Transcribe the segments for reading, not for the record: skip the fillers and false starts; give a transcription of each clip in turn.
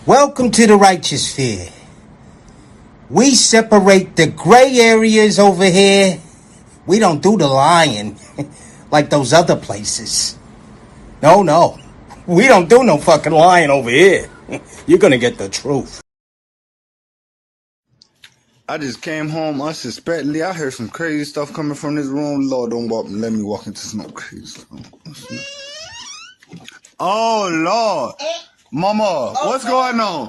Welcome to the righteous sphere. We separate the gray areas over here. We don't do the lying like those other places. No. We don't do no fucking lying over here. You're gonna get the truth. I just came home unsuspectedly. I heard some crazy stuff coming from this room. Lord, don't let me walk into some crazy stuff. Oh, Lord. Mama, what's going on?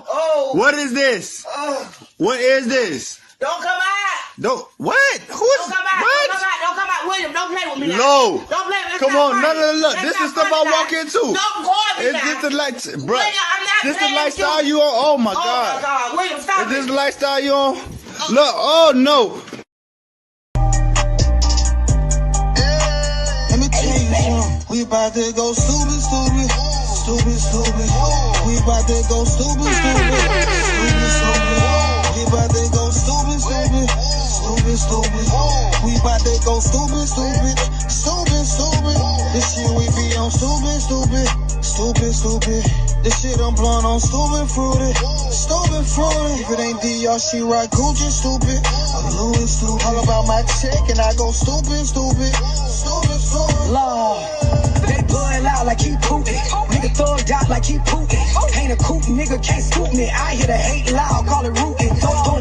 What is this? What is this? Don't come out. What? Don't come out. What? Don't come out. William, don't play with me now. No. Don't play with me. Come on, look. This is stuff I walk into. Don't go at me Is now. this the William, I'm not this the playing lifestyle with you on? Oh my Oh God. my God. William, stop Is this it. the lifestyle you on? Look, oh no. Let me tell you something. We about to go stupid. We about to go stupid. We about to go stupid. We about to go stupid. This shit we be on stupid. This shit I'm blowing on stupid fruity. If it ain't D, y'all she right Gucci stupid. I'm Louis stupid. All about my check and I go stupid. Lord, they blood out like he pooping. Nigga thugged out like he pooping. Ain't a coop, nigga can't scoop me. I hear the hate loud, call it rootin'.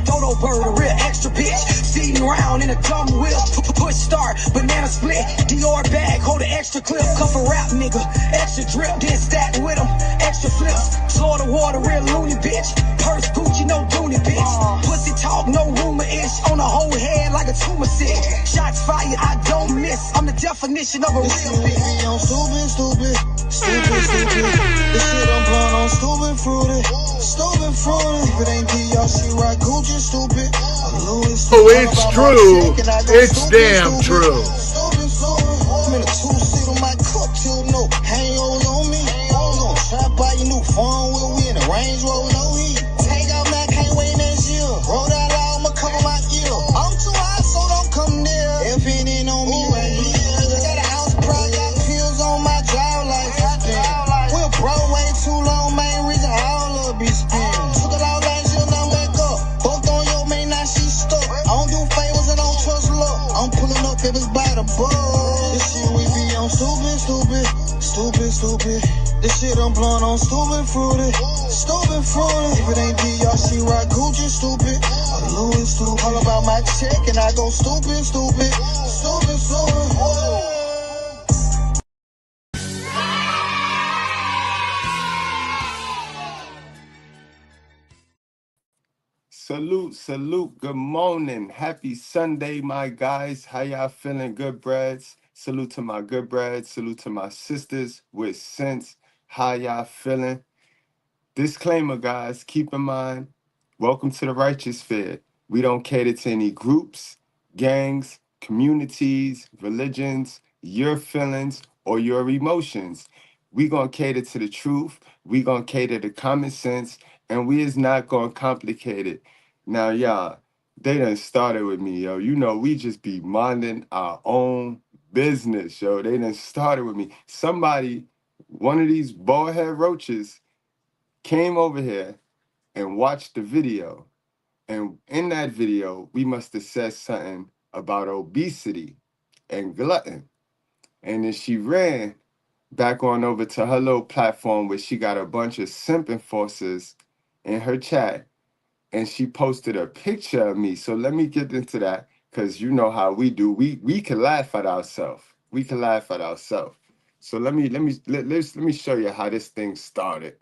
Dodo bird, a real extra bitch. Speeding around in a dumb whip. Push start, banana split. Dior bag, hold an extra clip. Cuff a rap nigga, extra drip, then stack with him. Extra flips, Florida water, real loony bitch. Purse Gucci, no Dooney bitch. Pussy talk, no rumor-ish. On the whole head like a tumor sick. Shots fired, I don't miss. I'm the definition of a This real shit we bitch. be on stupid. This shit I'm blowing on stupid fruity. If it ain't D, y'all she right Gucci stupid. I'm Louis stupid. Oh, it's true. It's damn true. I'm in a two-seat on my cup till no hangovers on me. Gonna try to buy your new phone where we in the Range Rover, no heat. Take out that can't wait next year. Roll that out, I'ma cover my ear. I'm too high, so don't come near. If it ain't on me right here. Got a house pride, got pills on my drive like damn. We're broke way too long, main reason I don't love be spinning. Took it out last year, now I'm back up. Both on your main, now she stuck. I don't do favors and don't trust luck. I'm pulling up if it's by the book. This shit we be on stupid. This shit I'm blowing on stupid fruity. If it ain't D, y'all she right Gucci stupid. I'm Louis stupid. All about my check and I go stupid. Salute. Good morning. Happy Sunday, my guys. How y'all feeling, good breads? Salute to my good breads. Salute to my sisters with sense. How y'all feeling? Disclaimer, guys. Keep in mind, welcome to the righteous sphere. We don't cater to any groups, gangs, communities, religions, your feelings, or your emotions. We gonna cater to the truth. We gonna cater to common sense, and we is not gonna complicate it. Now, y'all, they done started with me, yo. You know, we just be minding our own business, yo. They done started with me. Somebody, one of these bald head roaches, came over here and watched the video. And in that video, we must have said something about obesity and glutton. And then she ran back on over to her little platform where she got a bunch of simp enforcers in her chat. And she posted a picture of me. So let me get into that, because you know how we do. We can laugh at ourselves. So let me show you how this thing started.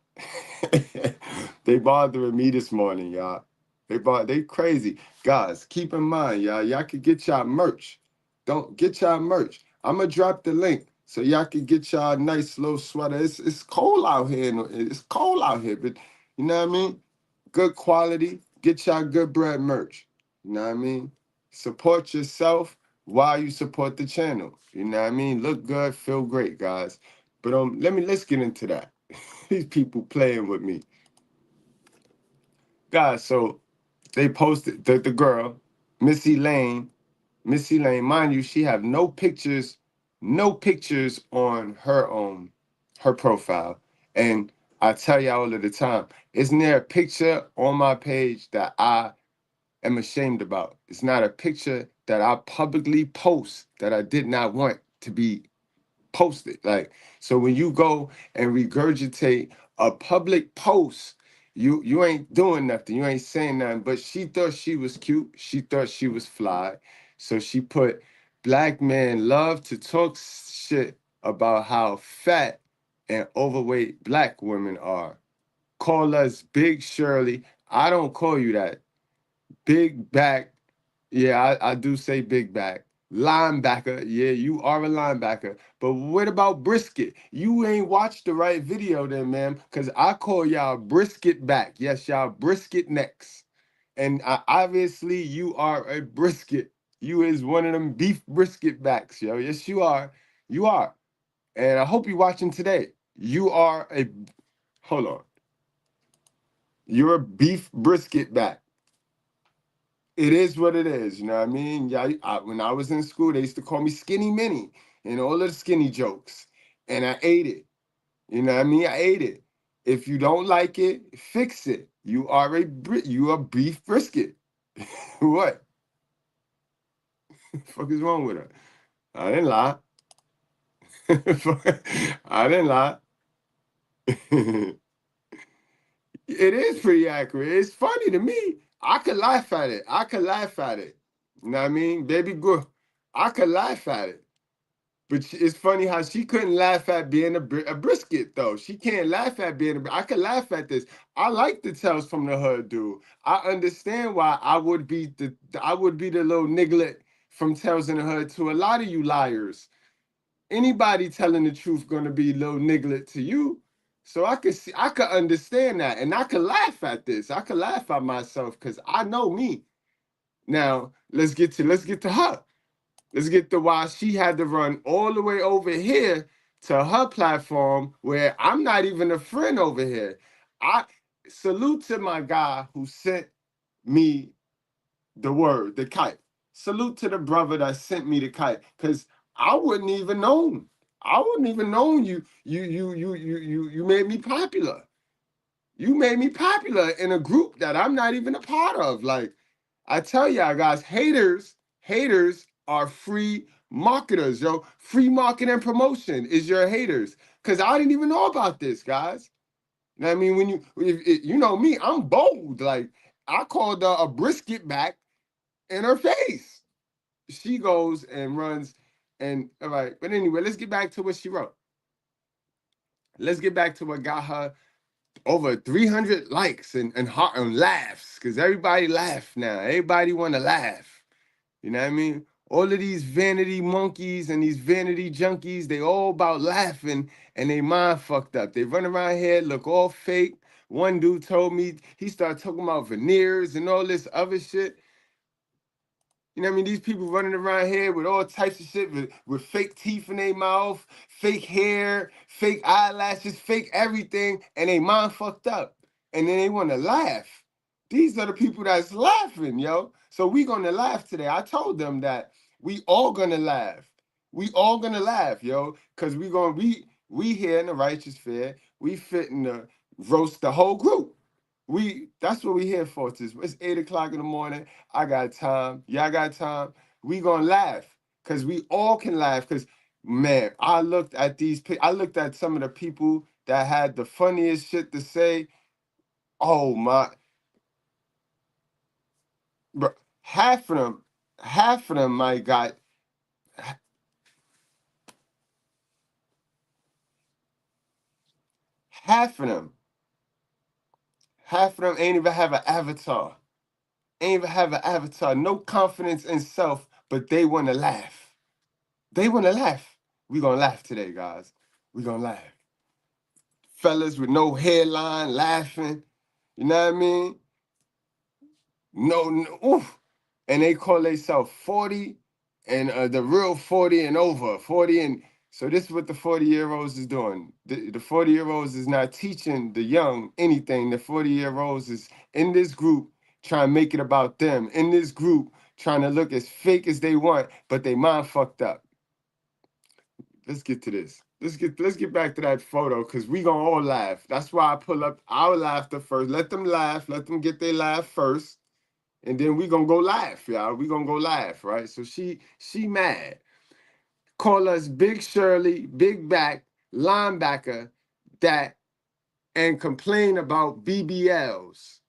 They bothering me this morning, y'all. They crazy. Guys, keep in mind, y'all could get y'all merch. Don't get y'all merch. I'ma drop the link so y'all can get y'all a nice little sweater. It's cold out here. It's cold out here, but you know what I mean? Good quality. Get y'all good bread merch. You know what I mean? Support yourself while you support the channel. You know what I mean? Look good, feel great, guys. But let's get into that. These people playing with me. Guys, so they posted the girl, Missy Lane. Missy Lane, mind you, she have no pictures on her profile. And I tell y'all all of the time, isn't there a picture on my page that I am ashamed about? It's not a picture that I publicly post that I did not want to be posted. Like, so when you go and regurgitate a public post, you ain't doing nothing. You ain't saying nothing. But she thought she was cute. She thought she was fly. So she put, black men love to talk shit about how fat and overweight black women are. Call us Big Shirley. I don't call you that. Big back. Yeah, I do say big back. Linebacker. Yeah, you are a linebacker. But what about brisket? You ain't watched the right video then, ma'am, because I call y'all brisket back. Yes, y'all brisket necks. And obviously, you are a brisket. You is one of them beef brisket backs, yo. Yes, you are. You are. And I hope you're watching today. You are a, hold on. You're a beef brisket back. It is what it is, you know what I mean? Yeah, when I was in school, they used to call me Skinny Minnie and all of the skinny jokes. And I ate it. You know what I mean? I ate it. If you don't like it, fix it. You are a beef brisket. What? The fuck is wrong with her? I didn't lie. I didn't lie. It is pretty accurate. It's funny to me. I could laugh at it. I could laugh at it. You know what I mean? Baby girl, I could laugh at it. But it's funny how she couldn't laugh at being a brisket, though. She can't laugh at being I could laugh at this. I like the Tales from the Hood, dude. I understand why I would be the little niglet from Tales in the Hood to a lot of you liars. Anybody telling the truth gonna be a little niglet to you. So I could understand that, and I could laugh at this. I could laugh at myself because I know me. Now let's get to her. Let's get to why she had to run all the way over here to her platform where I'm not even a friend over here. I salute to my guy who sent me the word, the kite. Salute to the brother that sent me the kite, because I wouldn't even known. I wouldn't even known you made me popular. You made me popular in a group that I'm not even a part of. Like, I tell y'all guys, haters are free marketers, yo. Free market and promotion is your haters. Cause I didn't even know about this, guys. You know what I mean? You know me, I'm bold. Like, I called her a brisket back in her face. She goes and runs and all right. But anyway, let's get back to what she wrote. Let's get back to what got her over 300 likes and heart and laughs, because everybody laugh now. Everybody want to laugh. You know what I mean? All of these vanity monkeys and these vanity junkies, they all about laughing and they mind fucked up. They run around here, look all fake. One dude told me he started talking about veneers and all this other shit. You know what I mean? These people running around here with all types of shit, with fake teeth in their mouth, fake hair, fake eyelashes, fake everything, and they mind fucked up. And then they want to laugh. These are the people that's laughing, yo. So we gonna laugh today. I told them that we all gonna laugh. We all gonna laugh, yo, because we here in the righteous fair. We fitting to roast the whole group. That's what we here for. It's 8 o'clock in the morning. I got time. Y'all got time. We gonna laugh. Cause we all can laugh. Cause man, I looked at some of the people that had the funniest shit to say. Oh my, bro, half of them might got half of them, half of them ain't even have an avatar. Ain't even have an avatar. No confidence in self, but they wanna laugh. They wanna laugh. We gonna laugh today, guys. We gonna laugh. Fellas with no hairline laughing. You know what I mean? No, oof. And they call themselves 40 and the real 40 and over. 40 and so this is what the 40-year-olds is doing. The 40-year-olds is not teaching the young anything. The 40-year-olds is in this group trying to make it about them. In this group trying to look as fake as they want, but they mind fucked up. Let's get to this. let's get back to that photo because we gonna all laugh. That's why I pull up our laughter first. Let them laugh. Let them get their laugh first, and then we gonna go laugh, y'all. We gonna go laugh, right? So she mad. Call us Big Shirley, Big Back, linebacker, that, and complain about BBLs.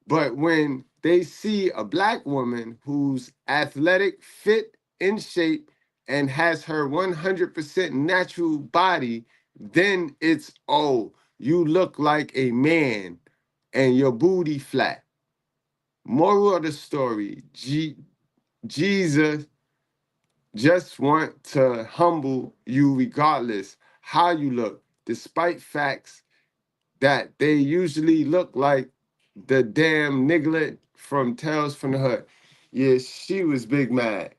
But when they see a black woman who's athletic, fit, in shape, and has her 100% natural body, then it's, oh, you look like a man and your booty flat. Moral of the story, Jesus just want to humble you regardless how you look, despite facts that they usually look like the damn niglet from Tales from the Hood. Yeah, she was big mad.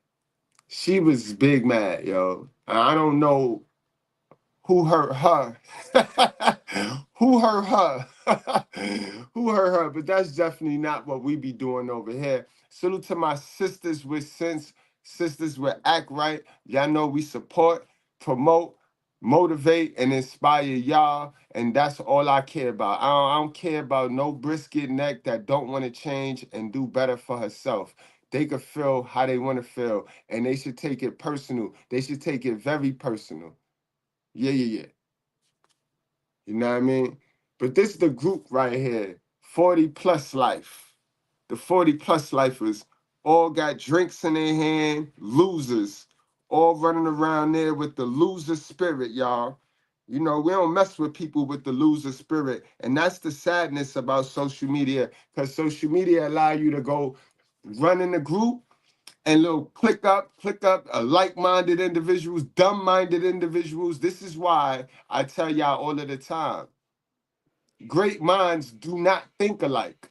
She was big mad, yo. I don't know who hurt her. Who hurt her? Who hurt her? But that's definitely not what we be doing over here. Salute to my sisters with sense, sisters with act right. Y'all know we support, promote, motivate, and inspire y'all. And that's all I care about. I don't care about no brisket neck that don't want to change and do better for herself. They could feel how they want to feel, and they should take it personal. They should take it very personal. Yeah, yeah, yeah. You know what I mean? But this is the group right here, 40 plus life. The 40 plus lifers all got drinks in their hand, losers, all running around there with the loser spirit, y'all. You know, we don't mess with people with the loser spirit. And that's the sadness about social media, because social media allow you to go run in the group and little click up, like-minded individuals, dumb-minded individuals. This is why I tell y'all all of the time, great minds do not think alike.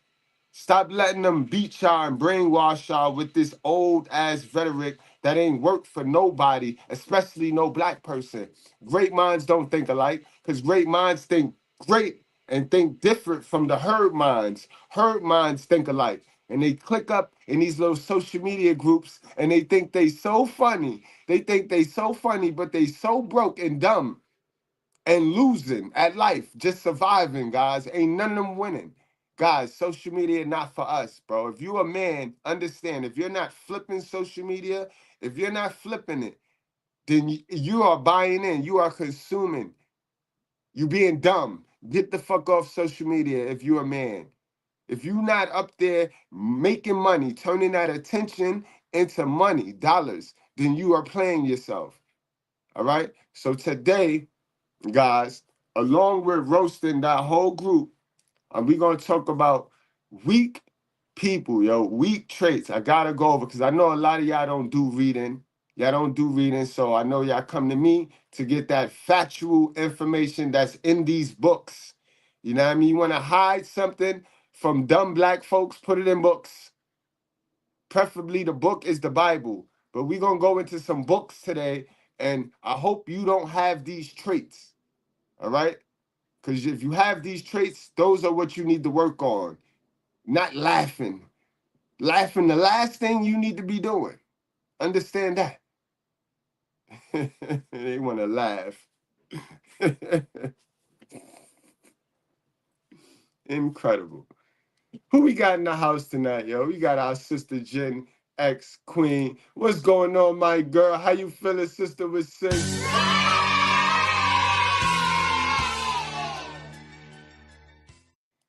Stop letting them beat y'all and brainwash y'all with this old-ass rhetoric that ain't worked for nobody, especially no black person. Great minds don't think alike, because great minds think great and think different from the herd minds. Herd minds think alike. And they click up in these little social media groups and they think they so funny. They think they so funny, but they so broke and dumb and losing at life, just surviving, guys. Ain't none of them winning. Guys, social media not for us, bro. If you a man, understand, if you're not flipping social media, if you're not flipping it, then you are buying in, you are consuming. You being dumb. Get the fuck off social media if you're a man. If you're not up there making money, turning that attention into money, dollars, then you are playing yourself. All right? So today, guys, along with roasting that whole group, we're going to talk about weak people, yo, weak traits. I got to go over because I know a lot of y'all don't do reading. Y'all don't do reading, so I know y'all come to me to get that factual information that's in these books. You know what I mean? You want to hide something from dumb black folks, put it in books. Preferably the book is the Bible. But we're going to go into some books today, and I hope you don't have these traits. All right? Because if you have these traits, those are what you need to work on. Not laughing. Laughing, the last thing you need to be doing. Understand that. They want to laugh. Incredible. Who we got in the house tonight, yo? We got our sister Jen X Queen. What's going on, my girl? How you feeling, sister with sense?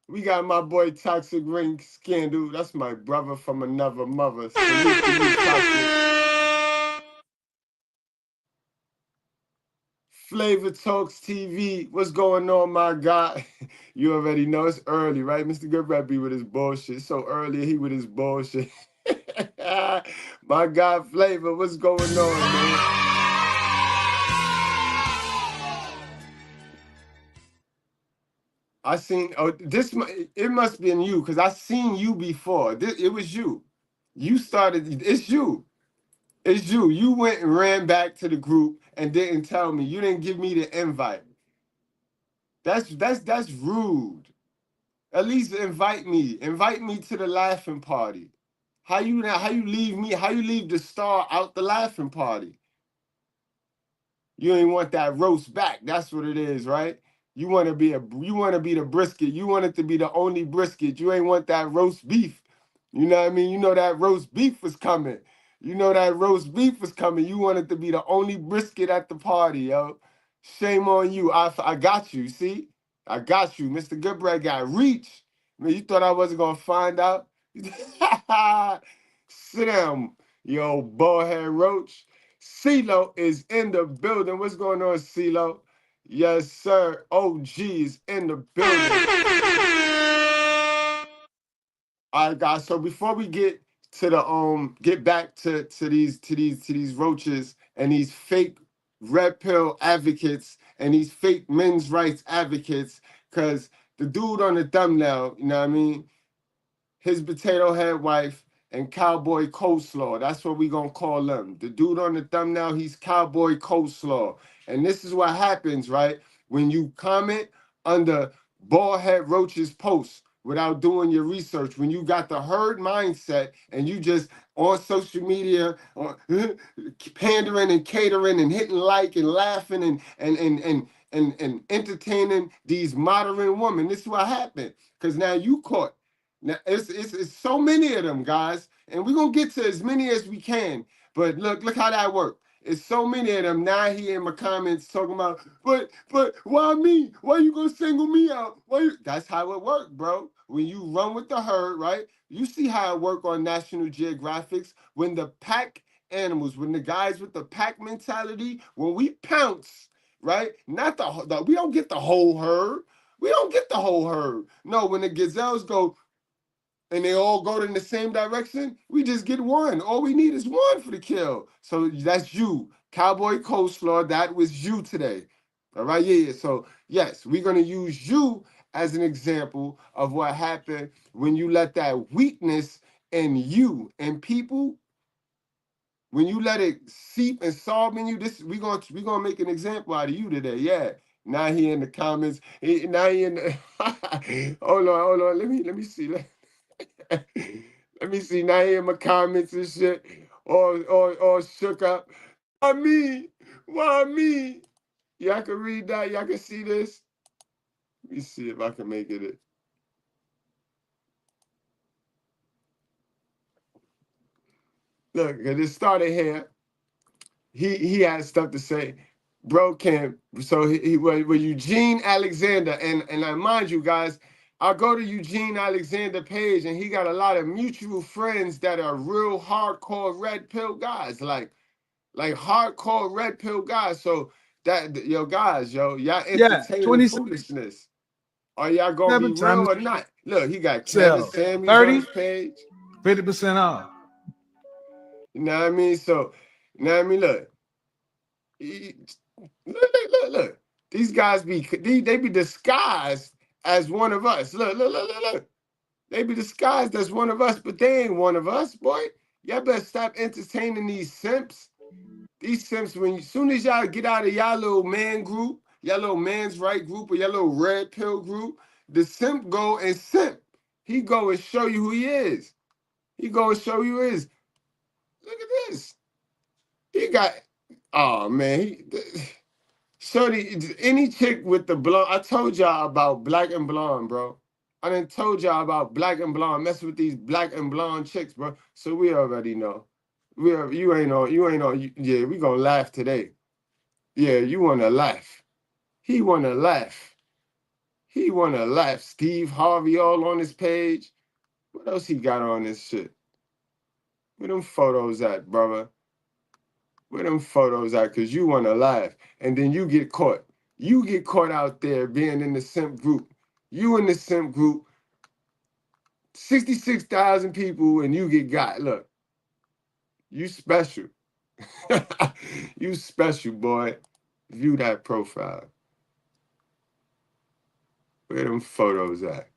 We got my boy Toxic Ring Scandal. That's my brother from another mother. Salute to you, Toxic. Flavor Talks TV. What's going on, my guy? You already know it's early, right? Mr.Goodbread be with his bullshit. So early, he with his bullshit. My guy Flavor, what's going on, man? I seen, oh, it must be in you, because I seen you before. It was you. You started, it's you. It's you. You went and ran back to the group and didn't tell me. You didn't give me the invite. That's rude. At least invite me. Invite me to the laughing party. How you leave me? How you leave the star out the laughing party? You ain't want that roast back. That's what it is, right? You want to be the brisket. You want it to be the only brisket. You ain't want that roast beef. You know what I mean? You know that roast beef was coming. You know that roast beef was coming. You want it to be the only brisket at the party, yo. Shame on you. I got you. See, I got you. Mr. Goodbread got reach. Man, you thought I wasn't gonna find out? Sit down, yo, bald head roach. CeeLo is in the building. What's going on, CeeLo? Yes, sir. OG is in the building. All right, guys. So before we get to the get back to these roaches and these fake red pill advocates and these fake men's rights advocates, because the dude on the thumbnail, you know what I mean? His potato head wife and Cowboy Coleslaw. That's what we gonna call them. The dude on the thumbnail, he's Cowboy Coleslaw. And this is what happens, right? When you comment under Ballhead Roach's post without doing your research, when you got the herd mindset and you just on social media pandering and catering and hitting like and laughing and entertaining these modern women. This is what happened. Because now you caught. Now it's so many of them, guys, and we're gonna get to as many as we can. But look how that worked. It's so many of them. Now he in my comments talking about, but why me? Why you gonna single me out? Why you? That's how it worked, bro. When you run with the herd, right? You see how it work on National Geographics. When the pack animals, when the guys with the pack mentality, when we pounce, right? Not the we don't get the whole herd. We don't get the whole herd. No, when the gazelles go and they all go in the same direction, we just get one. All we need is one for the kill. So that's you. Cowboy Coleslaw, that was you today. All right, yeah. So yes, we're gonna use you as an example of what happened when you let that weakness in you and people, when you let it seep and solve in you. This we're gonna make an example out of you today. Yeah. Now he in the comments. Now he in the hold on. Let me see. Let me see. Now here in my comments and shit, all shook up. Why me? Why me? Y'all can read that. Y'all can see this. Let me see if I can make it. Look, it started here. He had stuff to say. Bro came. So he was with Eugene Alexander, and I mind you guys, I go to Eugene Alexander page, and he got a lot of mutual friends that are real hardcore red pill guys, like hardcore red pill guys. So that guys, y'all entertaining foolishness. Are y'all gonna be real or not? Look, he got Kevin Samuels on his page. 50% off. You know what I mean? So, you know what I mean? Look. Look. These guys they be disguised as one of us. Look. They be disguised as one of us, but they ain't one of us, boy. Y'all better stop entertaining these simps. These simps, soon as y'all get out of y'all little man group, y'all little man's right group, or y'all little red pill group, the simp go and simp. He go and show you who he is. He go and show you who he is. Look at this. He got, oh man, Shorty, any chick with the blonde, I told y'all about black and blonde, bro. I done told y'all about black and blonde, messing with these black and blonde chicks, bro. So we already know. You ain't on, yeah, we gonna laugh today. Yeah, you wanna laugh. He wanna laugh. He wanna laugh. Steve Harvey all on his page. What else he got on this shit? Where them photos at, brother? Where them photos at? Cause you wanna laugh. And then you get caught. You get caught out there being in the simp group. You in the simp group, 66,000 people, and you get got. Look, you special. You special, boy. View that profile. Where them photos at?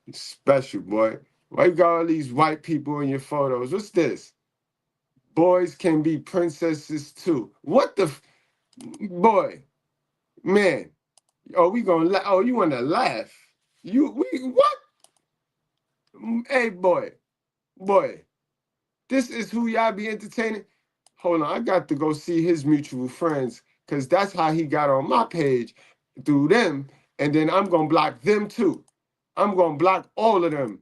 You special, boy. Why you got all these white people in your photos? What's this? Boys can be princesses too. What the boy? Man. Oh, we gonna laugh. Oh, you wanna laugh? What? Hey, boy. This is who y'all be entertaining. hold on, I got to go see his mutual friends because that's how he got on my page through them. And then I'm going to block them too. I'm going to block all of them.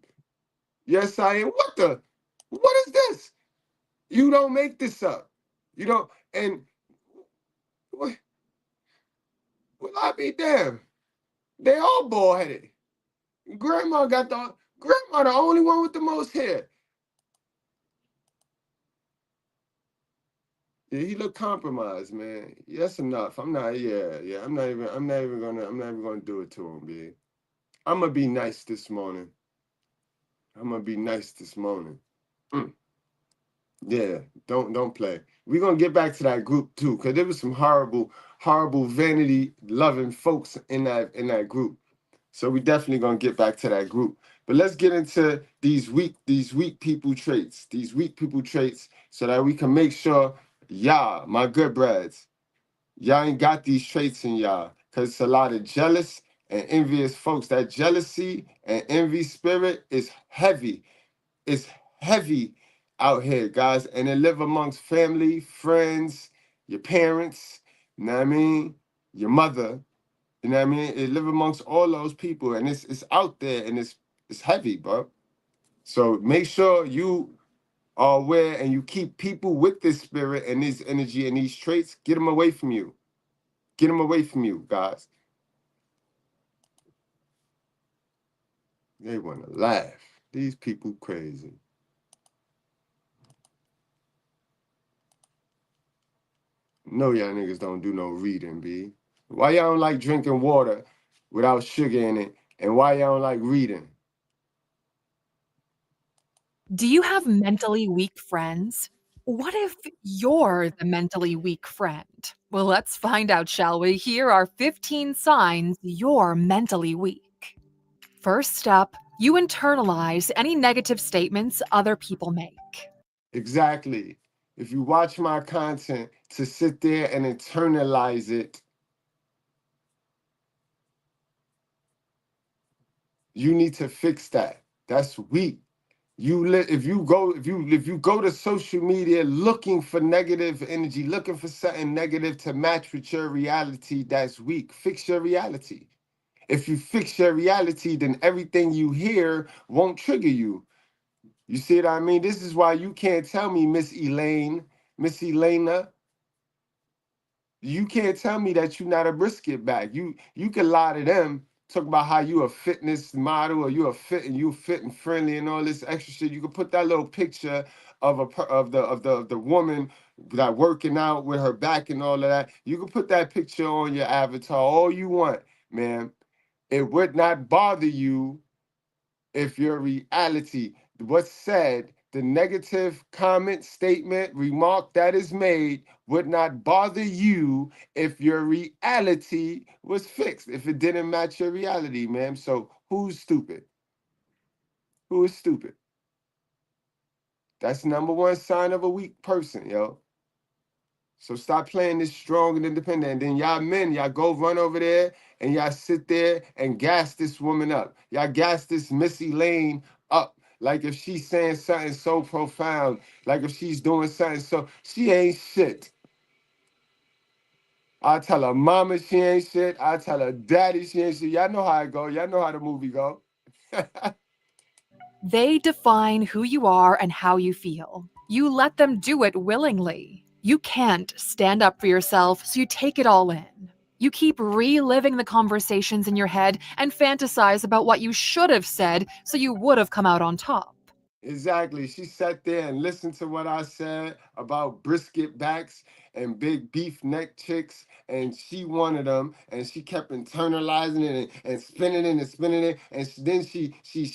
Yes, I am. What is this? You don't make this up. You don't, and what, will I be damned? They all bald headed. Grandma the only one with the most hair. Yeah, he look compromised, man. That's enough. I'm not even gonna do it to him, B. I'm gonna be nice this morning. Mm. Yeah, don't play. We're gonna get back to that group too, because there was some horrible vanity loving folks in that group. So we definitely gonna get back to that group. But let's get into these weak people traits. These weak people traits so that we can make sure y'all, my good brads, y'all ain't got these traits in y'all. Cause it's a lot of jealous and envious folks. That jealousy and envy spirit is heavy. It's heavy out here, guys. And it live amongst family, friends, your parents, you know what I mean? Your mother. You know what I mean? It live amongst all those people, and it's out there, and it's heavy, bro. So make sure you are aware, and you keep people with this spirit and this energy and these traits. Get them away from you. Get them away from you, guys. They want to laugh. These people crazy. No, y'all niggas don't do no reading, B. Why y'all don't like drinking water without sugar in it? And why y'all don't like reading? Do you have mentally weak friends? What if you're the mentally weak friend? Well, let's find out, shall we? Here are 15 signs you're mentally weak. First up, you internalize any negative statements other people make. Exactly. If you watch my content to sit there and internalize it, you need to fix that. That's weak. If you go to social media looking for negative energy, looking for something negative to match with your reality, that's weak. Fix your reality. If you fix your reality, then everything you hear won't trigger you. You see what I mean? This is why you can't tell me, Miss Elena, you can't tell me that you're not a brisket bag. You can lie to them, talk about how you a fitness model or you fit and friendly and all this extra shit. You can put that little picture of the woman that working out with her back and all of that. You can put that picture on your avatar all you want, man. It would not bother you if your reality, what's said, the negative comment, statement, remark that is made would not bother you if your reality was fixed, if it didn't match your reality, ma'am. So who's stupid? Who is stupid? That's number one sign of a weak person, yo. So stop playing this strong and independent. And then y'all men, y'all go run over there and y'all sit there and gas this woman up. Y'all gas this Missy Lane up. Like if she's saying something so profound, like if she's doing something so, she ain't shit. I tell her mama she ain't shit. I tell her daddy she ain't shit. Y'all know how it go. Y'all know how the movie go. They define who you are and how you feel. You let them do it willingly. You can't stand up for yourself, so you take it all in. You keep reliving the conversations in your head and fantasize about what you should have said so you would have come out on top. Exactly. She sat there and listened to what I said about brisket backs and big beef neck chicks, and she wanted them, and she kept internalizing it and spinning it and spinning it. And then she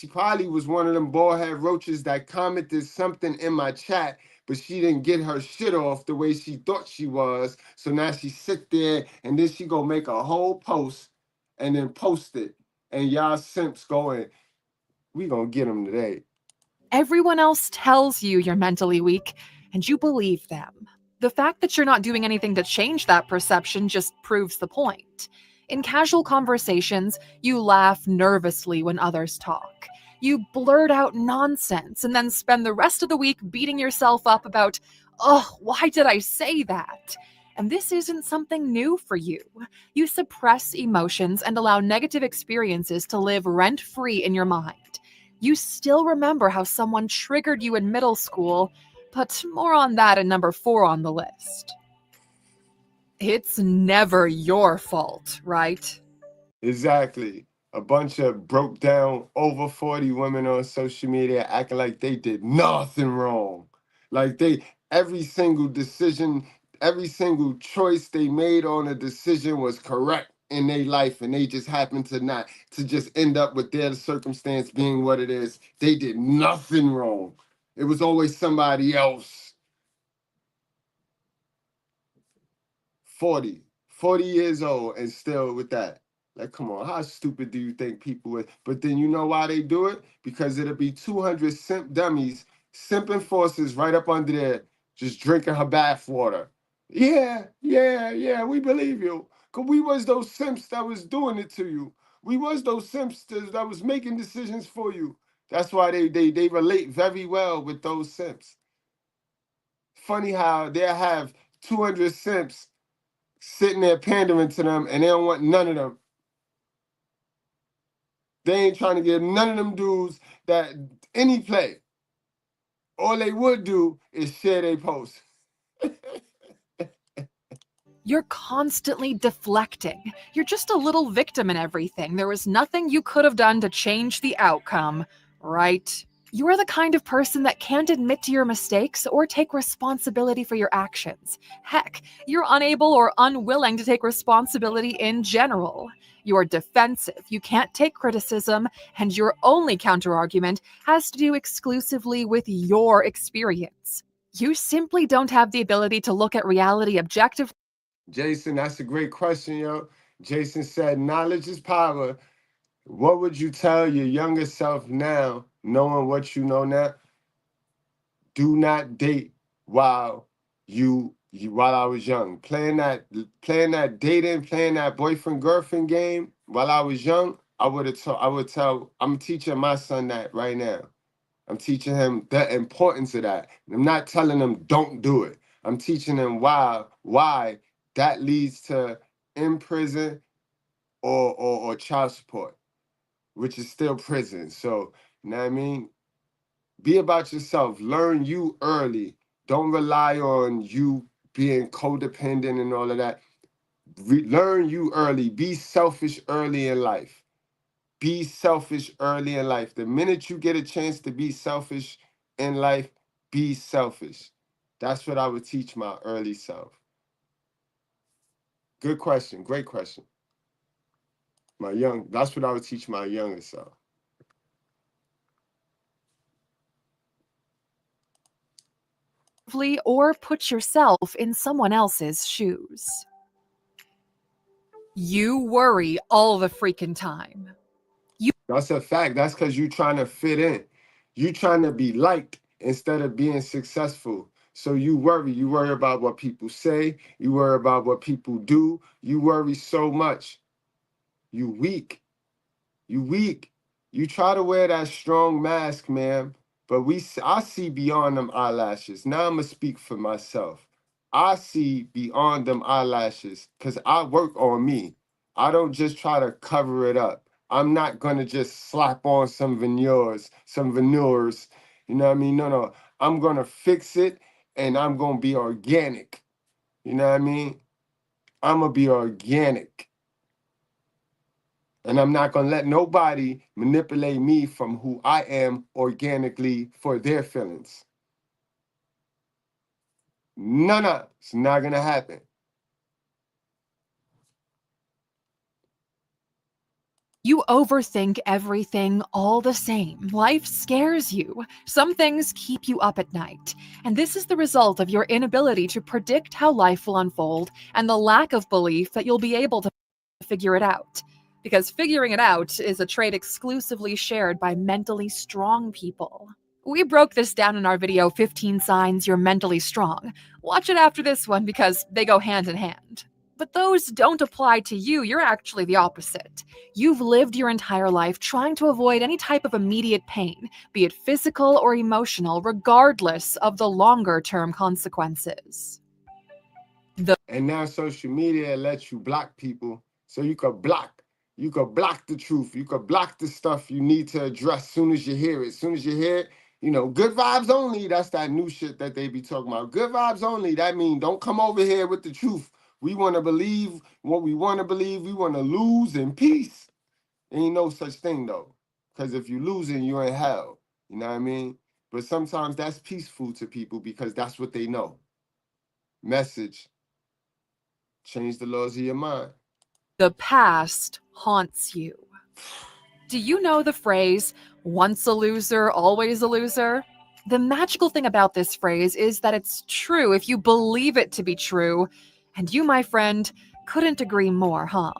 probably was one of them bald head roaches that commented something in my chat, but she didn't get her shit off the way she thought she was. So now she sit there and then she go make a whole post and then post it. And y'all simps going, we gonna get them today. Everyone else tells you you're mentally weak, and you believe them. The fact that you're not doing anything to change that perception just proves the point. In casual conversations, you laugh nervously when others talk. You blurt out nonsense and then spend the rest of the week beating yourself up about Oh, why did I say that? And this isn't something new for you. You suppress emotions and allow negative experiences to live rent-free in your mind. You still remember how someone triggered you in middle school, but more on that in number 4 on the list. It's never your fault, right? Exactly. A bunch of broke down over 40 women on social media acting like they did nothing wrong. Like every single decision, every single choice they made on a decision was correct in their life, and they just happened to not to just end up with their circumstance being what it is. They did nothing wrong. It was always somebody else. 40 years old and still with that. Like, come on, how stupid do you think people would? But then you know why they do it? Because it'll be 200 simp dummies, simping forces right up under there, just drinking her bath water. Yeah, yeah, yeah, we believe you. Because we was those simps that was doing it to you. We was those simps that was making decisions for you. That's why they relate very well with those simps. Funny how they'll have 200 simps sitting there pandering to them, and they don't want none of them. They ain't trying to give none of them dudes that any play. All they would do is share their posts. You're constantly deflecting. You're just a little victim in everything. There was nothing you could have done to change the outcome, right? You're the kind of person that can't admit to your mistakes or take responsibility for your actions. Heck, you're unable or unwilling to take responsibility in general. You're defensive, you can't take criticism, and your only counterargument has to do exclusively with your experience. You simply don't have the ability to look at reality objectively. Jason, that's a great question, yo. Jason said, knowledge is power. What would you tell your younger self now, knowing what you know now? Do not date while while I was young. Playing that dating, playing that boyfriend girlfriend game while I was young. I would tell. I'm teaching my son that right now. I'm teaching him the importance of that. I'm not telling him don't do it. I'm teaching him why that leads to in prison or child support, which is still prison. So, you know what I mean? Be about yourself. Learn you early. Don't rely on you being codependent and all of that. Learn you early. Be selfish early in life. Be selfish early in life. The minute you get a chance to be selfish in life, be selfish. That's what I would teach my early self. Good question. Great question. That's what I would teach my younger self. Or put yourself in someone else's shoes. You worry all the freaking time. That's a fact. That's because you're trying to fit in. You're trying to be liked instead of being successful. So you worry. You worry about what people say. You worry about what people do. You worry so much. You weak. You weak. You try to wear that strong mask, man. But I see beyond them eyelashes. Now I'm going to speak for myself. I see beyond them eyelashes because I work on me. I don't just try to cover it up. I'm not going to just slap on some veneers. You know what I mean? No. I'm going to fix it and I'm going to be organic. You know what I mean? I'm going to be organic. And I'm not going to let nobody manipulate me from who I am organically for their feelings. No. It's not going to happen. You overthink everything all the same. Life scares you. Some things keep you up at night. And this is the result of your inability to predict how life will unfold and the lack of belief that you'll be able to figure it out. Because figuring it out is a trait exclusively shared by mentally strong people. We broke this down in our video, 15 Signs You're Mentally Strong. Watch it after this one because they go hand in hand. But those don't apply to you. You're actually the opposite. You've lived your entire life trying to avoid any type of immediate pain, be it physical or emotional, regardless of the longer-term consequences. And now social media lets you block people, so you could block the truth. You could block the stuff you need to address soon as you hear it. As soon as you hear it, good vibes only. That's that new shit that they be talking about. Good vibes only. That means don't come over here with the truth. We want to believe what we want to believe. We want to lose in peace. Ain't no such thing though. Because if you losing, you're in hell. You know what I mean? But sometimes that's peaceful to people because that's what they know. Message. Change the laws of your mind. The past haunts you. Do you know the phrase, once a loser, always a loser? The magical thing about this phrase is that it's true if you believe it to be true. And you, my friend, couldn't agree more, huh?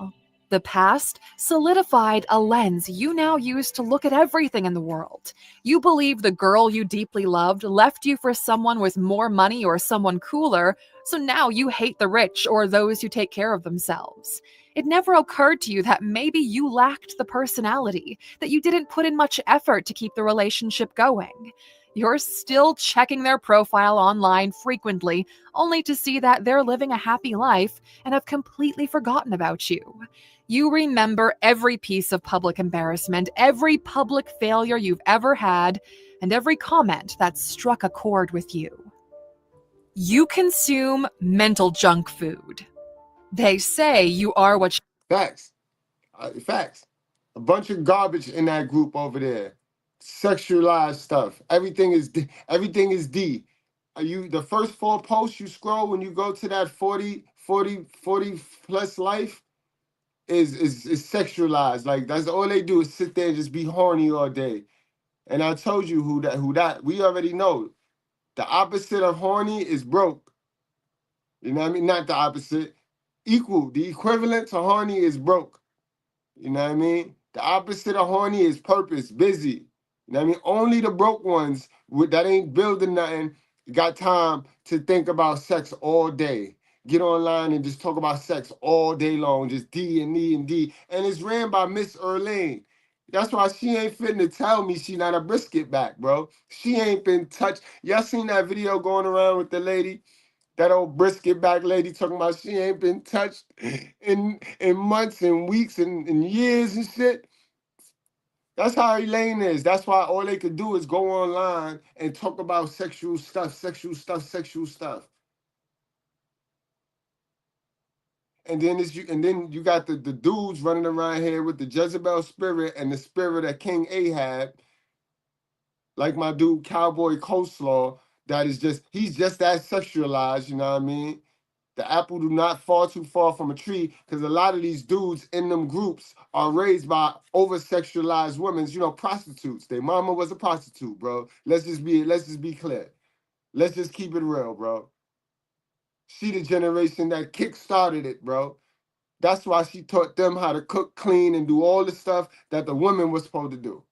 The past solidified a lens you now use to look at everything in the world. You believe the girl you deeply loved left you for someone with more money or someone cooler, so now you hate the rich or those who take care of themselves. It never occurred to you that maybe you lacked the personality, that you didn't put in much effort to keep the relationship going. You're still checking their profile online frequently, only to see that they're living a happy life and have completely forgotten about you. You remember every piece of public embarrassment, every public failure you've ever had, and every comment that struck a chord with you. You consume mental junk food. They say you are what Facts. Facts. A bunch of garbage in that group over there. Sexualized stuff. Everything is D. Are you the first 4 posts you scroll when you go to that 40 plus life is sexualized. Like that's all they do is sit there and just be horny all day. And I told you who that we already know. The opposite of horny is broke. You know what I mean? Not the opposite. Equal. The equivalent to horny is broke. You know what I mean? The opposite of horny is purpose, busy. You know what I mean? Only the broke ones that ain't building nothing got time to think about sex all day. Get online and just talk about sex all day long, just D and E and D. And it's ran by Miss Erlane. That's why she ain't fitting to tell me she not a brisket back, bro. She ain't been touched. Y'all seen that video going around with the lady? That old brisket back lady talking about she ain't been touched in months and weeks and years and shit. That's how Elaine is. That's why all they could do is go online and talk about sexual stuff. And then you got the dudes running around here with the Jezebel spirit and the spirit of King Ahab, like my dude Cowboy Coleslaw, he's just that sexualized, you know what I mean? The apple do not fall too far from a tree because a lot of these dudes in them groups are raised by over-sexualized women, prostitutes. Their mama was a prostitute, bro. Let's just be clear. Let's just keep it real, bro. She the generation that kick-started it, bro. That's why she taught them how to cook, clean, and do all the stuff that the women were supposed to do.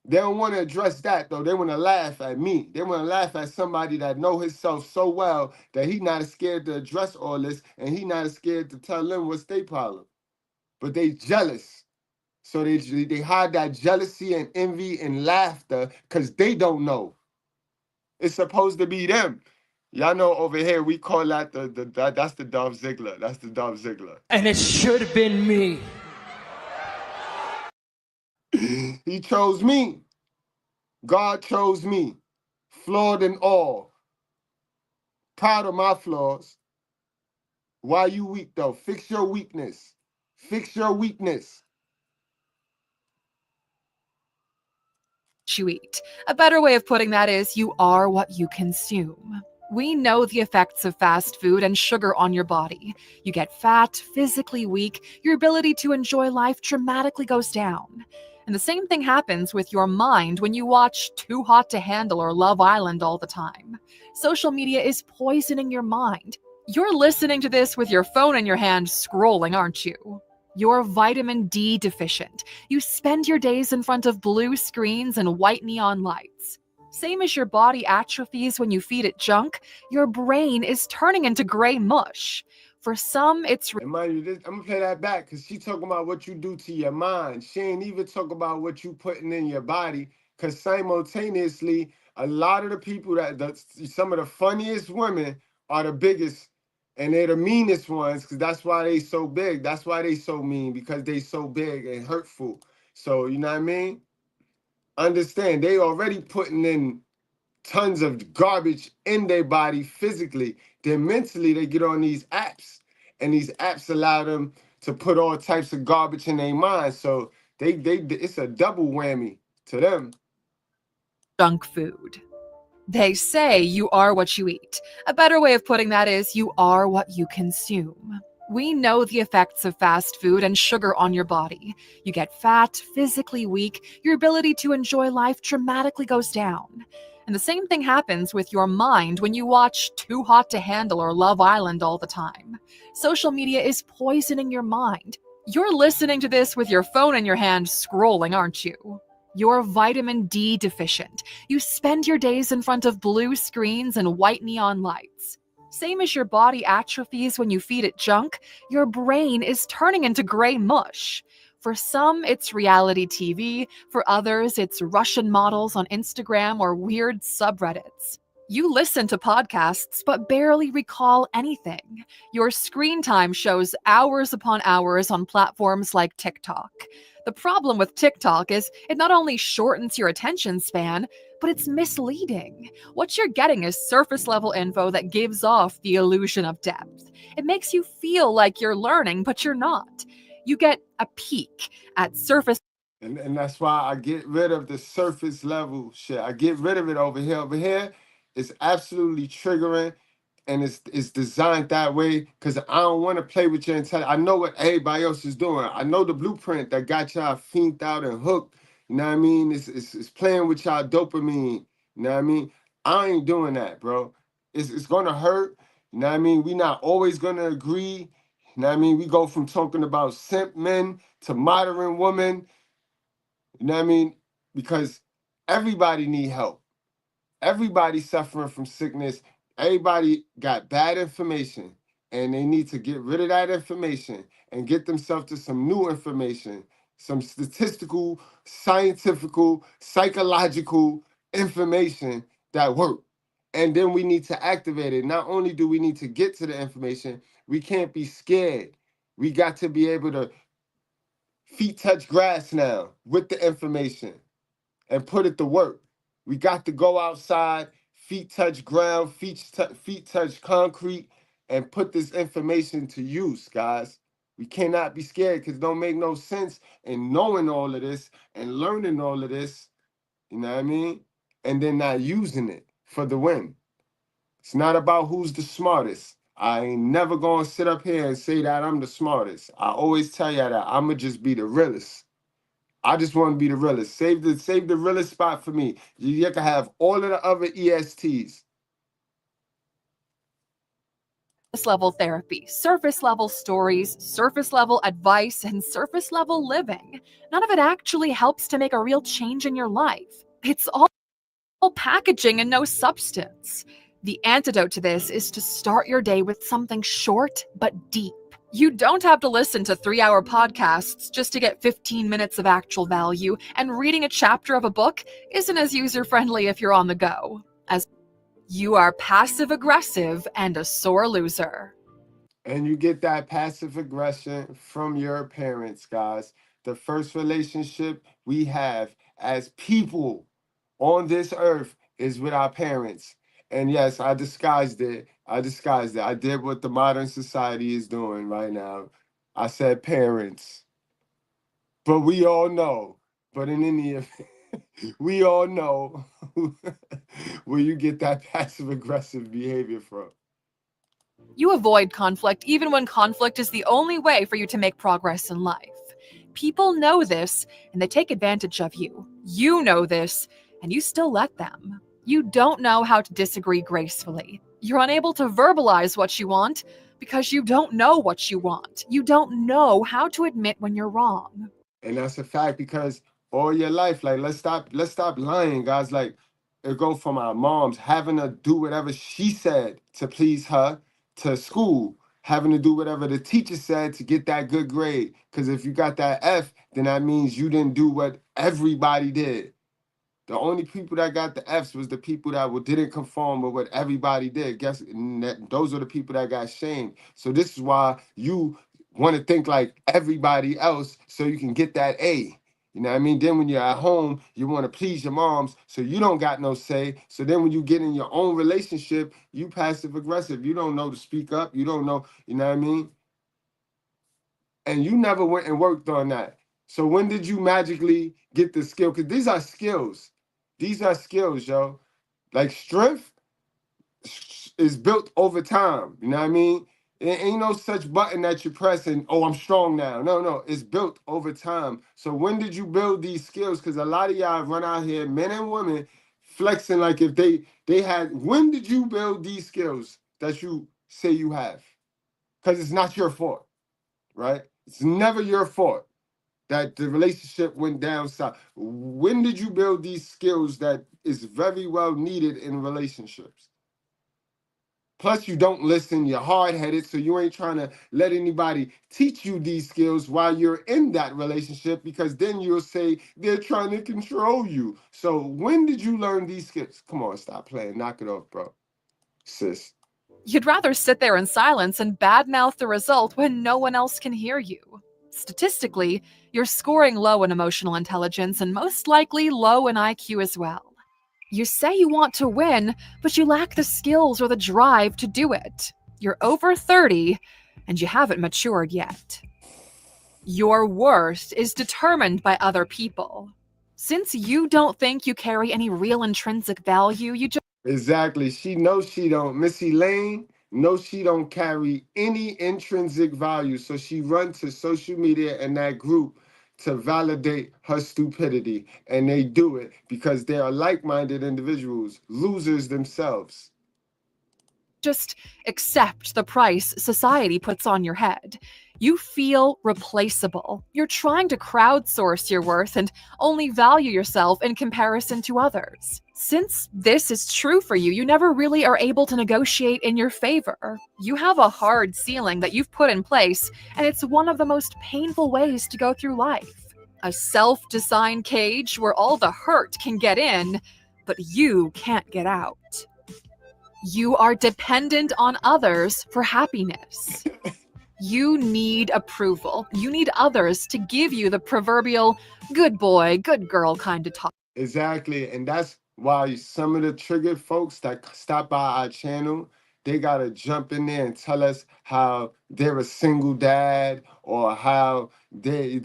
They don't want to address that, though. They want to laugh at me. They want to laugh at somebody that know himself so well that he not scared to address all this, and he not scared to tell them what's their problem. But they jealous. So they hide that jealousy and envy and laughter because they don't know. It's supposed to be them. Y'all know over here, we call that that's the Dolph Ziggler. That's the Dolph Ziggler. And it should have been me. He chose me. God chose me. Flawed and all. Proud of my flaws. Why you weak, though? Fix your weakness. Fix your weakness. you eat. A better way of putting that is you are what you consume. We know the effects of fast food and sugar on your body. You get fat, physically weak, your ability to enjoy life dramatically goes down. And the same thing happens with your mind when you watch Too Hot to Handle or Love Island all the time. Social media is poisoning your mind. You're listening to this with your phone in your hand scrolling, aren't you? You're vitamin D deficient. You spend your days in front of blue screens and white neon lights. Same as your body atrophies when you feed it junk, your brain is turning into gray mush. For some, it's And mind you, I'm gonna play that back because she talking about what you do to your mind. She ain't even talk about what you putting in your body. Because simultaneously, a lot of the people some of the funniest women are the biggest, and they're the meanest ones. Because that's why they so big. That's why they so mean, because they so big and hurtful. So you know what I mean? Understand? They already putting in tons of garbage in their body physically. Then mentally they get on these apps, and these apps allow them to put all types of garbage in their mind. So they it's a double whammy to them. junk food. They say you are what you eat. A better way of putting that is you are what you consume. We know the effects of fast food and sugar on your body. You get fat, physically weak, your ability to enjoy life dramatically goes down. And the same thing happens with your mind when you watch Too Hot to Handle or Love Island all the time. Social media is poisoning your mind. You're listening to this with your phone in your hand scrolling, aren't you? You're vitamin D deficient. You spend your days in front of blue screens and white neon lights. Same as your body atrophies when you feed it junk, your brain is turning into gray mush. For some, it's reality TV. For others, it's Russian models on Instagram or weird subreddits. You listen to podcasts but barely recall anything. Your screen time shows hours upon hours on platforms like TikTok. The problem with TikTok is it not only shortens your attention span, but it's misleading. What you're getting is surface level info that gives off the illusion of depth. It makes you feel like you're learning, but you're not. You get a peek at surface. And that's why I get rid of the surface level shit. I get rid of it over here. Over here, it's absolutely triggering, and it's designed that way because I don't want to play with your intelligence. I know what everybody else is doing. I know the blueprint that got y'all fiended out and hooked. You know what I mean? It's playing with y'all dopamine. You know what I mean? I ain't doing that, bro. It's gonna hurt. You know what I mean? We not always gonna agree. You know what I mean? We go from talking about simp men to modern women. You know what I mean? Because everybody need help. Everybody suffering from sickness. Everybody got bad information, and they need to get rid of that information and get themselves to some new information, some statistical, scientifical, psychological information that work. And then we need to activate it. Not only do we need to get to the information, we can't be scared. We got to be able to feet touch grass now with the information and put it to work. We got to go outside, feet touch ground, feet touch concrete, and put this information to use, guys. We cannot be scared because it don't make no sense in knowing all of this and learning all of this, you know what I mean? And then not using it for the win. It's not about who's the smartest. I ain't never gonna sit up here and say that I'm the smartest. I always tell you that I'ma just be the realest. I just want to be the realest. Save the realest spot for me. You can have all of the other ESTs. Level therapy, surface level stories, surface level advice, and surface level living. None of it actually helps to make a real change in your life. It's all packaging and no substance. The antidote to this is to start your day with something short but deep. You don't have to listen to 3-hour podcasts just to get 15 minutes of actual value, and reading a chapter of a book isn't as user-friendly if you're on the go. As you are passive-aggressive and a sore loser. And you get that passive aggression from your parents, guys. The first relationship we have as people on this earth is with our parents. And yes, I disguised it. I did what the modern society is doing right now. I said parents. But we all know. But in any event, we all know where you get that passive aggressive behavior from. You avoid conflict even when conflict is the only way for you to make progress in life. People know this, and they take advantage of you. You know this, and you still let them. You don't know how to disagree gracefully. You're unable to verbalize what you want because you don't know what you want. You don't know how to admit when you're wrong. And that's a fact because all your life, like let's stop lying, guys. Like it go from our moms having to do whatever she said to please her, to school having to do whatever the teacher said to get that good grade. Because if you got that F, then that means you didn't do what everybody did. The only people that got the Fs was the people that didn't conform with what everybody did. Those are the people that got shamed. So this is why you want to think like everybody else so you can get that A. You know what I mean? Then when you're at home, you want to please your moms, so you don't got no say. So then when you get in your own relationship, you passive aggressive. You don't know to speak up. You don't know, you know what I mean? And you never went and worked on that. So when did you magically get the skill? Because these are skills. These are skills, yo. Like strength is built over time. You know what I mean? It ain't no such button that you press and, oh, I'm strong now. No, it's built over time. So when did you build these skills? Because a lot of y'all run out here, men and women, flexing like if they had. When did you build these skills that you say you have? Because it's not your fault, right? It's never your fault that the relationship went down south. When did you build these skills that is very well needed in relationships? Plus, you don't listen, you're hard-headed, so you ain't trying to let anybody teach you these skills while you're in that relationship, because then you'll say they're trying to control you. So when did you learn these skills? Come on, stop playing. Knock it off, bro. Sis. You'd rather sit there in silence and badmouth the result when no one else can hear you. Statistically, you're scoring low in emotional intelligence and most likely low in IQ as well. You say you want to win, but you lack the skills or the drive to do it. You're over 30, and you haven't matured yet. Your worth is determined by other people. Since you don't think you carry any real intrinsic value, you just... Exactly. She knows she don't. Missy Lane knows she don't carry any intrinsic value. So she runs to social media and that group to validate her stupidity. And they do it because they are like-minded individuals, losers themselves. Just accept the price society puts on your head. You feel replaceable. You're trying to crowdsource your worth and only value yourself in comparison to others. Since this is true for you, you never really are able to negotiate in your favor. You have a hard ceiling that you've put in place, and it's one of the most painful ways to go through life. A self-designed cage where all the hurt can get in, but you can't get out. You are dependent on others for happiness. You need approval. You need others to give you the proverbial good boy, good girl kind of talk. Exactly. And that's why some of the triggered folks that stop by our channel, they got to jump in there and tell us how they're a single dad, or how they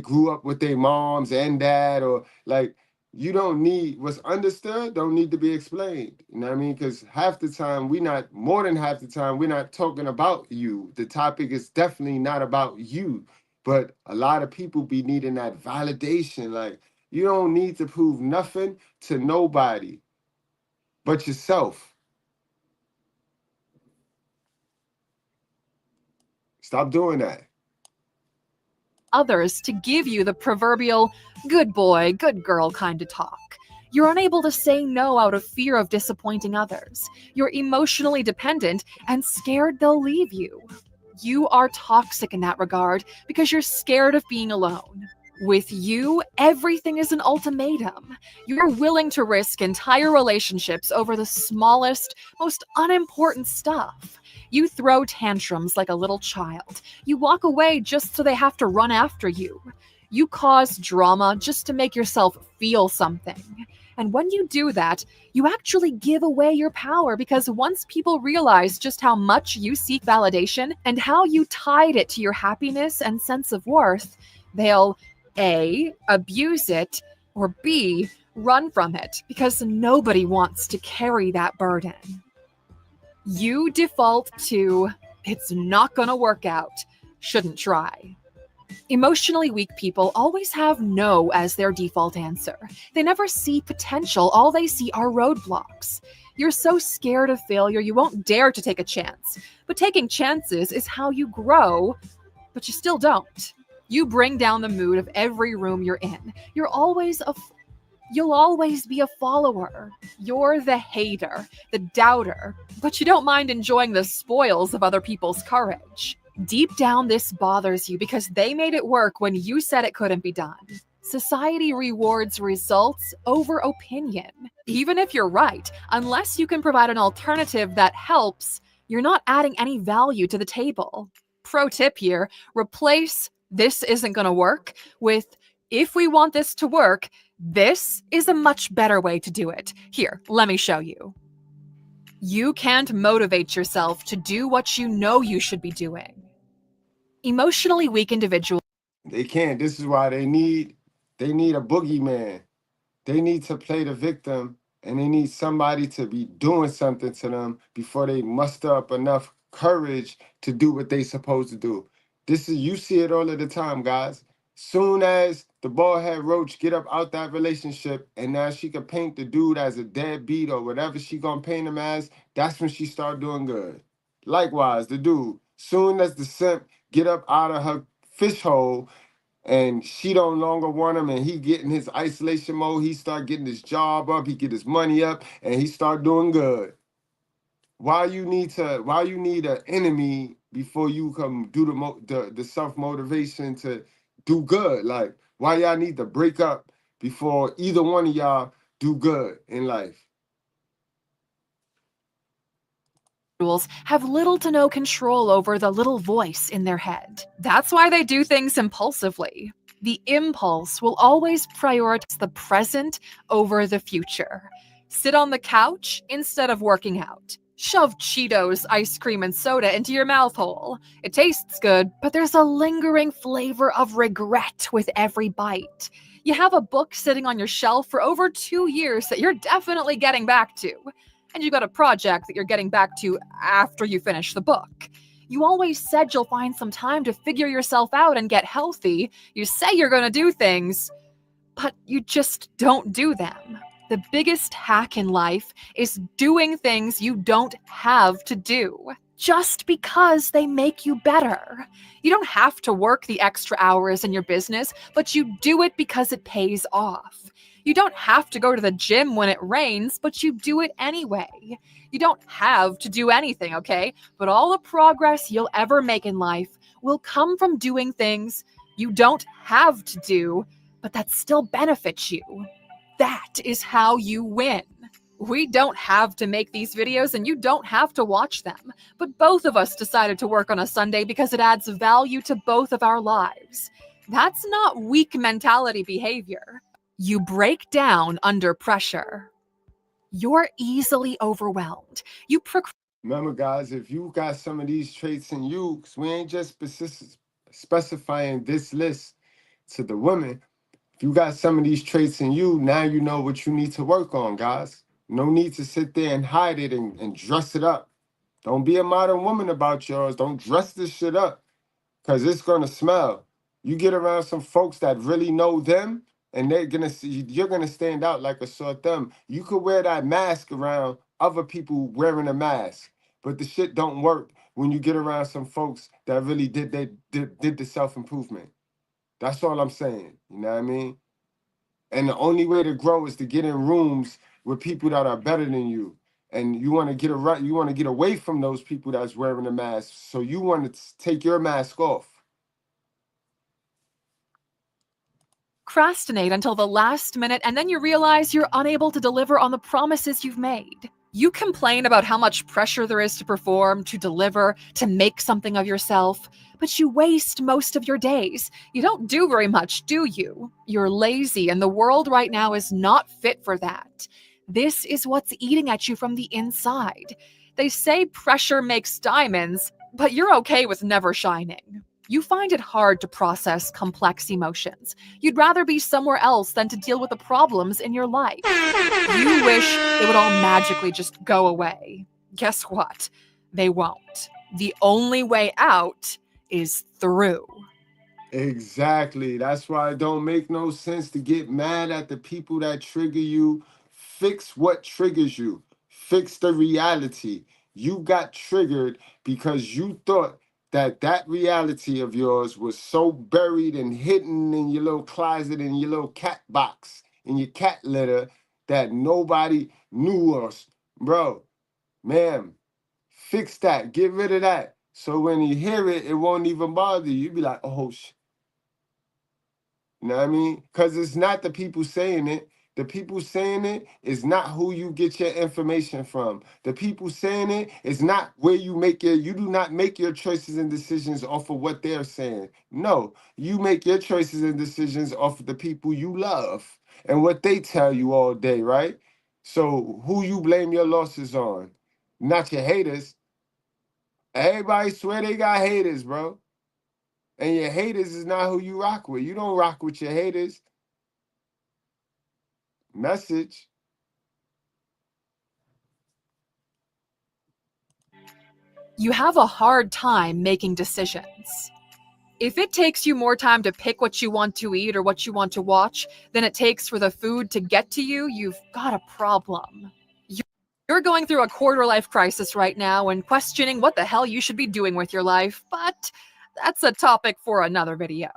grew up with their moms and dad, or like, you don't need, what's understood don't need to be explained. You know what I mean? Because more than half the time, we're not talking about you. The topic is definitely not about you. But a lot of people be needing that validation. Like, you don't need to prove nothing to nobody but yourself. Stop doing that. Others to give you the proverbial good boy, good girl kind of talk. You're unable to say no out of fear of disappointing others. You're emotionally dependent and scared they'll leave you. You are toxic in that regard because you're scared of being alone. With you, everything is an ultimatum. You're willing to risk entire relationships over the smallest, most unimportant stuff. You throw tantrums like a little child. You walk away just so they have to run after you. You cause drama just to make yourself feel something. And when you do that, you actually give away your power, because once people realize just how much you seek validation and how you tied it to your happiness and sense of worth, they'll A, abuse it, or B, run from it, because nobody wants to carry that burden. You default to, it's not gonna work out, shouldn't try. Emotionally weak people always have no as their default answer. They never see potential, all they see are roadblocks. You're so scared of failure you won't dare to take a chance. But taking chances is how you grow, but you still don't. You bring down the mood of every room you're in. You're always You'll always be a follower. You're the hater, the doubter, but you don't mind enjoying the spoils of other people's courage. Deep down, this bothers you because they made it work when you said it couldn't be done. Society rewards results over opinion. Even if you're right, unless you can provide an alternative that helps, you're not adding any value to the table. Pro tip here, replace "this isn't going to work" with "if we want this to work, this is a much better way to do it. Here, let me show you." You can't motivate yourself to do what you know you should be doing. Emotionally weak individuals. They can't. This is why they need a boogeyman. They need to play the victim, and they need somebody to be doing something to them before they muster up enough courage to do what they supposed to do. This is, you see it all of the time, guys. Soon as the bald head roach get up out that relationship, and now she can paint the dude as a deadbeat or whatever she gonna paint him as, that's when she start doing good. Likewise, the dude, soon as the simp get up out of her fish hole and she don't longer want him, and he get in his isolation mode, he start getting his job up, he get his money up, and he start doing good. Why you need an enemy before you come do the self motivation to do good? Like, why y'all need to break up before either one of y'all do good in life? Have little to no control over the little voice in their head. That's why they do things impulsively. The impulse will always prioritize the present over the future. Sit on the couch instead of working out. Shove Cheetos, ice cream, and soda into your mouth hole. It tastes good, but there's a lingering flavor of regret with every bite. You have a book sitting on your shelf for over 2 years that you're definitely getting back to. And you've got a project that you're getting back to after you finish the book. You always said you'll find some time to figure yourself out and get healthy. You say you're going to do things, but you just don't do them. The biggest hack in life is doing things you don't have to do, just because they make you better. You don't have to work the extra hours in your business, but you do it because it pays off. You don't have to go to the gym when it rains, but you do it anyway. You don't have to do anything, okay? But all the progress you'll ever make in life will come from doing things you don't have to do, but that still benefits you. That is how you win. We don't have to make these videos and you don't have to watch them, but both of us decided to work on a Sunday because it adds value to both of our lives. That's not weak mentality behavior. You break down under pressure. You're easily overwhelmed. Remember, guys, if you got some of these traits in you, because we ain't just specifying this list to the women. If you got some of these traits in you, now you know what you need to work on, guys. No need to sit there and hide it and dress it up. Don't be a modern woman about yours. Don't dress this shit up, because it's going to smell. You get around some folks that really know them, and they're gonna see you're gonna stand out like a sore thumb. You could wear that mask around other people wearing a mask, but the shit don't work when you get around some folks that really did the self-improvement. That's all I'm saying. You know what I mean? And the only way to grow is to get in rooms with people that are better than you. And you want to get away from those people that's wearing a mask. So you want to take your mask off. Procrastinate until the last minute, and then you realize you're unable to deliver on the promises you've made. You complain about how much pressure there is to perform, to deliver, to make something of yourself, but you waste most of your days. You don't do very much, do you? You're lazy, and the world right now is not fit for that. This is what's eating at you from the inside. They say pressure makes diamonds, but you're okay with never shining. You find it hard to process complex emotions. You'd rather be somewhere else than to deal with the problems in your life. You wish they would all magically just go away. Guess what? They won't. The only way out is through. Exactly. That's why it don't make no sense to get mad at the people that trigger you. Fix what triggers you. Fix the reality. You got triggered because you thought that reality of yours was so buried and hidden in your little closet, in your little cat box, in your cat litter that nobody knew us. Bro, ma'am, fix that. Get rid of that. So when you hear it, it won't even bother you. You be like, oh, you know what I mean? Because it's not the people saying it. The people saying it is not who you get your information from. The people saying it is not where you do not make your choices and decisions off of what they're saying. No, you make your choices and decisions off of the people you love and what they tell you all day, right? So who you blame your losses on? Not your haters. Everybody swear they got haters, bro. And your haters is not who you rock with. You don't rock with your haters. Message. You have a hard time making decisions. If it takes you more time to pick what you want to eat or what you want to watch than it takes for the food to get to you, you've got a problem. You're going through a quarter-life crisis right now and questioning what the hell you should be doing with your life, but that's a topic for another video.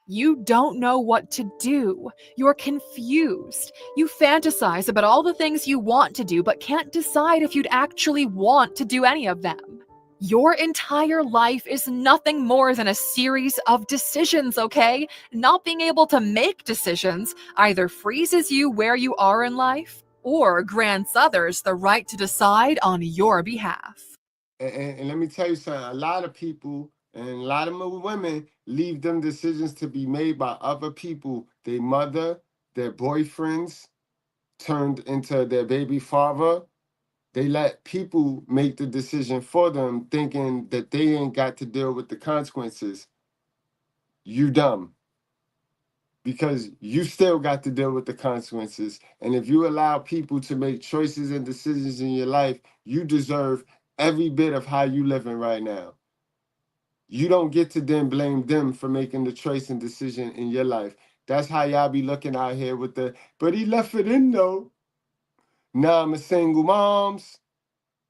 You don't know what to do. You're confused. You fantasize about all the things you want to do, but can't decide if you'd actually want to do any of them. Your entire life is nothing more than a series of decisions, okay? Not being able to make decisions either freezes you where you are in life or grants others the right to decide on your behalf. And let me tell you something, a lot of people and a lot of women leave them decisions to be made by other people. Their mother, their boyfriends turned into their baby father. They let people make the decision for them, thinking that they ain't got to deal with the consequences. You dumb. Because you still got to deal with the consequences. And if you allow people to make choices and decisions in your life, you deserve every bit of how you living right now. You don't get to then blame them for making the choice and decision in your life. That's how y'all be looking out here with but he left it in though. Nah, I'm a single moms.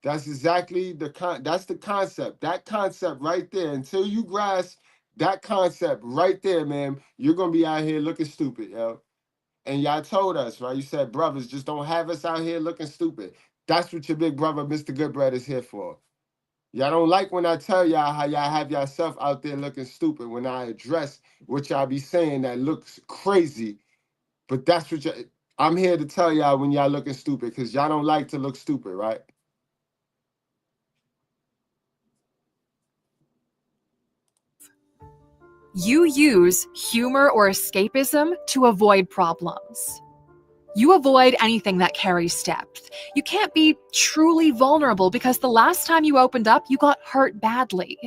That's exactly that's the concept. That concept right there. Until you grasp that concept right there, man, you're gonna be out here looking stupid, yo. And y'all told us, right? You said, brothers, just don't have us out here looking stupid. That's what your big brother, Mr.Goodbread, is here for. Y'all don't like when I tell y'all how y'all have yourself out there looking stupid, when I address what y'all be saying that looks crazy. But that's what I'm here to tell y'all when y'all looking stupid, because y'all don't like to look stupid, right? You use humor or escapism to avoid problems. You avoid anything that carries depth. You can't be truly vulnerable because the last time you opened up, you got hurt badly.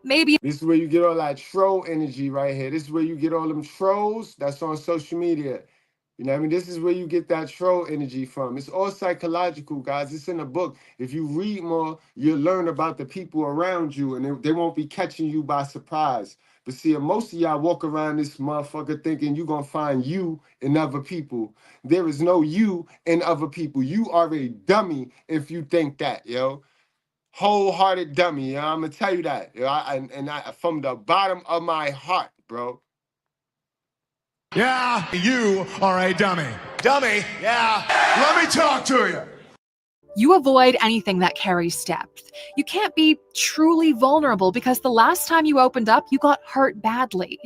Maybe this is where you get all that troll energy right here. This is where you get all them trolls that's on social media. You know what I mean? This is where you get that troll energy from. It's all psychological, guys. It's in a book. If you read more, you'll learn about the people around you, and they won't be catching you by surprise. But see, most of y'all walk around this motherfucker thinking you're going to find you in other people. There is no you in other people. You are a dummy if you think that, yo. Wholehearted dummy, yo. I'm going to tell you that. Yo. I from the bottom of my heart, bro. Yeah, you are a dummy. Dummy, yeah. Let me talk to you. you avoid anything that carries depth. You can't be truly vulnerable because the last time you opened up, you got hurt badly.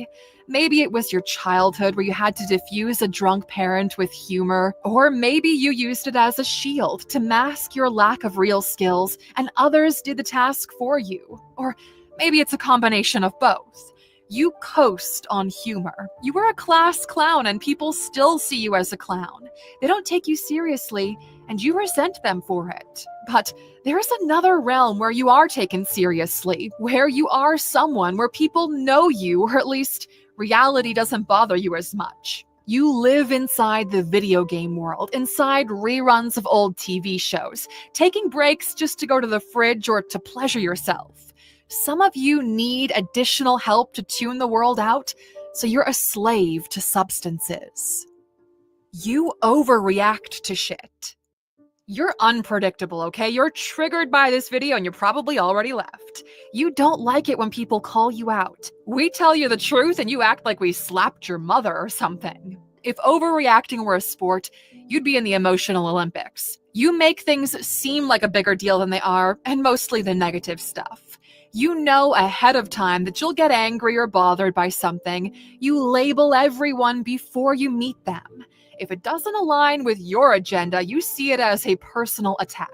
Maybe it was your childhood where you had to diffuse a drunk parent with humor, or maybe you used it as a shield to mask your lack of real skills and others did the task for you. Or maybe it's a combination of both. You coast on humor. You were a class clown and people still see you as a clown. They don't take you seriously and you resent them for it. But there's another realm where you are taken seriously, where you are someone where people know you, or at least reality doesn't bother you as much. You live inside the video game world, inside reruns of old TV shows, taking breaks just to go to the fridge or to pleasure yourself. Some of you need additional help to tune the world out, so you're a slave to substances. You overreact to shit. You're unpredictable, okay? You're triggered by this video and you're probably already left. You don't like it when people call you out. We tell you the truth and you act like we slapped your mother or something. If overreacting were a sport, you'd be in the emotional Olympics. You make things seem like a bigger deal than they are, and mostly the negative stuff. You know ahead of time that you'll get angry or bothered by something. You label everyone before you meet them. If it doesn't align with your agenda, you see it as a personal attack.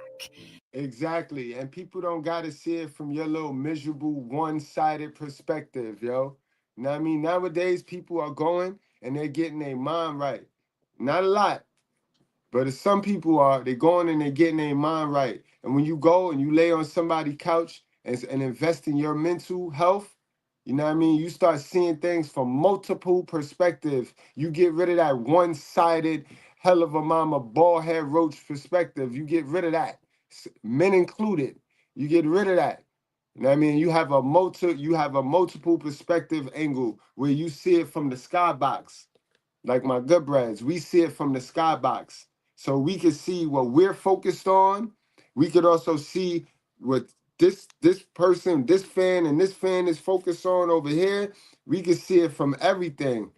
Exactly. And people don't got to see it from your little miserable one-sided perspective, yo. You know what I mean? Nowadays, people are going and they're getting their mind right. Not a lot, but if some people are, they're going and they're getting their mind right. And when you go and you lay on somebody's couch and invest in your mental health, you know what I mean? You start seeing things from multiple perspectives. You get rid of that one-sided, hell of a mama, bald head roach perspective. You get rid of that. Men included. You get rid of that. You know what I mean? You have a multiple perspective angle where you see it from the skybox. Like my Goodbreads, we see it from the skybox. So we can see what we're focused on. We could also see what this person, this fan, and this fan is focused on over here. We can see it from everything.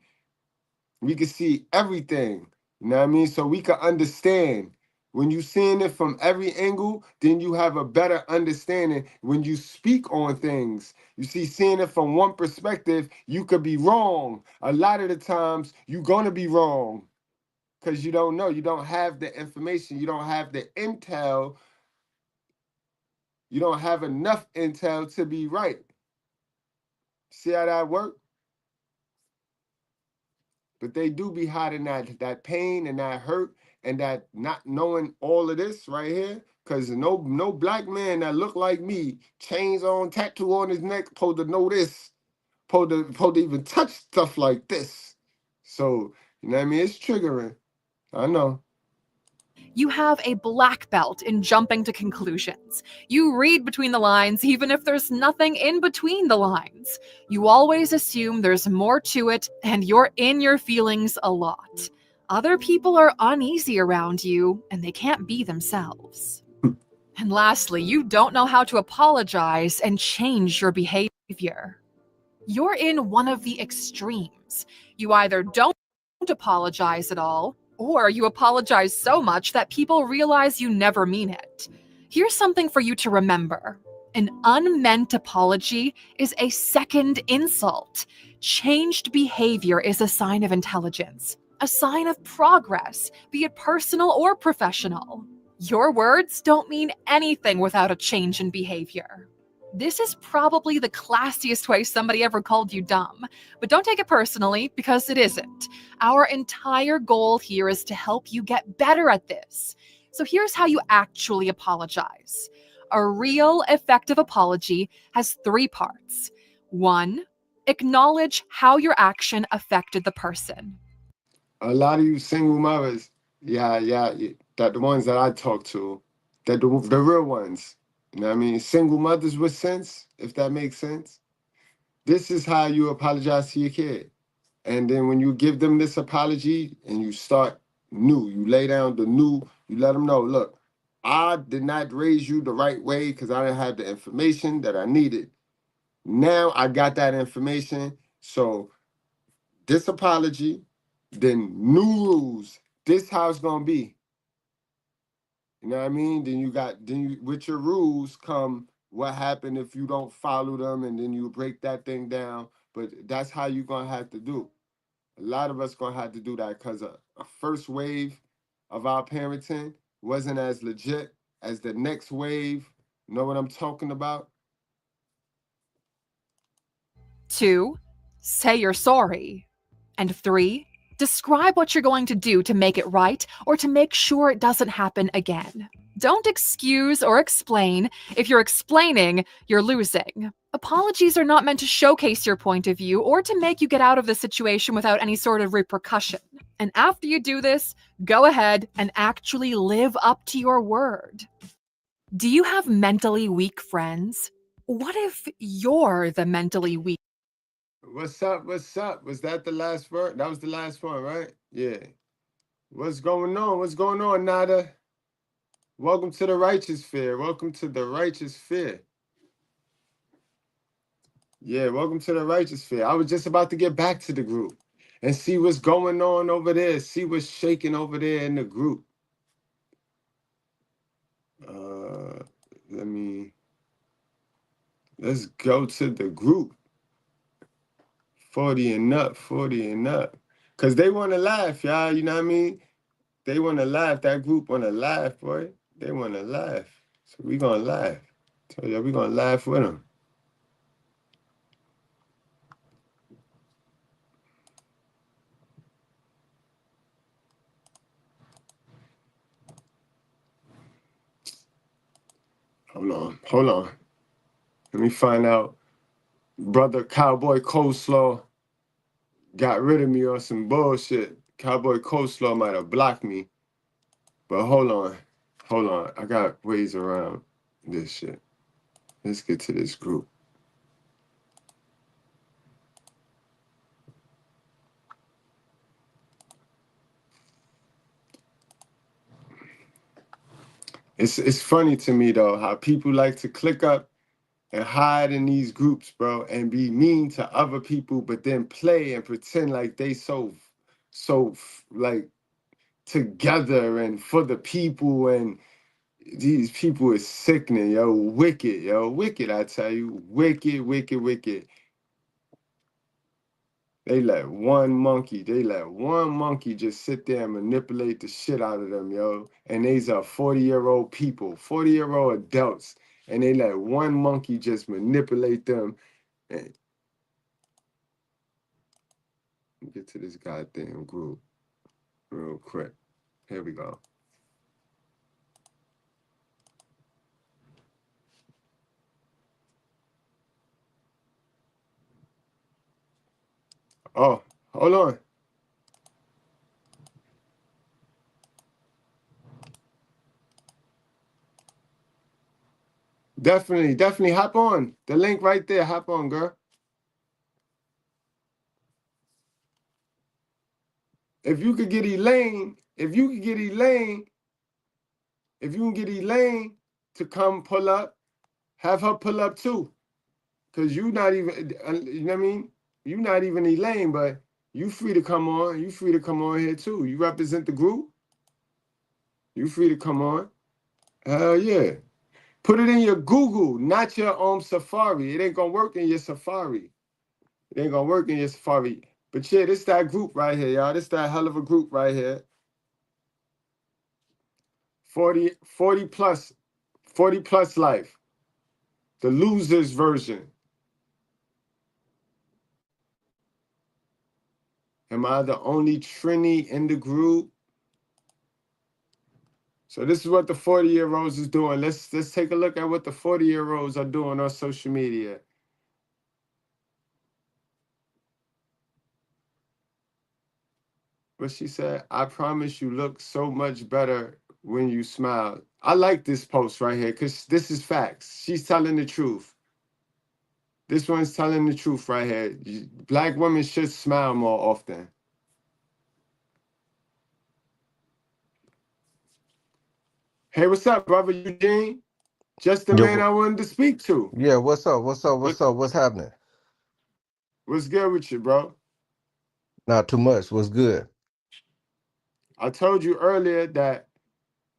We can see everything. You know what I mean? So we can understand. When you seeing it from every angle, then you have a better understanding when you speak on things. You see, seeing it from one perspective, you could be wrong. A lot of the times, you're going to be wrong because you don't know. You don't have the information. You don't have the intel. You don't have enough intel to be right. See how that works? But they do be hiding that pain and that hurt and that not knowing all of this right here. Cause no black man that look like me, chains on, tattoo on his neck, supposed to know this, supposed to even touch stuff like this. So, you know what I mean? It's triggering. I know. You have a black belt in jumping to conclusions. You read between the lines even if there's nothing in between the lines. You always assume there's more to it, and you're in your feelings a lot. Other people are uneasy around you, and they can't be themselves. And lastly, you don't know how to apologize and change your behavior. You're in one of the extremes. You either don't apologize at all, or you apologize so much that people realize you never mean it. Here's something for you to remember. An unmeant apology is a second insult. Changed behavior is a sign of intelligence, a sign of progress, be it personal or professional. Your words don't mean anything without a change in behavior. This is probably the classiest way somebody ever called you dumb, but don't take it personally because it isn't. Our entire goal here is to help you get better at this. So here's how you actually apologize. A real effective apology has 3 parts. 1, acknowledge how your action affected the person. A lot of you single mothers, yeah, that the ones that I talk to, that the real ones. You know what I mean? Single mothers with sense, if that makes sense. This is how you apologize to your kid. And then when you give them this apology and you start new, you lay down the new, you let them know, look, I did not raise you the right way because I didn't have the information that I needed. Now I got that information. So this apology, then new rules. This how it's gonna be. You know what I mean? Then you with your rules come what happened if you don't follow them, and then you break that thing down. But that's how you're gonna have to do. A lot of us gonna have to do that because a first wave of our parenting wasn't as legit as the next wave. You know what I'm talking about? 2, say you're sorry. And 3, describe what you're going to do to make it right or to make sure it doesn't happen again. Don't excuse or explain. If you're explaining, you're losing. Apologies are not meant to showcase your point of view or to make you get out of the situation without any sort of repercussion. And after you do this, go ahead and actually live up to your word. Do you have mentally weak friends? What if you're the mentally weak? What's up? What's up? Was that the last word? That was the last one, right? Yeah. What's going on? What's going on, Nada? Welcome to the Righteous Fear. Welcome to the Righteous Fear. Yeah, welcome to the Righteous Fear. I was just about to get back to the group. and see what's going on over there. See what's shaking over there in the group. Let's go to the group. 40 and up, 40 and up. Because they want to laugh, y'all. You know what I mean? They want to laugh. That group want to laugh, boy. They want to laugh. So we going to laugh. Tell you, we going to laugh with them. Hold on. Let me find out. Brother Cowboy Coleslaw got rid of me on some bullshit. Cowboy Coleslaw might have blocked me. But hold on. I got ways around this shit. Let's get to this group. It's funny to me though how people like to click up and hide in these groups, bro, and be mean to other people, but then play and pretend like they so like together and for the people, and these people is sickening, yo, wicked, I tell you, wicked. They let one monkey just sit there and manipulate the shit out of them, yo. And these are 40-year-old people, 40-year-old adults, and they let one monkey just manipulate them. And get to this goddamn group real quick. Here we go. Oh, hold on. Definitely hop on. The link right there. Hop on, girl. If you can get Elaine to come pull up, have her pull up too. Cause you not even, you know what I mean? You not even Elaine, but you free to come on. You free to come on here too. You represent the group. You free to come on. Hell yeah. Put it in your Google, not your Safari. It ain't gonna work in your Safari. But yeah, this that group right here, y'all. This that hell of a group right here. 40 plus life. The losers version. Am I the only Trini in the group? So this is what the 40-year-olds is doing. Let's take a look at what the 40-year-olds are doing on social media. What she said, I promise you look so much better when you smile. I like this post right here because this is facts. She's telling the truth. This one's telling the truth right here. Black women should smile more often. Hey, what's up, brother Eugene? Just the man I wanted to speak to. Yeah, what's up? What's happening? What's good with you, bro? Not too much. What's good? I told you earlier that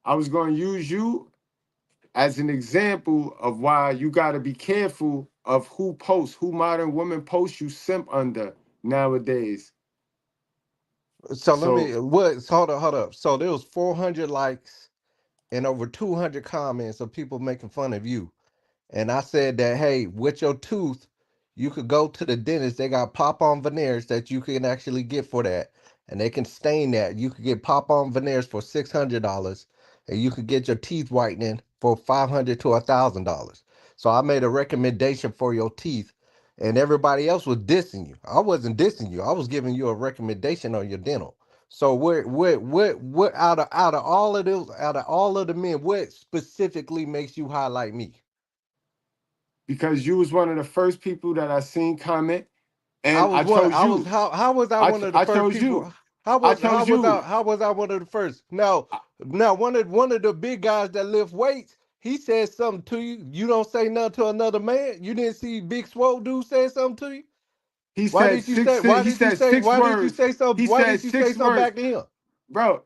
I was going to use you as an example of why you got to be careful of who modern women post you simp under nowadays. So let me hold up. So there was 400 likes and over 200 comments of people making fun of you. And I said that, hey, with your tooth, you could go to the dentist. They got pop-on veneers that you can actually get for that. And they can stain that. You could get pop-on veneers for $600. And you could get your teeth whitening for $500 to $1,000. So I made a recommendation for your teeth. And everybody else was dissing you. I wasn't dissing you. I was giving you a recommendation on your dental. So what out of all of those, out of all of the men, what specifically makes you highlight me? Because you was one of the first people that I seen comment, and how was I one of the first people? How was I one of the first? Now one of the big guys that lift weights, he said something to you. You don't say nothing to another man. You didn't see Big Swole dude say something to you? He Why said did you say? Why he did you said say? six Why did you words. say so? He Why said did you say six something words. back to him? Bro,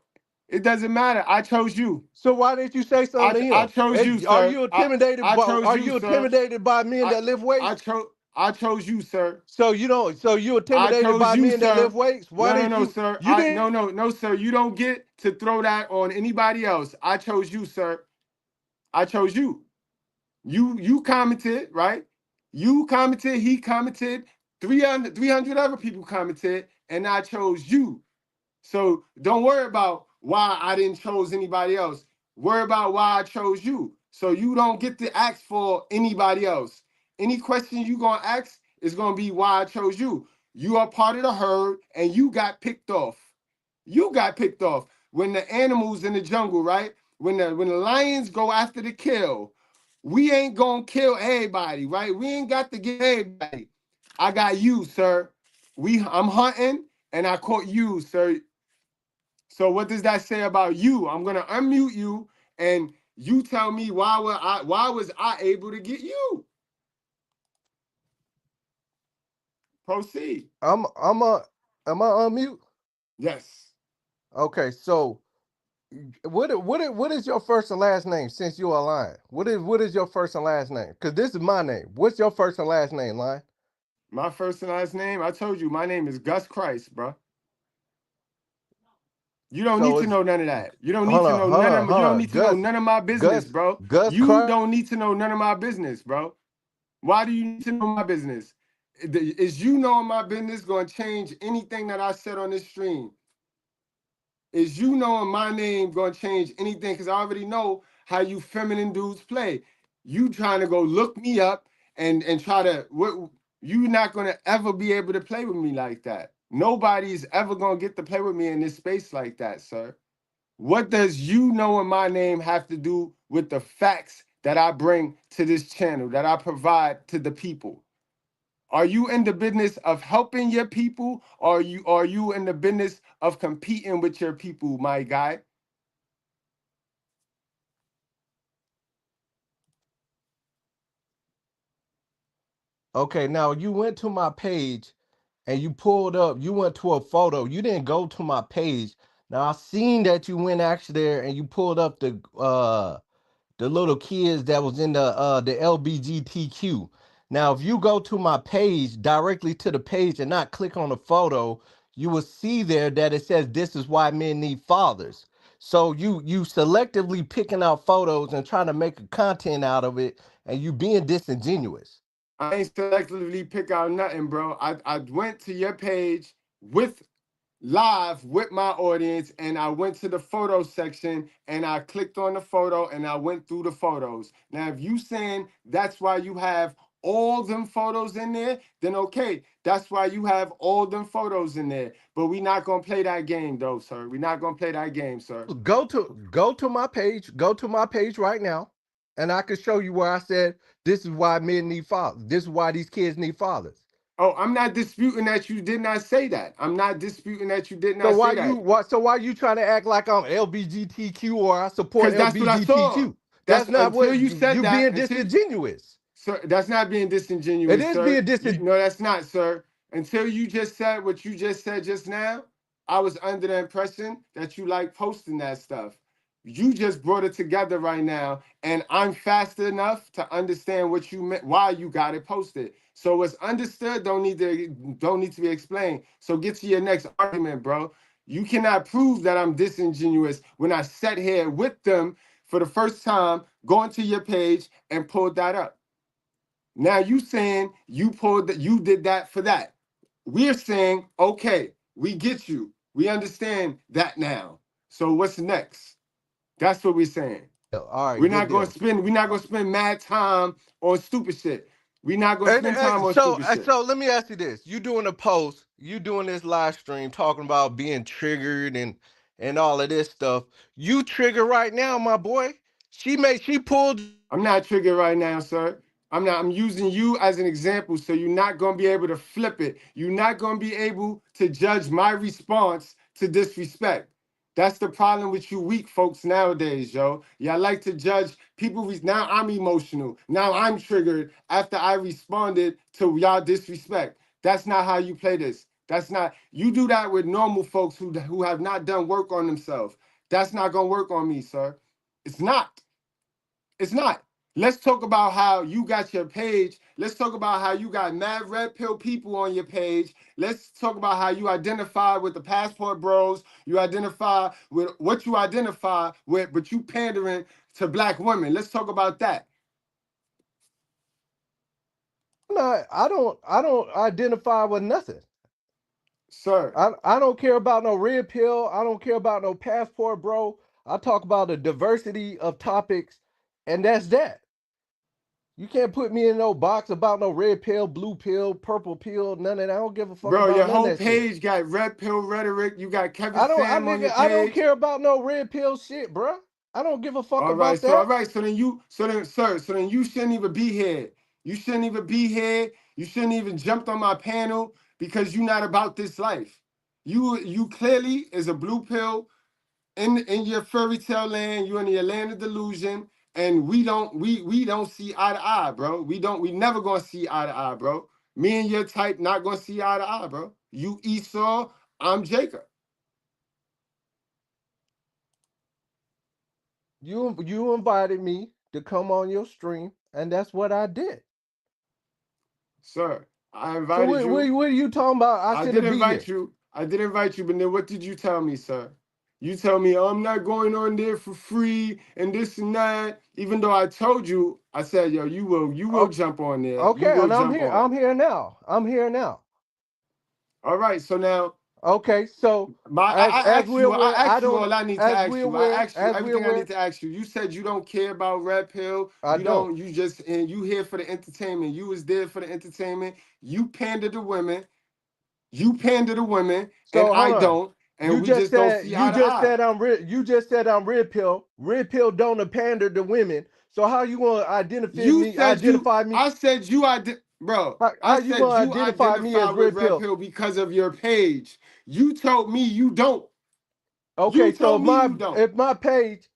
it doesn't matter. I chose you. So why didn't you say something to I him? chose you, Are sir. you intimidated? I chose Are you, you sir. intimidated by men I that lift I weights? chose I chose you, sir. So you don't. So you I intimidated chose by you, men that lift sir. weights? Why No, no, didn't no, you? sir. You didn't. No, sir. You don't get to throw that on anybody else. I chose you, sir. I chose you. You commented, right? You commented, he commented, 300 other people commented, and I chose you. So don't worry about why I didn't chose anybody else. Worry about why I chose you. So you don't get to ask for anybody else. Any question you gonna ask is gonna be why I chose you. You are part of the herd and you got picked off. You got picked off. When the animals in the jungle, right? When the lions go after the kill, we ain't gonna kill everybody, right? We ain't got to get everybody. I got you, sir. I'm hunting and I caught you, sir. So what does that say about you? I'm gonna unmute you and you tell me why was I able to get you? Proceed. I'm a. Am I on mute? Yes. Okay. So what is your first and last name? Since you are lying, what is your first and last name? Because this is my name. What's your first and last name, Lion? My first and last name, I told you, my name is Gus Christ, bro. You don't need So to it's know none of that. You don't need hold to on, know hold none on, of you hold don't on. need to know none of my business, bro. Gus You Christ. don't need to know none of my business, bro. Why do you need to know my business? Is you knowing my business going to change anything that I said on this stream? Is you knowing my name going to change anything? Because I already know how you feminine dudes play. You trying to go look me up and try to what you not going to ever be able to play with me like that. Nobody's ever going to get to play with me in this space like that, sir. What does you knowing my name have to do with the facts that I bring to this channel, that I provide to the people? Are you in the business of helping your people, or are you in the business of competing with your people, my guy? Okay, now you went to my page and you pulled up. You went to a photo. You didn't go to my page. Now I seen that you went actually there and you pulled up the little kids that was in the LBGTQ. Now, if you go to my page directly to the page and not click on the photo, you will see there that it says this is why men need fathers. So you selectively picking out photos and trying to make a content out of it, and you being disingenuous. I ain't selectively pick out nothing, bro. I went to your page with live with my audience and I went to the photo section and I clicked on the photo and I went through the photos. Now, if you saying that's why you have all them photos in there, then okay, that's why you have all them photos in there. But we not gonna play that game though, sir. We're not gonna play that game, sir. Go to my page. Go to my page right now, and I can show you where I said this is why men need fathers. This is why these kids need fathers. Oh, I'm not disputing that you did not say that. I'm not disputing that you did So not say that. why you trying to act like I'm LBGTQ or I support Because that's what I saw. LBGTQ? That's That's not until what you said you that, being until disingenuous. sir, that's not being It disingenuous, is sir. being disingenuous. No, that's not, sir. Until you just said what you just said just now, I was under the impression that you like posting that stuff. You just brought it together right now, and I'm fast enough to understand what you meant, why you got it posted. So it's understood, don't need to be explained. So get to your next argument, bro. You cannot prove that I'm disingenuous when I sat here with them for the first time, going to your page and pulled that up. Now you saying you did that for that. We're saying, okay, we get you. We understand that now. So what's next? That's what we're saying. All right, good deal. We're not gonna spend mad time on stupid shit. We're not gonna And, spend time on so stupid shit. so let me ask you this: you doing a post, you doing this live stream talking about being triggered and all of this stuff. You trigger right now, my boy. She pulled. I'm not triggered right now, sir. I'm using you as an example, so you're not gonna be able to flip it. You're not gonna be able to judge my response to disrespect. That's the problem with you weak folks nowadays, yo. Y'all like to judge people. Now I'm emotional. Now I'm triggered after I responded to y'all disrespect. That's not how you play this. That's not, you do that with normal folks who have not done work on themselves. That's not gonna work on me, sir. It's not. It's not. Let's talk about how you got your page. Let's talk about how you got mad red pill people on your page. Let's talk about how you identify with the passport bros. You identify with what you identify with, but you pandering to black women. Let's talk about that. No, I don't identify with nothing. Sir. I don't care about no red pill. I don't care about no passport, bro. I talk about a diversity of topics, and that's that. You can't put me in no box about no red pill, blue pill, purple pill, none of that. I don't give a fuck Bro, about your none of whole that shit. page got red pill rhetoric. You got Kevin I don't, Sam on your I don't page. care about no red pill shit, bro. I don't give a fuck All right, about so that. all right, so then you shouldn't even be here. You shouldn't even be here. You shouldn't even jumped on my panel because you're not about this life. You clearly is a blue pill in your fairy tale land. You in your land of delusion, and we don't see eye to eye, bro. We never gonna see eye to eye, bro. Me and your type not gonna see eye to eye, bro. You Esau, I'm Jacob. You invited me to come on your stream, and that's what I did. Sir, I So invited you. what are you talking about? I I did shouldn't be invite here. you. I did invite you, but then what did you tell me, sir? You tell me, oh, I'm not going on there for free and this and that. Even though I told you, I said, yo, you will Oh, jump on there. You okay, will and jump on. I'm here now. I'm here now. All right, so now Okay, so I as asked we're you, aware, I asked you all I need to ask you. I asked you as we're everything I aware, need to ask you. You said you don't care about red pill. I You don't. don't, you just and you here for the entertainment. You was there for the entertainment. You pander to women. You pander to women, and So I hold on. don't, and we just don't see eye to eye. You just said I'm red pill. Red pill don't pander to women. So how you gonna You said you, identify me? I said you, bro. How I you gonna said you identify me identify as with red red pill? pill because of your page. You told me you don't. Okay, You so told me you don't.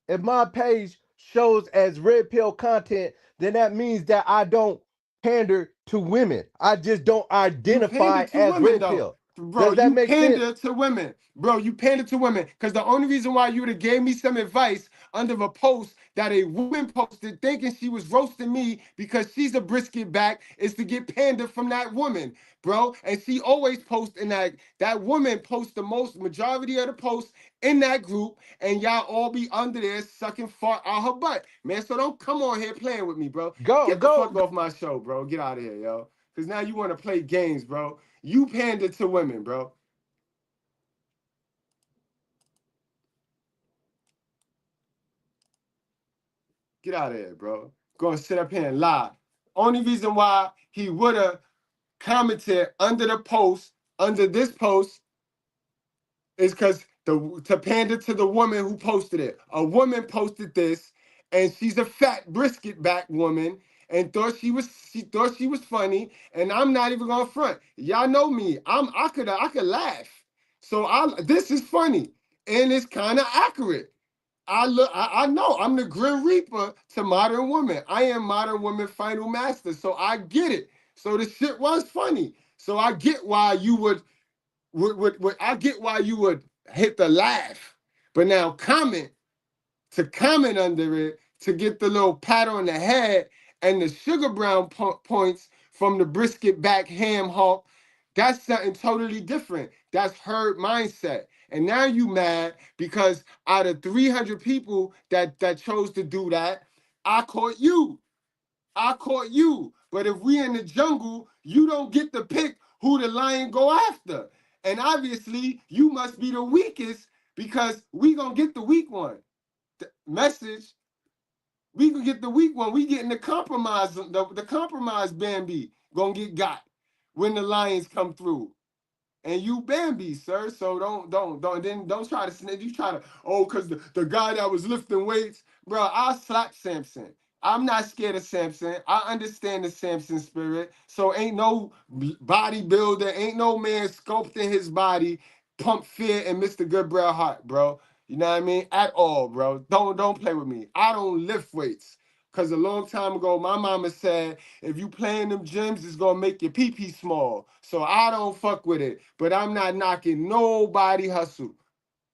if my page shows as red pill content, then that means that I don't pander to women. I just don't You pander identify to as women red though. pill. Bro, Does that you make sense? pander to women. Bro, you pander to women. Because the only reason why you would have gave me some advice under a post that a woman posted thinking she was roasting me because she's a brisket back is to get pander from that woman, bro. And she always posts in that woman posts the most majority of the posts in that group, and y'all all be under there sucking fart out her butt. Man, so don't come on here playing with me, bro. Go Get the go fuck off my show, bro. Get out of here, yo. Because now you want to play games, bro. You pander to women, bro. Get out of here, bro. Gonna sit up here and lie. Only reason why he would have commented under the post, under this post, is because to pander to the woman who posted it. A woman posted this, and she's a fat brisket back woman, and she thought she was funny. And I'm not even gonna front. Y'all know me. I could laugh. So this is funny and it's kind of accurate. I know I'm the Grim Reaper to modern women. I am modern woman final master. So I get it. So the shit was funny. So I get why you I get why you would hit the laugh. But now comment under it to get the little pat on the head and the sugar brown points from the brisket back ham hock, that's something totally different. That's herd mindset. And now you mad because out of 300 people that chose to do that, I caught you. I caught you. But if we in the jungle, you don't get to pick who the lion go after. And obviously, you must be the weakest because we gonna get the weak one. The message, we gonna get the weak one. We getting the compromise, the compromise Bambi gonna get got when the lions come through. And you Bambi, sir. So don't try to snitch. You try to, cause the guy that was lifting weights, bro, I'll slap Samson. I'm not scared of Samson. I understand the Samson spirit. So ain't no bodybuilder, ain't no man sculpting his body, pump fear in Mr. Goodbread heart, bro. You know what I mean? At all, bro. Don't play with me. I don't lift weights. Because a long time ago, my mama said, if you playing them gyms, it's going to make your pee-pee small. So I don't fuck with it. But I'm not knocking nobody hustle.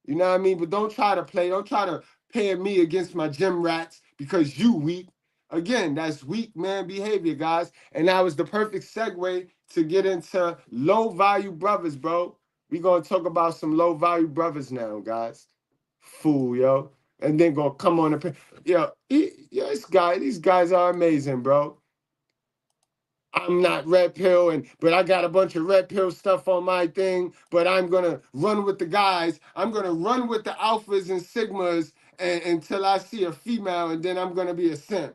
You know what I mean? But don't try to play. Don't try to pair me against my gym rats because you weak. Again, that's weak man behavior, guys. And that was the perfect segue to get into low value brothers, bro. We gonna talk about some low value brothers now, guys. Fool, yo. And then gonna come on the these guys are amazing, bro. I'm not red pill, but I got a bunch of red pill stuff on my thing, but I'm gonna run with the guys. I'm gonna run with the alphas and sigmas until I see a female, and then I'm gonna be a simp.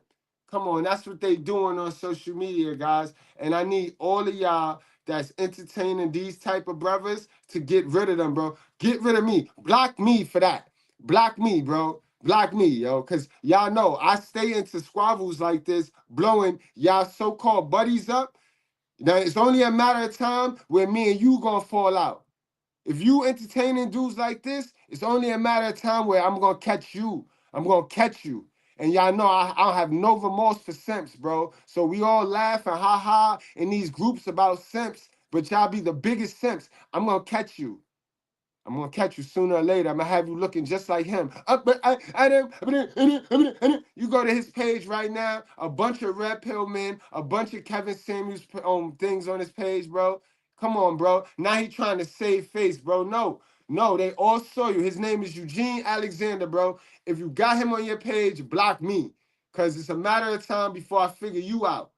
Come on, that's what they doing on social media, guys. And I need all of y'all that's entertaining these type of brothers to get rid of them, bro. Get rid of me. Block me for that. Block me, bro. Block me, yo, because y'all know I stay into squabbles like this, blowing y'all so-called buddies up. Now, it's only a matter of time where me and you gonna fall out. If you entertaining dudes like this, it's only a matter of time where I'm gonna catch you. I'm gonna catch you. And y'all know I don't have no remorse for simps, bro. So we all laugh and ha-ha in these groups about simps, but y'all be the biggest simps. I'm gonna catch you. I'm gonna catch you sooner or later. I'm gonna have you looking just like him. You go to his page right now, a bunch of red pill men, a bunch of Kevin Samuels things on his page, bro. Come on, bro. Now he trying to save face, bro. No, they all saw you. His name is Eugene Alexander, bro. If you got him on your page, block me. Cause it's a matter of time before I figure you out.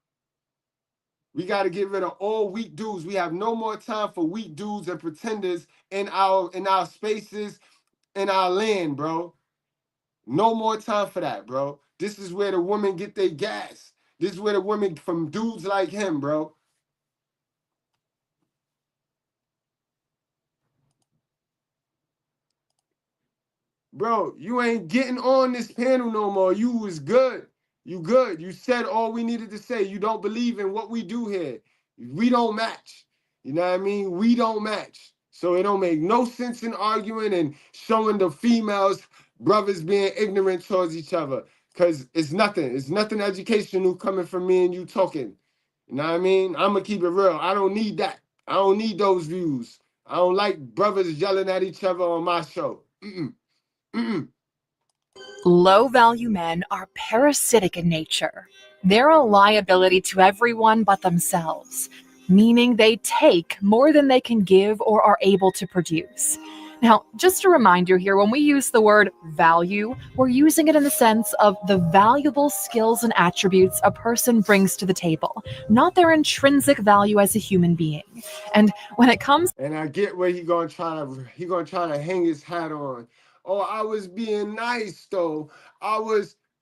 We got to get rid of all weak dudes. We have no more time for weak dudes and pretenders in our spaces, in our land, bro. No more time for that, bro. This is where the women get their gas. This is where the women from dudes like him, bro. Bro, you ain't getting on this panel no more. You was good. You good. You said all we needed to say. You don't believe in what we do here. We don't match. You know what I mean? We don't match. So it don't make no sense in arguing and showing the females, brothers being ignorant towards each other. Because it's nothing. It's nothing educational coming from me and you talking. You know what I mean? I'm going to keep it real. I don't need that. I don't need those views. I don't like brothers yelling at each other on my show. Low value men are parasitic in nature. They're a liability to everyone but themselves, meaning they take more than they can give or are able to produce. Now, just a reminder here, when we use the word value, we're using it in the sense of the valuable skills and attributes a person brings to the table, not their intrinsic value as a human being. And when it comes... And I get where he gonna try to hang his hat on. Oh, I was being nice though.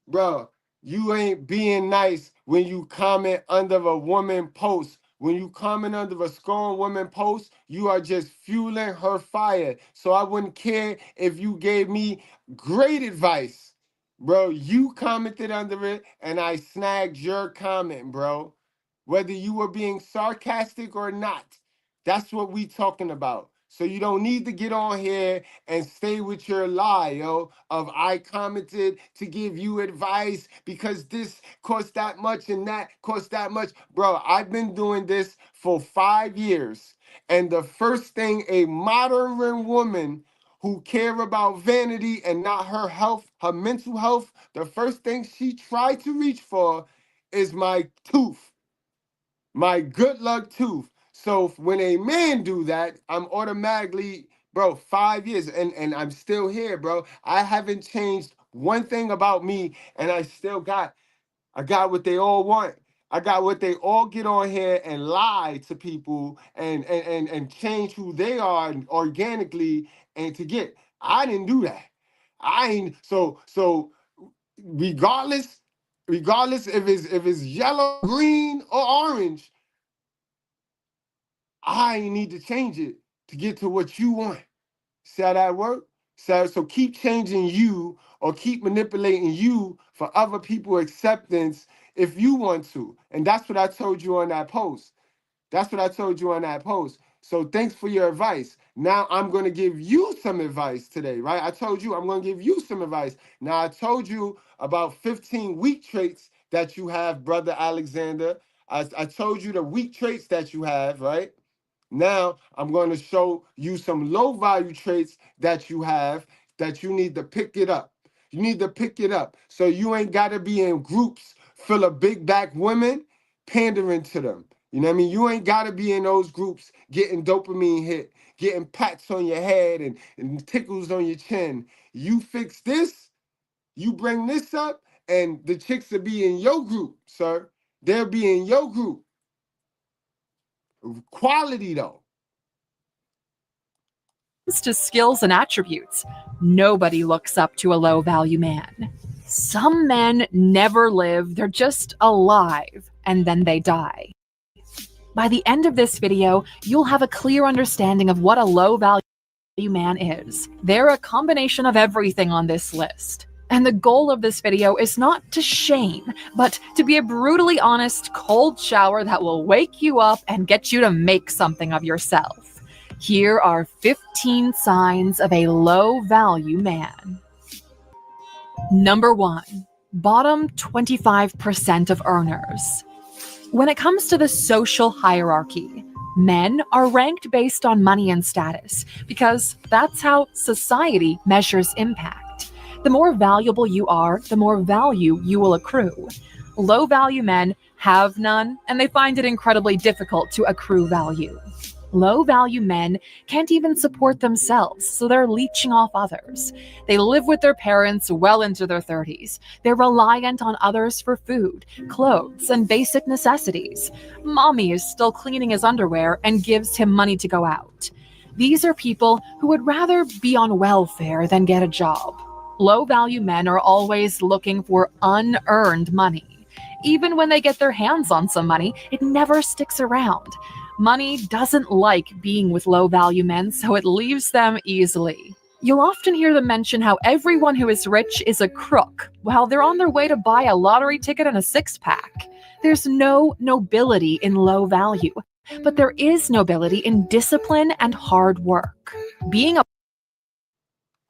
Bro, you ain't being nice when you comment under a woman post. When you comment under a scorned woman post, you are just fueling her fire. So I wouldn't care if you gave me great advice. Bro, you commented under it and I snagged your comment, bro. Whether you were being sarcastic or not. That's what we talking about. So you don't need to get on here and stay with your lie, yo, of I commented to give you advice because this costs that much and that costs that much. Bro, I've been doing this for 5 years. And the first thing a modern woman who care about vanity and not her health, her mental health, the first thing she tried to reach for is my tooth. My good luck tooth. So when a man do that, I'm automatically, bro, 5 years and I'm still here, bro. I haven't changed one thing about me and I got what they all want. I got what they all get on here and lie to people and change who they are organically and to get. I didn't do that. I ain't so regardless if it's yellow, green, or orange, I need to change it to get to what you want. See how that work? So keep changing you or keep manipulating you for other people's acceptance if you want to. And that's what I told you on that post. So thanks for your advice. Now I'm going to give you some advice today, right? I told you I'm going to give you some advice. Now I told you about 15 weak traits that you have, brother Alexander. I told you the weak traits that you have, right? Now I'm going to show you some low value traits that you have that you need to pick it up. You need to pick it up. So you ain't got to be in groups full of big back women pandering to them. You know what I mean? You ain't got to be in those groups getting dopamine hit, getting pats on your head and tickles on your chin. You fix this, you bring this up, and the chicks will be in your group, sir. They'll be in your group. Quality, though. To skills and attributes, nobody looks up to a low value man. Some men never live, they're just alive, and then they die. By the end of this video, you'll have a clear understanding of what a low value man is. They're a combination of everything on this list. And the goal of this video is not to shame, but to be a brutally honest cold shower that will wake you up and get you to make something of yourself. Here are 15 signs of a low-value man. Number 1. Bottom 25% of earners. When it comes to the social hierarchy, men are ranked based on money and status because that's how society measures impact. The more valuable you are, the more value you will accrue. Low-value men have none, and they find it incredibly difficult to accrue value. Low-value men can't even support themselves, so they're leeching off others. They live with their parents well into their 30s. They're reliant on others for food, clothes, and basic necessities. Mommy is still cleaning his underwear and gives him money to go out. These are people who would rather be on welfare than get a job. Low-value men are always looking for unearned money. Even when they get their hands on some money, it never sticks around. Money doesn't like being with low-value men, so it leaves them easily. You'll often hear them mention how everyone who is rich is a crook, while they're on their way to buy a lottery ticket and a six-pack. There's no nobility in low value, but there is nobility in discipline and hard work. Being a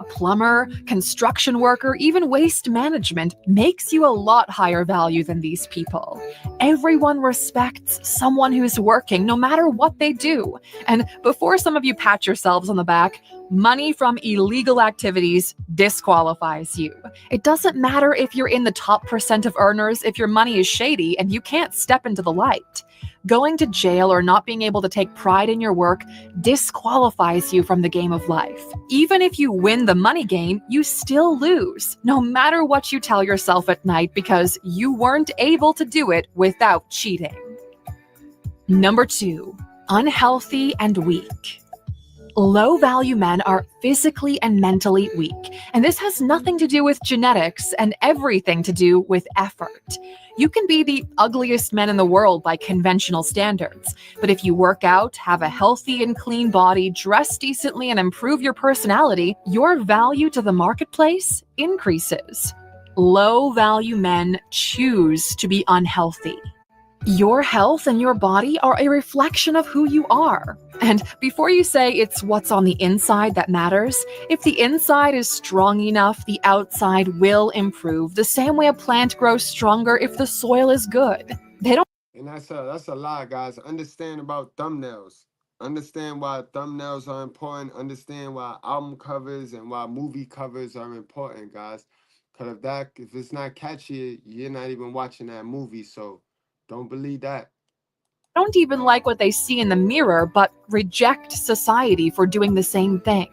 plumber, construction worker, even waste management makes you a lot higher value than these people. Everyone respects someone who's working, no matter what they do. And before some of you pat yourselves on the back, money from illegal activities disqualifies you. It doesn't matter if you're in the top % of earners if your money is shady and you can't step into the light. Going to jail or not being able to take pride in your work disqualifies you from the game of life. Even if you win the money game, you still lose, no matter what you tell yourself at night, because you weren't able to do it without cheating. Number 2, unhealthy and weak. Low-value men are physically and mentally weak, and this has nothing to do with genetics and everything to do with effort. You can be the ugliest man in the world by conventional standards, but if you work out, have a healthy and clean body, dress decently, and improve your personality, your value to the marketplace increases. Low-value men choose to be unhealthy. Your health and your body are a reflection of who you are. And before you say it's what's on the inside that matters, if the inside is strong enough, the outside will improve. The same way a plant grows stronger if the soil is good. And that's a lie, guys. Understand about thumbnails. Understand why thumbnails are important. Understand why album covers and why movie covers are important, guys. Because if it's not catchy, you're not even watching that movie. So don't believe that. Don't even like what they see in the mirror, but reject society for doing the same thing.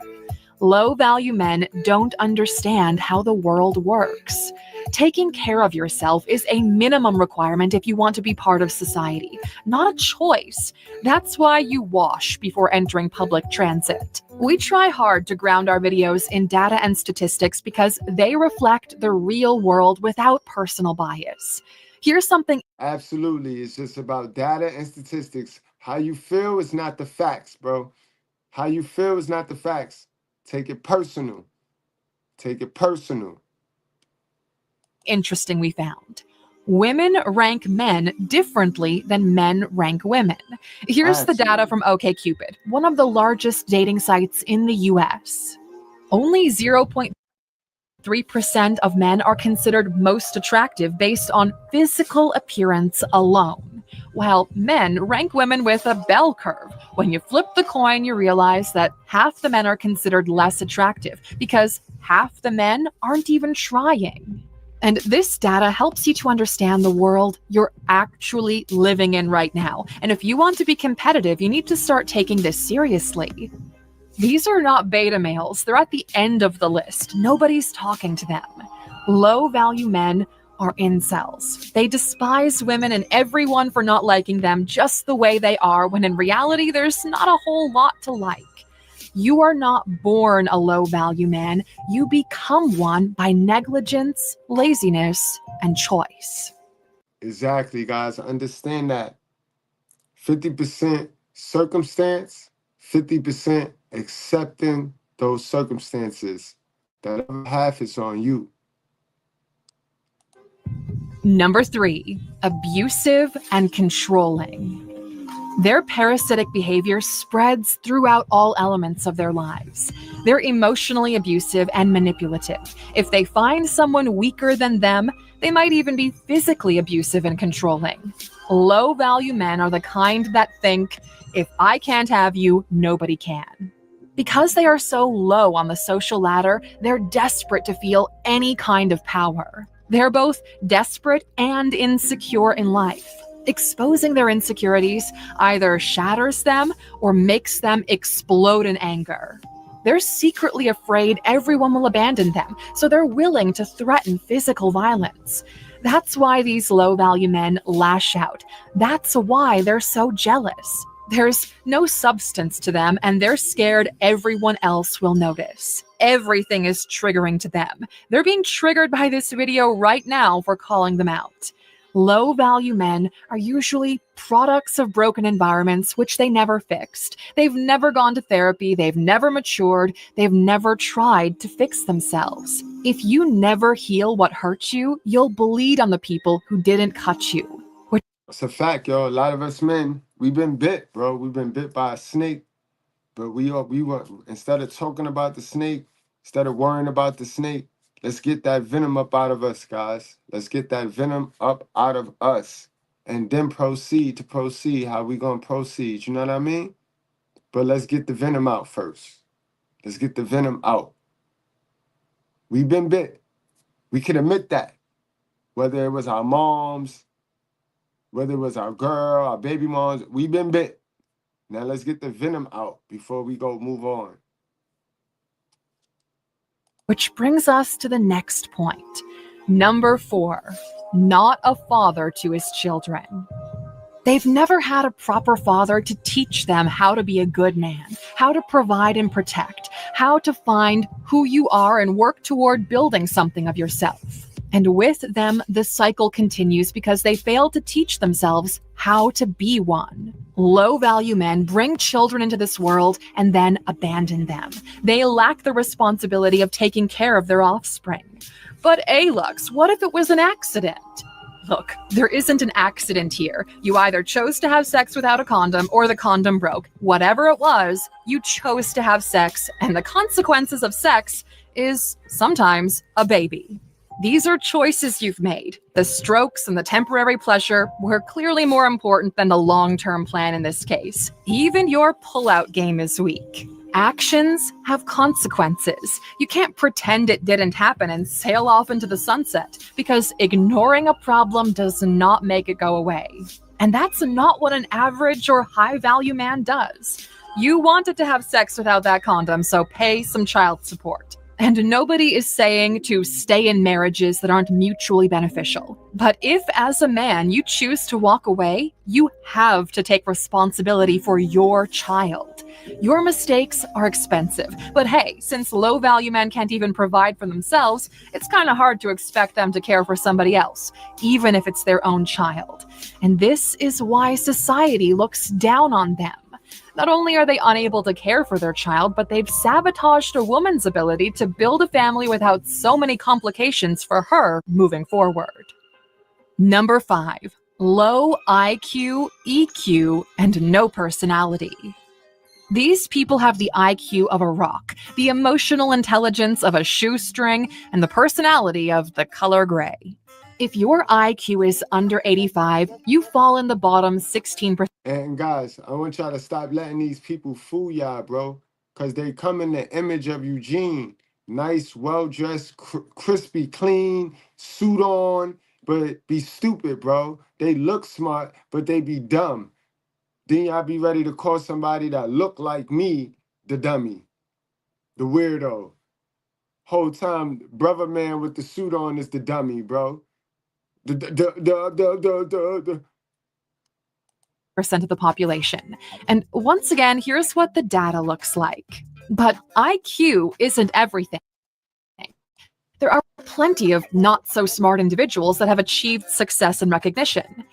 Low-value men don't understand how the world works. Taking care of yourself is a minimum requirement if you want to be part of society, not a choice. That's why you wash before entering public transit. We try hard to ground our videos in data and statistics because they reflect the real world without personal bias. Here's something. Absolutely. It's just about data and statistics. How you feel is not the facts, bro. How you feel is not the facts. Take it personal. Take it personal. Interesting we found. Women rank men differently than men rank women. Here's the data from OkCupid, one of the largest dating sites in the US. Only 0.5% 3% of men are considered most attractive based on physical appearance alone, while men rank women with a bell curve. When you flip the coin, you realize that half the men are considered less attractive because half the men aren't even trying. And this data helps you to understand the world you're actually living in right now. And if you want to be competitive, you need to start taking this seriously. These are not beta males. They're at the end of the list. Nobody's talking to them. Low-value men are incels. They despise women and everyone for not liking them just the way they are, when in reality, there's not a whole lot to like. You are not born a low-value man. You become one by negligence, laziness, and choice. Exactly, guys. Understand that. 50% circumstance, 50% accepting those circumstances. That other half is on you. Number 3, abusive and controlling. Their parasitic behavior spreads throughout all elements of their lives. They're emotionally abusive and manipulative. If they find someone weaker than them, they might even be physically abusive and controlling. Low-value men are the kind that think, if I can't have you, nobody can. Because they are so low on the social ladder, they're desperate to feel any kind of power. They're both desperate and insecure in life. Exposing their insecurities either shatters them or makes them explode in anger. They're secretly afraid everyone will abandon them, so they're willing to threaten physical violence. That's why these low-value men lash out. That's why they're so jealous. There's no substance to them, and they're scared everyone else will notice. Everything is triggering to them. They're being triggered by this video right now for calling them out. Low-value men are usually products of broken environments which they never fixed. They've never gone to therapy, they've never matured, they've never tried to fix themselves. If you never heal what hurt you, you'll bleed on the people who didn't cut you. It's a fact, yo. A lot of us men, we've been bit, bro. We've been bit by a snake. But we were, instead of talking about the snake, instead of worrying about the snake, let's get that venom up out of us, guys. Let's get that venom up out of us. And then proceed how we gonna proceed. You know what I mean? But let's get the venom out first. Let's get the venom out. We've been bit. We can admit that. Whether it was our moms, whether it was our girl, our baby moms, we've been bit. Now let's get the venom out before we go move on. Which brings us to the next point. Number 4, not a father to his children. They've never had a proper father to teach them how to be a good man, how to provide and protect, how to find who you are and work toward building something of yourself. And with them, the cycle continues because they fail to teach themselves how to be one. Low-value men bring children into this world and then abandon them. They lack the responsibility of taking care of their offspring. But Alux, what if it was an accident? Look, there isn't an accident here. You either chose to have sex without a condom or the condom broke. Whatever it was, you chose to have sex, and the consequences of sex is sometimes a baby. These are choices you've made. The strokes and the temporary pleasure were clearly more important than the long-term plan in this case. Even your pull-out game is weak. Actions have consequences. You can't pretend it didn't happen and sail off into the sunset, because ignoring a problem does not make it go away. And that's not what an average or high-value man does. You wanted to have sex without that condom, so pay some child support. And nobody is saying to stay in marriages that aren't mutually beneficial. But if, as a man, you choose to walk away, you have to take responsibility for your child. Your mistakes are expensive. But hey, since low-value men can't even provide for themselves, it's kind of hard to expect them to care for somebody else, even if it's their own child. And this is why society looks down on them. Not only are they unable to care for their child, but they've sabotaged a woman's ability to build a family without so many complications for her moving forward. Number 5, low IQ, EQ, and no personality. These people have the IQ of a rock, the emotional intelligence of a shoestring, and the personality of the color gray. If your IQ is under 85, you fall in the bottom 16%. And guys, I want y'all to stop letting these people fool y'all, bro. Because they come in the image of Eugene. Nice, well-dressed, crispy, clean, suit on, but be stupid, bro. They look smart, but they be dumb. Then y'all be ready to call somebody that look like me the dummy, the weirdo. Whole time, brother man with the suit on is the dummy, bro. The Percent of the population. And once again, here's what the data looks like. But IQ isn't everything. There are plenty of not so smart individuals that have achieved success and recognition.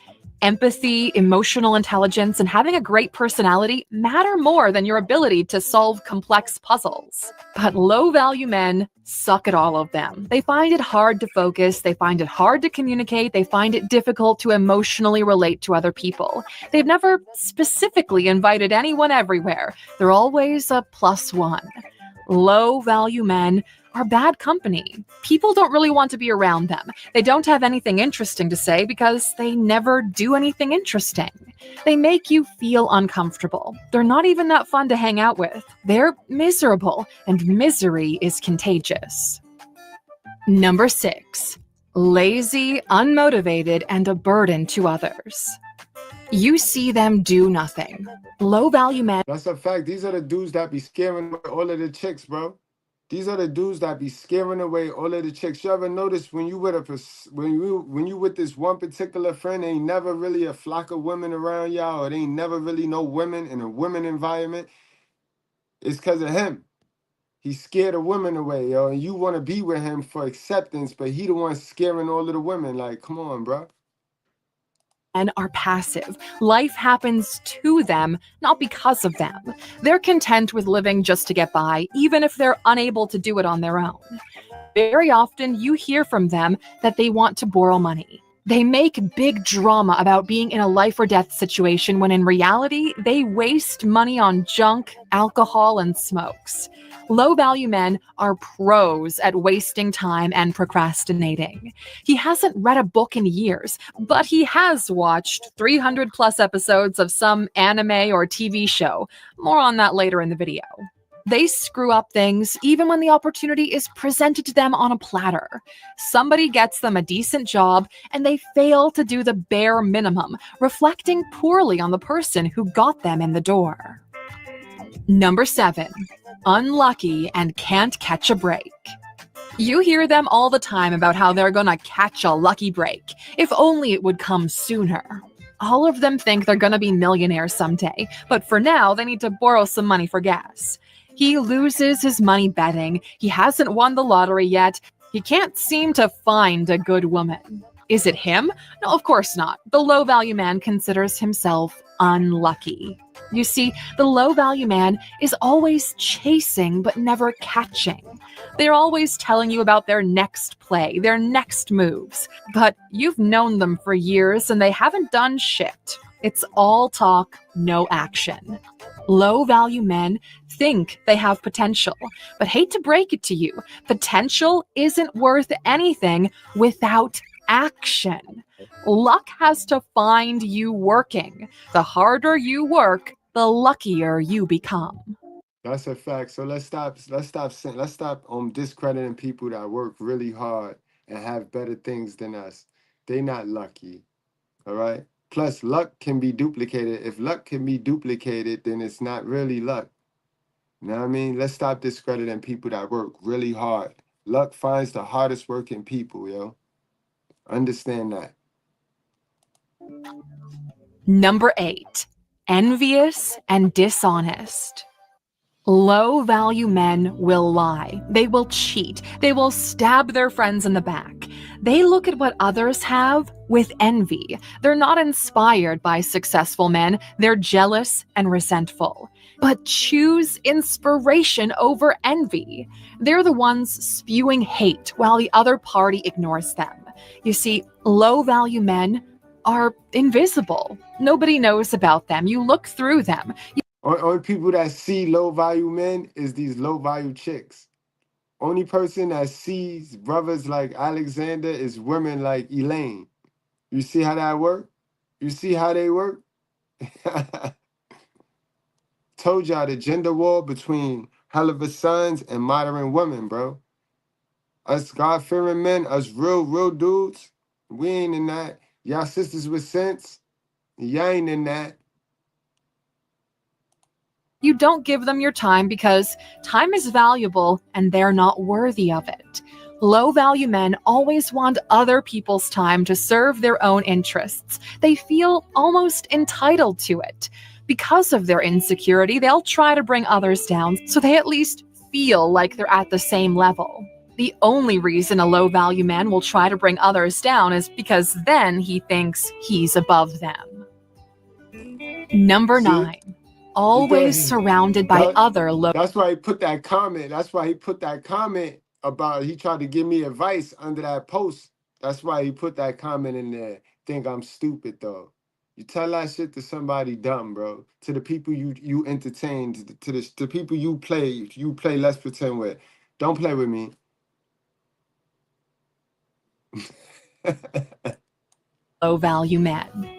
Empathy, emotional intelligence, and having a great personality matter more than your ability to solve complex puzzles. But low-value men suck at all of them. They find it hard to focus, they find it hard to communicate, they find it difficult to emotionally relate to other people. They've never specifically invited anyone everywhere. They're always a +1. Low-value men are bad company. People don't really want to be around them. They don't have anything interesting to say because they never do anything interesting. They make you feel uncomfortable. They're not even that fun to hang out with. They're miserable, and misery is contagious. Number 6. Lazy, unmotivated, and a burden to others. You see them do nothing. Low-value men. That's a fact. These are the dudes that be scaring away all of the chicks, bro. These are the dudes that be scaring away all of the chicks. You ever notice when you with this one particular friend, ain't never really a flock of women around y'all, or they ain't never really no women in a women environment? It's because of him. He's scared of women away, yo, and you want to be with him for acceptance, but he the one scaring all of the women. Like, come on, bro. Men are passive. Life happens to them, not because of them. They're content with living just to get by, even if they're unable to do it on their own. Very often, you hear from them that they want to borrow money. They make big drama about being in a life or death situation when in reality, they waste money on junk, alcohol, and smokes. Low-value men are pros at wasting time and procrastinating. He hasn't read a book in years, but he has watched 300+ episodes of some anime or TV show. More on that later in the video. They screw up things even when the opportunity is presented to them on a platter. Somebody gets them a decent job and they fail to do the bare minimum, reflecting poorly on the person who got them in the door. Number 7. Unlucky and can't catch a break. You hear them all the time about how they're gonna catch a lucky break. If only it would come sooner. All of them think they're gonna be millionaires someday, but for now they need to borrow some money for gas. He loses his money betting. He hasn't won the lottery yet. He can't seem to find a good woman. Is it him? No, of course not. The low-value man considers himself unlucky. You see, the low-value man is always chasing but never catching. They're always telling you about their next play, their next moves. But you've known them for years and they haven't done shit. It's all talk, no action. Low-value men think they have potential, but hate to break it to you, potential isn't worth anything without action. Luck has to find you working. The harder you work, the luckier you become. That's a fact. So let's stop discrediting people that work really hard and have better things than us. They not lucky. All right? Plus, luck can be duplicated. If luck can be duplicated, then it's not really luck. You know what I mean? Let's stop discrediting people that work really hard. Luck finds the hardest working people, yo. Understand that. Number 8. Envious and dishonest. Low-value men will lie. They will cheat. They will stab their friends in the back. They look at what others have with envy. They're not inspired by successful men. They're jealous and resentful. But choose inspiration over envy. They're the ones spewing hate while the other party ignores them. You see, low-value men are invisible. Nobody knows about them. You look through them. Only people that see low value men is these low value chicks. Only person that sees brothers like Alexander is women like Elaine. You see how that work? You see how they work? Told y'all the gender war between hell of a sons and modern women, bro. Us God-fearing men, us real dudes, we ain't in that. Y'all sisters with sense, y'all ain't in that. You don't give them your time because time is valuable and they're not worthy of it. Low value men always want other people's time to serve their own interests. They feel almost entitled to it. Because of their insecurity, they'll try to bring others down so they at least feel like they're at the same level. The only reason a low value man will try to bring others down is because then he thinks he's above them. Number See? 9. Always surrounded by other low. That's why he put that comment. That's why he put that comment about he tried to give me advice under that post. That's why he put that comment in there. Think I'm stupid though. You tell that shit to somebody dumb, bro. To the people you entertain, to the people you play Let's Pretend with. Don't play with me. Low value men.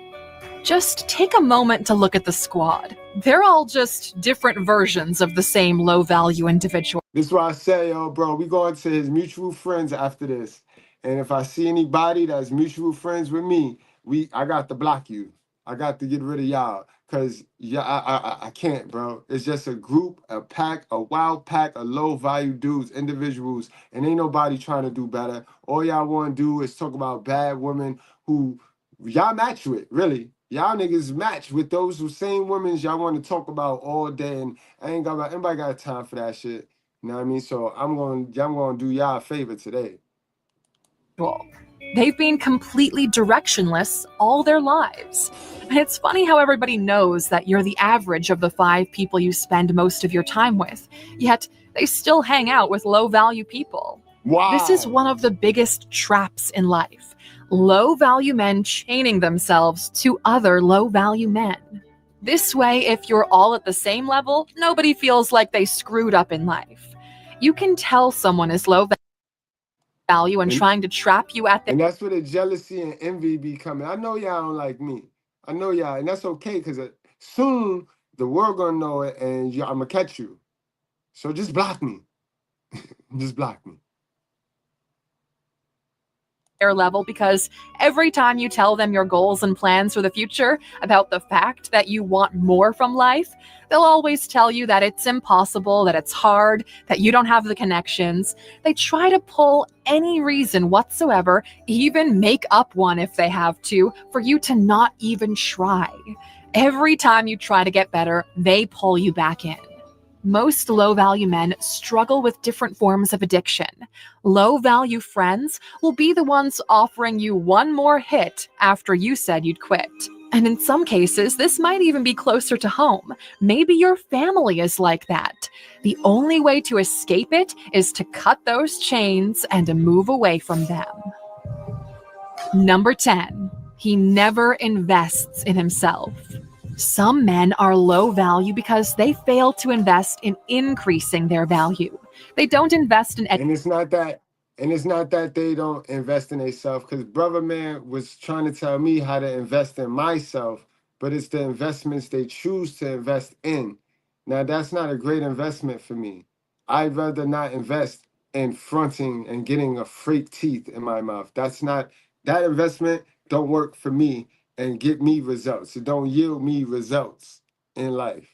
Just take a moment to look at the squad. They're all just different versions of the same low value individual. This is why I say, yo, bro, we going to his mutual friends after this. And if I see anybody that's mutual friends with me, I got to block you. I got to get rid of y'all. Cause I can't, bro. It's just a group, a pack, a wild pack of low value dudes, individuals, and ain't nobody trying to do better. All y'all want to do is talk about bad women who y'all match with, really. Y'all niggas match with those who same women y'all want to talk about all day, and anybody got time for that shit. You know what I mean? So I'm gonna do y'all a favor today. They've been completely directionless all their lives. And it's funny how everybody knows that you're the average of the 5 people you spend most of your time with, yet they still hang out with low-value people. Wow. This is one of the biggest traps in life. Low-value men chaining themselves to other low-value men. This way, if you're all at the same level, nobody feels like they screwed up in life. You can tell someone is low value and trying to trap you at their. And that's where the jealousy and envy be coming. I know y'all don't like me. I know y'all, and that's okay, because soon the world gonna know it, and I'm gonna catch you. So just block me. Just block me. Level, because every time you tell them your goals and plans for the future, about the fact that you want more from life, they'll always tell you that it's impossible, that it's hard, that you don't have the connections. They try to pull any reason whatsoever, even make up one if they have to, for you to not even try. Every time you try to get better, they pull you back in. Most low-value men struggle with different forms of addiction. Low-value friends will be the ones offering you one more hit after you said you'd quit. And in some cases, this might even be closer to home. Maybe your family is like that. The only way to escape it is to cut those chains and to move away from them. Number 10. He never invests in himself. Some men are low value because they fail to invest in increasing their value. They don't invest in and it's not that they don't invest in themselves, because brother man was trying to tell me how to invest in myself, but it's the investments they choose to invest in. Now that's not a great investment for me. I'd rather not invest in fronting and getting a fake teeth in my mouth. That investment don't work for me and get me results. It don't yield me results in life.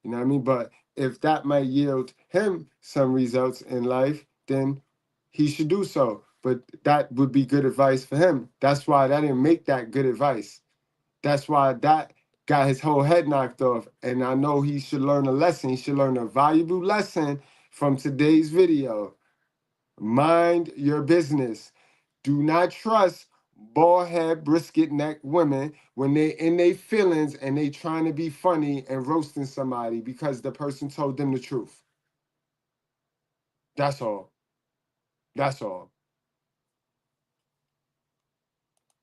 You know what I mean? But if that might yield him some results in life, then he should do so. But that would be good advice for him. That's why that didn't make that good advice. That's why that got his whole head knocked off. And I know he should learn a lesson. He should learn a valuable lesson from today's video. Mind your business. Do not trust bald head, brisket neck women when they in their feelings and they trying to be funny and roasting somebody because the person told them the truth. That's all. That's all.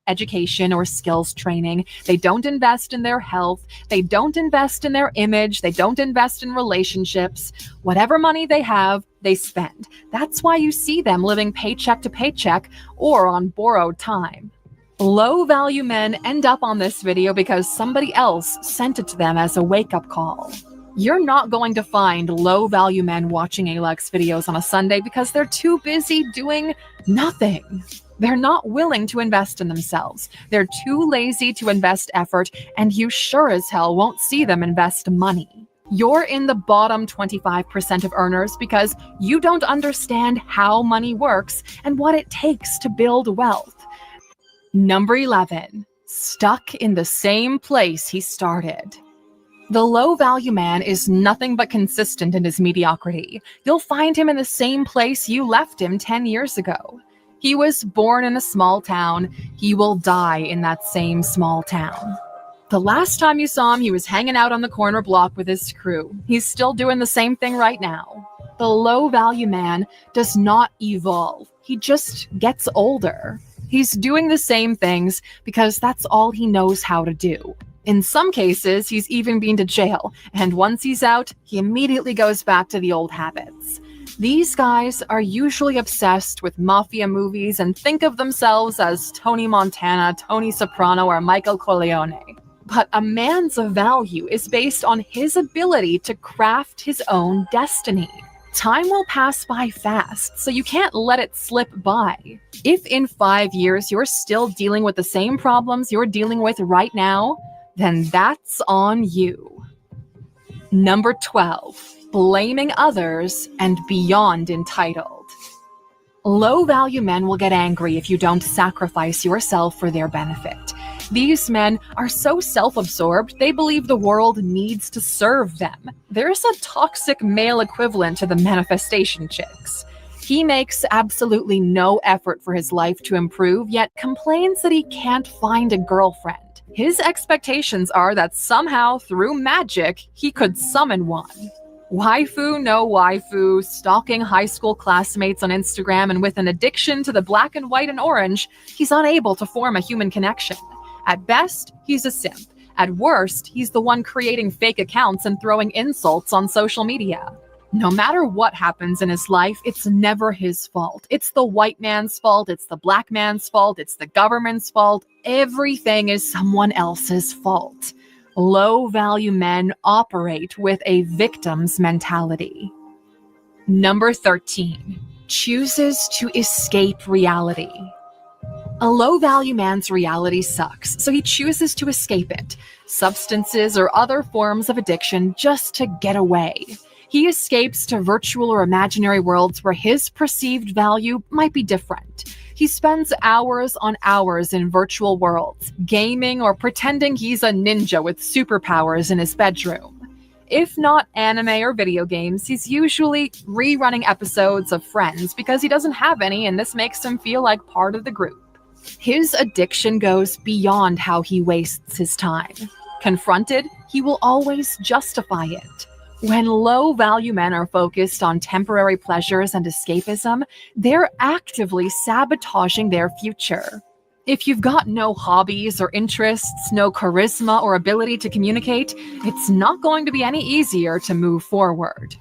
education or skills training. They don't invest in their health. They don't invest in their image. They don't invest in relationships. Whatever money they have, they spend. That's why you see them living paycheck to paycheck or on borrowed time. Low-value men end up on this video because somebody else sent it to them as a wake-up call. You're not going to find low-value men watching Alex videos on a Sunday because they're too busy doing nothing. They're not willing to invest in themselves. They're too lazy to invest effort, and you sure as hell won't see them invest money. You're in the bottom 25% of earners because you don't understand how money works and what it takes to build wealth. Number 11, stuck in the same place he started. The low-value man is nothing but consistent in his mediocrity. You'll find him in the same place you left him 10 years ago. He was born in a small town. He will die in that same small town. The last time you saw him, he was hanging out on the corner block with his crew. He's still doing the same thing right now. The low-value man does not evolve. He just gets older. He's doing the same things because that's all he knows how to do. In some cases, he's even been to jail, and once he's out, he immediately goes back to the old habits. These guys are usually obsessed with mafia movies and think of themselves as Tony Montana, Tony Soprano, or Michael Corleone. But a man's value is based on his ability to craft his own destiny. Time will pass by fast, so you can't let it slip by. If in 5 years you're still dealing with the same problems you're dealing with right now, then that's on you. Number 12, blaming others and beyond entitled. Low-value men will get angry if you don't sacrifice yourself for their benefit. These men are so self-absorbed, they believe the world needs to serve them. There's a toxic male equivalent to the manifestation chicks. He makes absolutely no effort for his life to improve, yet complains that he can't find a girlfriend. His expectations are that somehow, through magic, he could summon one. Waifu, no waifu, stalking high school classmates on Instagram, and with an addiction to the black and white and orange, he's unable to form a human connection. At best, he's a simp. At worst, he's the one creating fake accounts and throwing insults on social media. No matter what happens in his life, it's never his fault. It's the white man's fault, it's the black man's fault, it's the government's fault. Everything is someone else's fault. Low-value men operate with a victim's mentality. Number 13, chooses to escape reality. A low-value man's reality sucks, so he chooses to escape it. Substances or other forms of addiction just to get away. He escapes to virtual or imaginary worlds where his perceived value might be different. He spends hours on hours in virtual worlds, gaming or pretending he's a ninja with superpowers in his bedroom. If not anime or video games, he's usually rerunning episodes of Friends because he doesn't have any, and this makes him feel like part of the group. His addiction goes beyond how he wastes his time. Confronted, he will always justify it. When low-value men are focused on temporary pleasures and escapism, they're actively sabotaging their future. If you've got no hobbies or interests, no charisma or ability to communicate, it's not going to be any easier to move forward.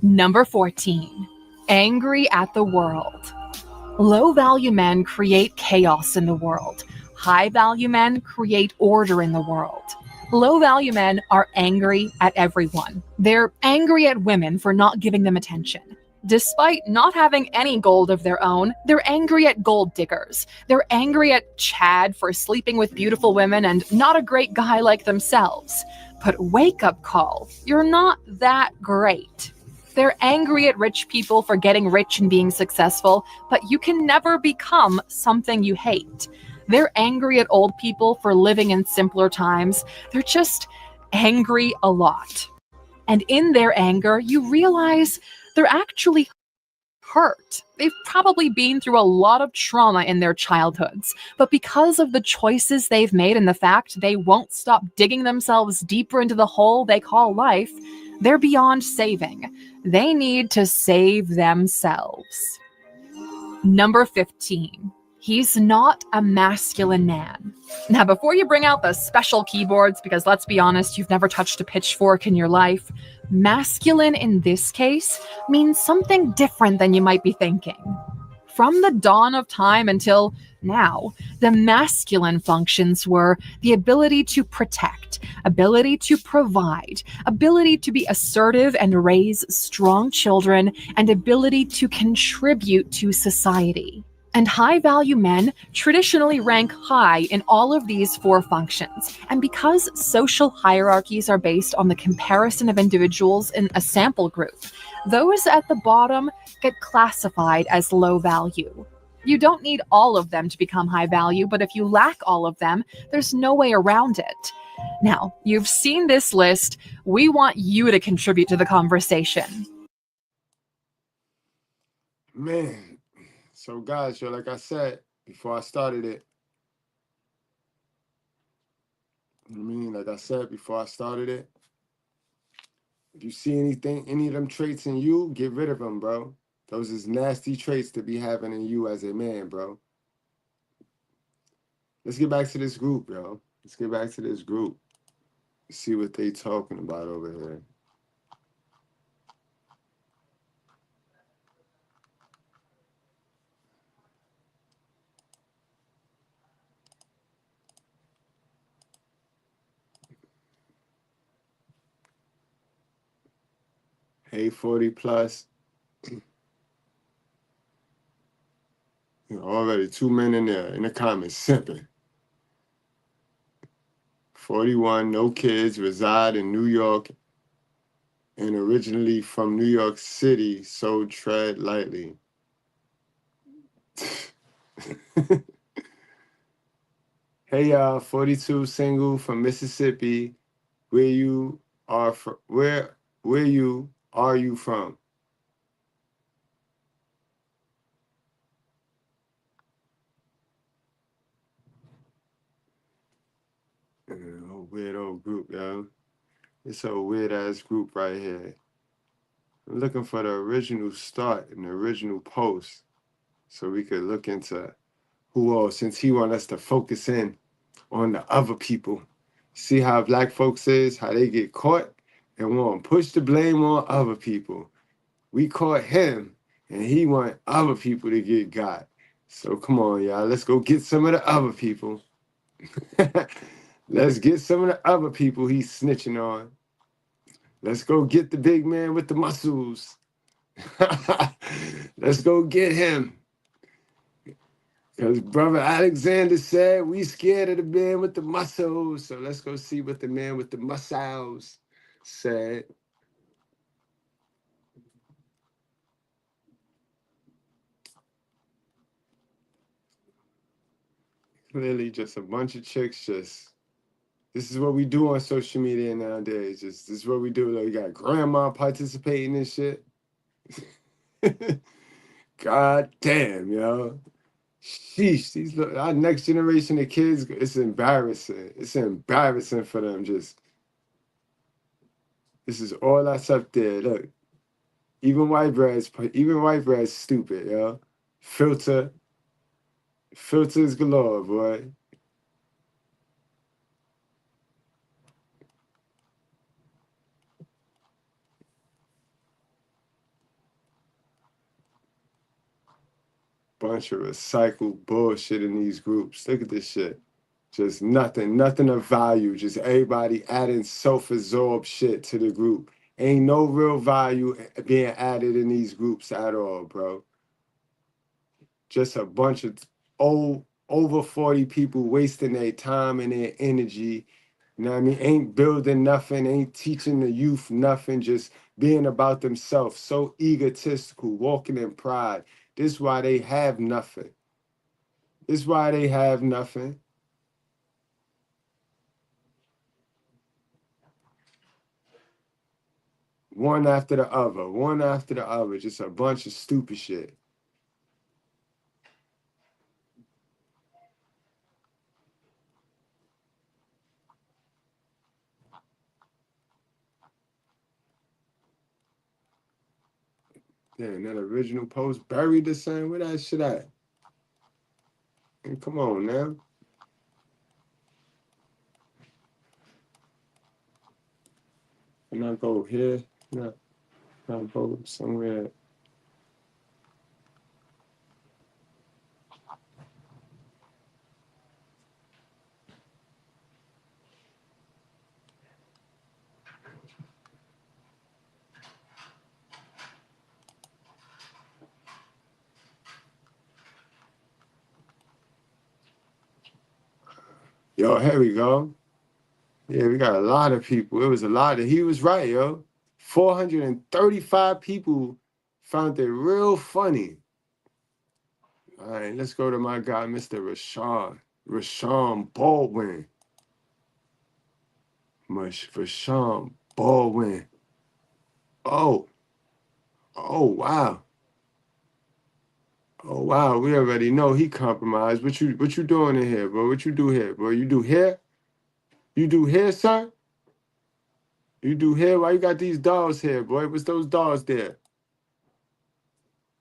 Number 14, angry at the world. Low-value men create chaos in the world. High-value men create order in the world. Low-value men are angry at everyone. They're angry at women for not giving them attention. Despite not having any gold of their own, they're angry at gold diggers. They're angry at Chad for sleeping with beautiful women and not a great guy like themselves. But wake-up call, you're not that great. They're angry at rich people for getting rich and being successful, but you can never become something you hate. They're angry at old people for living in simpler times. They're just angry a lot. And in their anger, you realize they're actually hurt. They've probably been through a lot of trauma in their childhoods, but because of the choices they've made and the fact they won't stop digging themselves deeper into the hole they call life, they're beyond saving. They need to save themselves. Number 15. He's not a masculine man. Now, before you bring out the special keyboards, because let's be honest, you've never touched a pitchfork in your life, masculine in this case means something different than you might be thinking. From the dawn of time until now, the masculine functions were the ability to protect, ability to provide, ability to be assertive and raise strong children, and ability to contribute to society. And high-value men traditionally rank high in all of these four functions. And because social hierarchies are based on the comparison of individuals in a sample group, those at the bottom get classified as low value. You don't need all of them to become high value, but if you lack all of them, there's no way around it. Now, you've seen this list. We want you to contribute to the conversation. Man. So guys, yo, like I said before I started it, like I said before I started it, if you see any of them traits in you, get rid of them, bro. Those is nasty traits to be having in you as a man, bro. Let's get back to this group, yo. Let's get back to this group. See what they talking about over here. Hey, 40 plus. Already 2 men in there in the comments simping. 41, no kids, reside in New York, and originally from New York City, so tread lightly. Hey y'all, 42, single from Mississippi. Where you are from? Where you are you from? Oh, weird old group, yo. It's a weird ass group right here. I'm looking for the original start and the original post so we could look into who else, since he want us to focus in on the other people. See how black folks is, how they get caught and want to push the blame on other people. We caught him and he want other people to get got. So come on, y'all, let's go get some of the other people. Let's get some of the other people he's snitching on. Let's go get the big man with the muscles. Let's go get him. Because Brother Alexander said we scared of the man with the muscles. So let's go see what the man with the muscles said. Clearly just a bunch of chicks just, this is what we do on social media nowadays. Just this is what we do. Like, we got grandma participating in shit. God damn, yo. Sheesh, these look, our next generation of kids, it's embarrassing. It's embarrassing for them. Just, this is all that's up there. Look, even white bread's stupid, yo. Filters galore, boy. Bunch of recycled bullshit in these groups. Look at this shit. Just nothing of value. Just everybody adding self-absorbed shit to the group. Ain't no real value being added in these groups at all, bro. Just a bunch of old, over 40 people wasting their time and their energy. You know what I mean? Ain't building nothing, ain't teaching the youth nothing, just being about themselves. So egotistical, walking in pride. This is why they have nothing. This is why they have nothing. One after the other, just a bunch of stupid shit. Damn, that original post buried the same. Where that shit at? And come on now. And I go here, not go somewhere. Yo, here we go. Yeah, we got a lot of people. It was a lot of, he was right, yo. 435 people found it real funny. All right, let's go to my guy, Mr. Rashawn Baldwin. Rashawn Baldwin. Oh, wow. Oh wow, we already know he compromised. What you doing in here, bro? What you do here, bro? You do hair? You do hair, sir? You do hair? Why you got these dolls here, boy? What's those dolls there?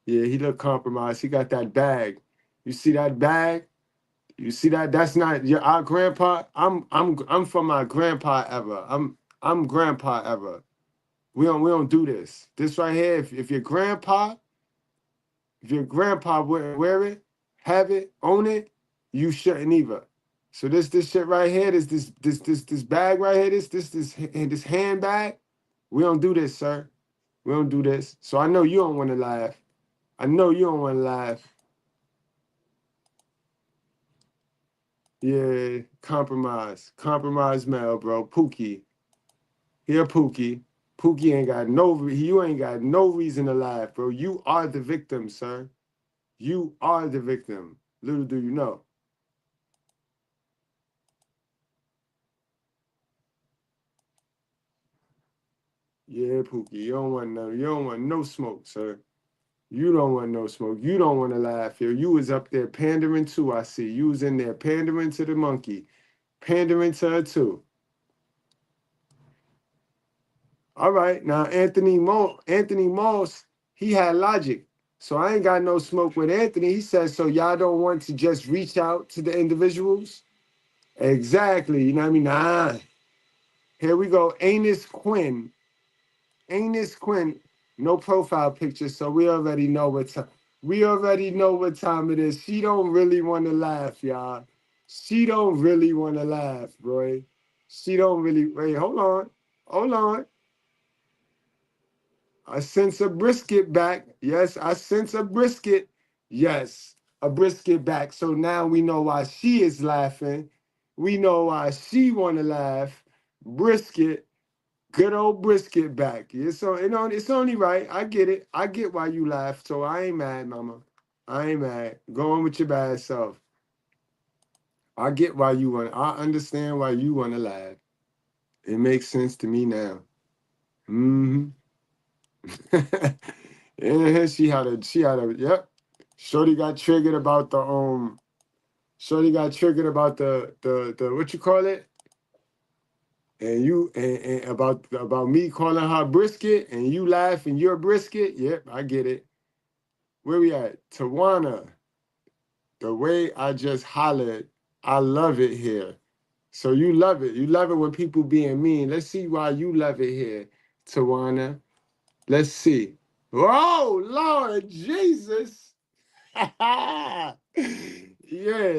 Yeah, he look compromised. He got that bag. You see that bag? You see that? That's not our grandpa. I'm from my grandpa ever. I'm grandpa ever. We don't do this. This right here, if your grandpa wouldn't wear it, have it, own it, you shouldn't either. So this shit right here, this bag right here, this handbag, we don't do this, sir. We don't do this. So I know you don't want to laugh. I know you don't want to laugh. Yeah, compromise Mel, bro. Pookie. Here, Pookie. Pookie ain't got you ain't got no reason to laugh, bro. You are the victim, sir. You are the victim. Little do you know. Yeah, Pookie, you don't want no smoke, sir. You don't want no smoke. You don't want to laugh here. You was up there pandering too, I see. You was in there pandering to the monkey. Pandering to her too. All right, now Anthony Moss, he had logic. So I ain't got no smoke with Anthony. He says, so y'all don't want to just reach out to the individuals? Exactly. You know what I mean? Nah. Here we go. Anus Quinn. No profile picture, so we already know what time it is. She don't really want to laugh, y'all. She don't really want to laugh, boy. She don't really. Wait, hold on. I sense a brisket back. Yes, I sense a brisket. Yes, a brisket back. So now we know why she is laughing. We know why she want to laugh. Brisket. Good old brisket back. It's only right. I get it. I get why you laugh. So I ain't mad, mama. I ain't mad. Go on with your bad self. I get why you want. I understand why you want to laugh. It makes sense to me now. Mm-hmm. And yep. Shorty got triggered about the what you call it? And about me calling her brisket and you laugh and you're brisket. Yep, I get it. Where we at? Tawana. The way I just hollered, I love it here. So you love it. You love it when people being mean. Let's see why you love it here, Tawana. Let's see. Oh, Lord Jesus. Yeah,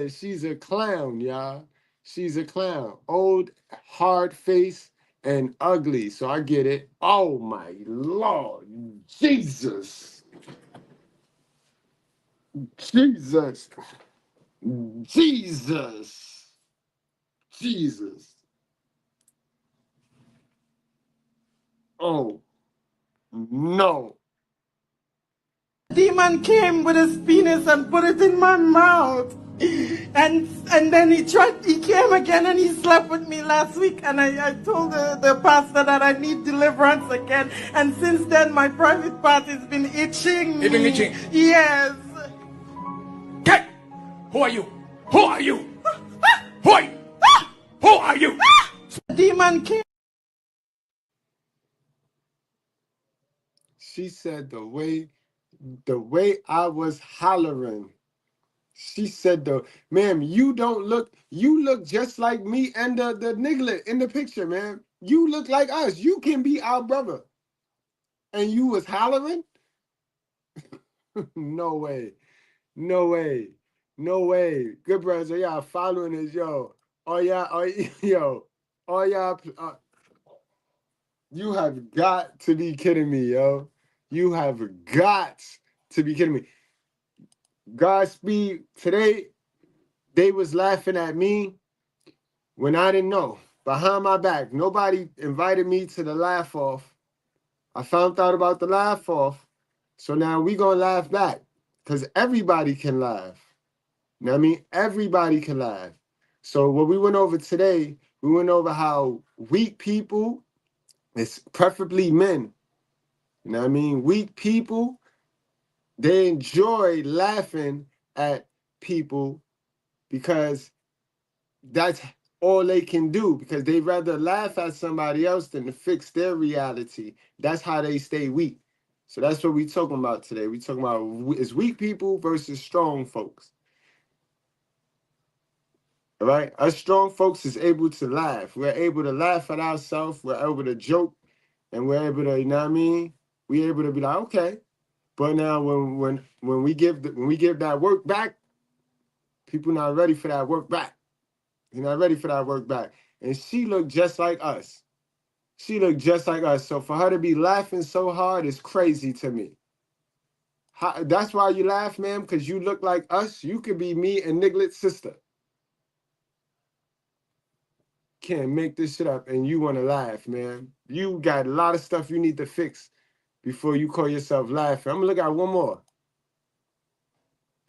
she's a clown, y'all. She's a clown. Old, hard face, and ugly. So I get it. Oh, my Lord. Jesus. Jesus. Jesus. Jesus. Oh, no. Demon came with his penis and put it in my mouth. And then he came again and he slept with me last week, and I told the pastor that I need deliverance again, and since then my private part has been itching. It's been itching? Yes. Okay. Who are you? Who are you? Who are you? Who are you? Demon came. She said the way I was hollering. She said though, ma'am, you look just like me and the niglet in the picture, man. You look like us. You can be our brother. And you was hollering? No way. No way. No way. Good brothers, are y'all following this, yo? Yo, all y'all, you have got to be kidding me, yo. You have got to be kidding me. Godspeed, today, they was laughing at me when I didn't know. Behind my back. Nobody invited me to the laugh off. I found out about the laugh off. So now we gonna laugh back. Because everybody can laugh. You know what I mean? Everybody can laugh. So what we went over today, we went over how weak people, it's preferably men. You know what I mean? Weak people, they enjoy laughing at people because that's all they can do, because they rather laugh at somebody else than to fix their reality. That's how they stay weak. So that's what we talking about today. We talking about is weak people versus strong folks. All right? Us strong folks is able to laugh. We're able to laugh at ourselves. We're able to joke, and we're able to, you know what I mean? We're able to be like, okay. But now when we give that work back, people not ready for that work back. You're not ready for that work back. And she looked just like us. She looked just like us. So for her to be laughing so hard is crazy to me. That's why you laugh, ma'am, because you look like us. You could be me and Niglet's sister. Can't make this shit up and you want to laugh, man. You got a lot of stuff you need to fix before you call yourself laughing. I'm going to look at one more.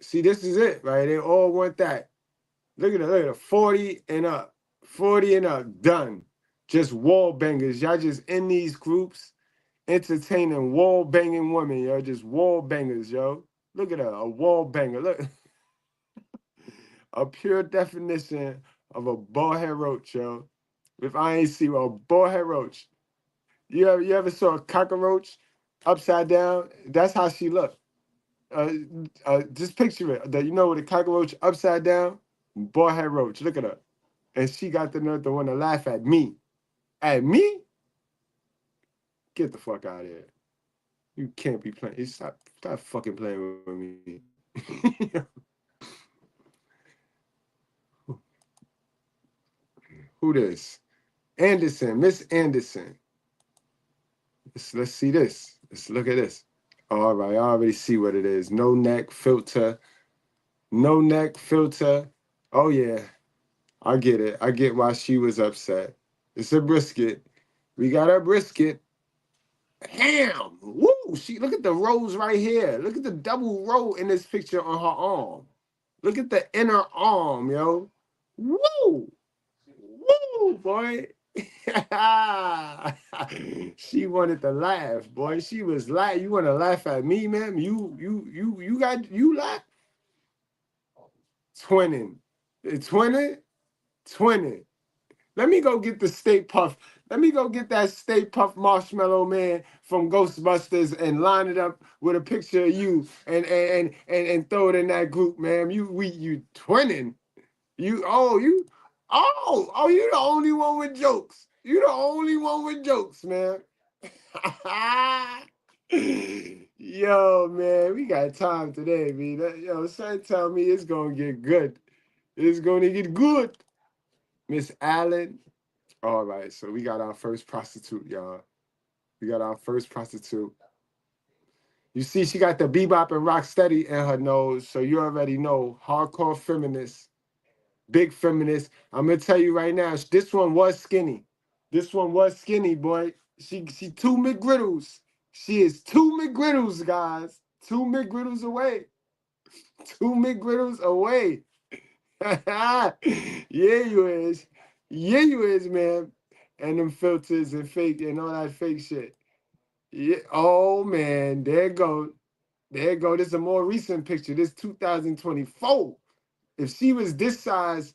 See, this is it, right? They all want that. Look at it, 40 and up. 40 and up, done. Just wall bangers. Y'all just in these groups entertaining wall banging women, yo. Just wall bangers, yo. Look at her, a wall banger. Look. A pure definition of a bald head roach, yo. If I ain't see a bald head roach. You ever saw a cockroach upside down? That's how she looked. Just picture it. You know, with a cockroach upside down, bald head roach. Look at her. And she got the nerve to want to laugh at me. At me? Get the fuck out of here. You can't be playing. Stop fucking playing with me. Who this? Anderson, Miss Anderson. Let's see this. Let's look at this. All right, I already see what it is. No neck filter. No neck filter. Oh, yeah. I get it. I get why she was upset. It's a brisket. We got our brisket. Damn. Woo. Look at the rows right here. Look at the double row in this picture on her arm. Look at the inner arm, yo. Woo. Woo, boy. She wanted to laugh, boy. She was laughing. You want to laugh at me, man? You laugh? Twinning. Twinning. Let me go get the Stay Puff. Let me go get that Stay Puff Marshmallow Man from Ghostbusters and line it up with a picture of you and throw it in that group, man. You twinning. You the only one with jokes. You the only one with jokes, man. Yo, man, we got time today, man. Yo, son tell me it's gonna get good. It's gonna get good. Miss Allen. All right, so we got our first prostitute, y'all. We got our first prostitute. You see, she got the bebop and rock steady in her nose, so you already know, hardcore feminist, big feminist. I'm gonna tell you right now, this one was skinny. This one was skinny, boy. She 2 McGriddles. She is 2 McGriddles, guys. 2 McGriddles away. 2 McGriddles away. Yeah, you is. Yeah, you is, man. And them filters and fake and all that fake shit. Yeah. Oh, man. There it go. There it go. This is a more recent picture. This 2024. If she was this size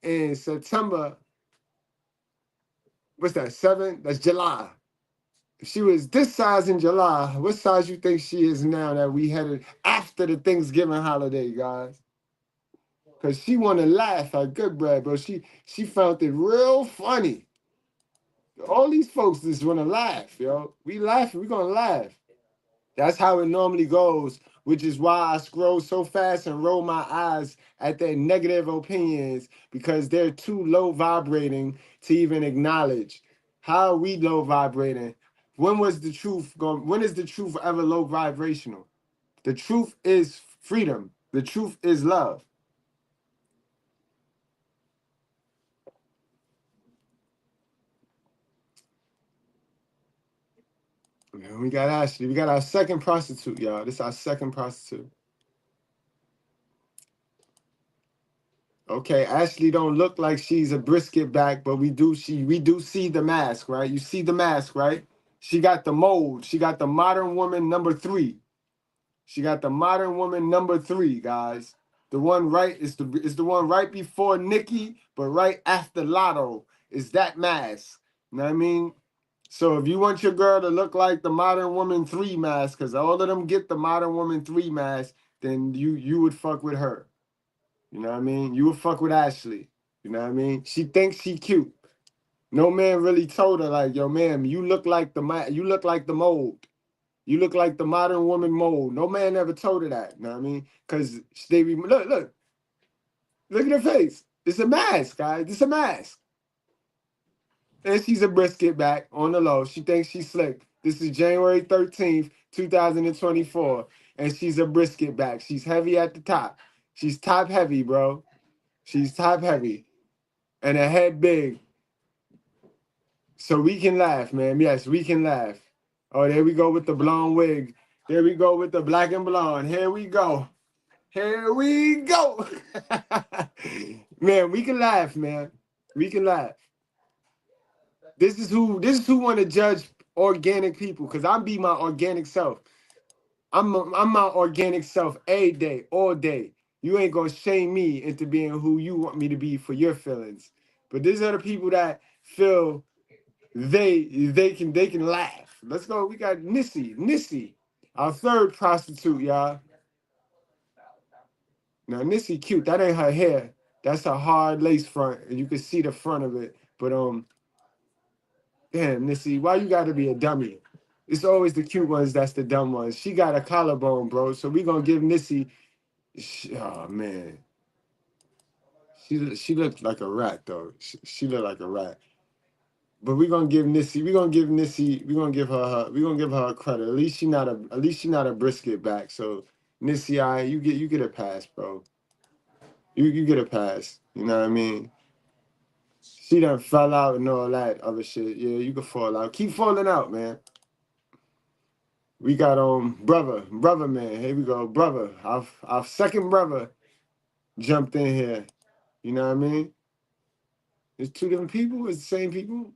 in September, what's that, 7? That's July. If she was this size in July, what size you think she is now that we headed after the Thanksgiving holiday, guys? Cause she wanna laugh at Goodbread, bro. She found it real funny. All these folks just wanna laugh, yo. We laughing, we gonna laugh. That's how it normally goes, which is why I scroll so fast and roll my eyes at their negative opinions because they're too low vibrating to even acknowledge. How are we low vibrating? When was the truth going? When is the truth ever low vibrational? The truth is freedom. The truth is love. Man, we got Ashley. We got our second prostitute, y'all. This is our second prostitute. Okay, Ashley don't look like she's a brisket back, but we do see the mask, right? You see the mask, right? She got the mold. She got the modern woman number 3. She got the modern woman number 3, guys. The one right is the one right before Nikki, but right after Lotto is that mask. You know what I mean? So if you want your girl to look like the modern woman 3 mask, because all of them get the modern woman 3 mask, then you would fuck with her. You know what I mean? You would fuck with Ashley. You know what I mean? She thinks she cute. No man really told her like, yo, ma'am, you look like the mold. You look like the modern woman mold. No man ever told her that. You know what I mean? Because they be look at her face. It's a mask, guys. It's a mask. And she's a brisket back on the low. She thinks she's slick. This is January 13th, 2024. And she's a brisket back. She's heavy at the top. She's top heavy, bro. She's top heavy. And a head big. So we can laugh, man. Yes, we can laugh. Oh, there we go with the blonde wig. There we go with the black and blonde. Here we go. Here we go. Man, we can laugh, man. We can laugh. This is who want to judge organic people, because I'm be my organic self. I'm my organic self a day, all day. You ain't gonna shame me into being who you want me to be for your feelings. But these are the people that feel they can laugh. Let's go. We got Nissy, our third prostitute, y'all. Now Nissy cute. That ain't her hair. That's a hard lace front, and you can see the front of it. But damn Nissy, why you gotta be a dummy? It's always the cute ones that's the dumb ones. She got a collarbone, bro. So we gonna give Nissy. Oh man, she looked like a rat though. She looked like a rat. But we're gonna give Nissy, we're gonna give her a credit. At least she not a brisket back. So Nissy, you get a pass, bro. You get a pass. You know what I mean? She done fell out and all that other shit. Yeah, you can fall out. Keep falling out, man. We got brother man. Here we go, brother. Our second brother jumped in here. You know what I mean? It's two different people. It's the same people.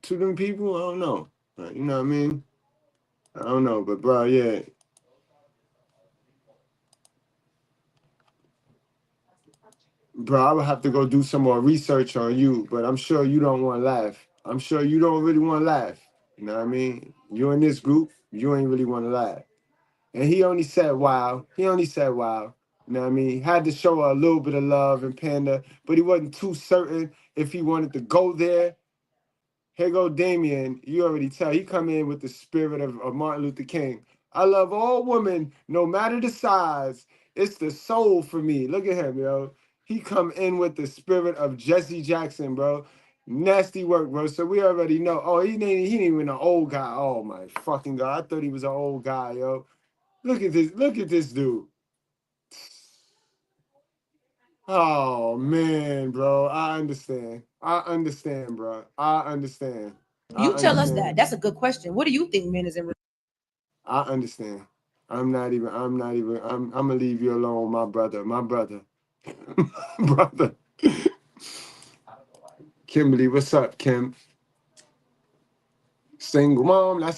Two different people. I don't know. You know what I mean? I don't know, but bro, yeah. Bro, I would have to go do some more research on you, but I'm sure you don't want to laugh. I'm sure you don't really want to laugh. You know what I mean? You in this group, you ain't really want to laugh. And he only said wow. He only said wow. You know what I mean? Had to show her a little bit of love and Panda, but he wasn't too certain if he wanted to go there. Here go Damien. You already tell. He come in with the spirit of Martin Luther King. I love all women, no matter the size. It's the soul for me. Look at him, yo. He come in with the spirit of Jesse Jackson, bro. Nasty work, bro. So we already know. Oh, he ain't even an old guy. Oh my fucking God. I thought he was an old guy, yo. Look at this. Look at this dude. Oh man, bro. I understand. I understand, bro. I understand. You tell us that. That's a good question. What do you think men is in? I understand. I'm gonna leave you alone, my brother. Brother. Kimberly, what's up, Kim? Single mom, I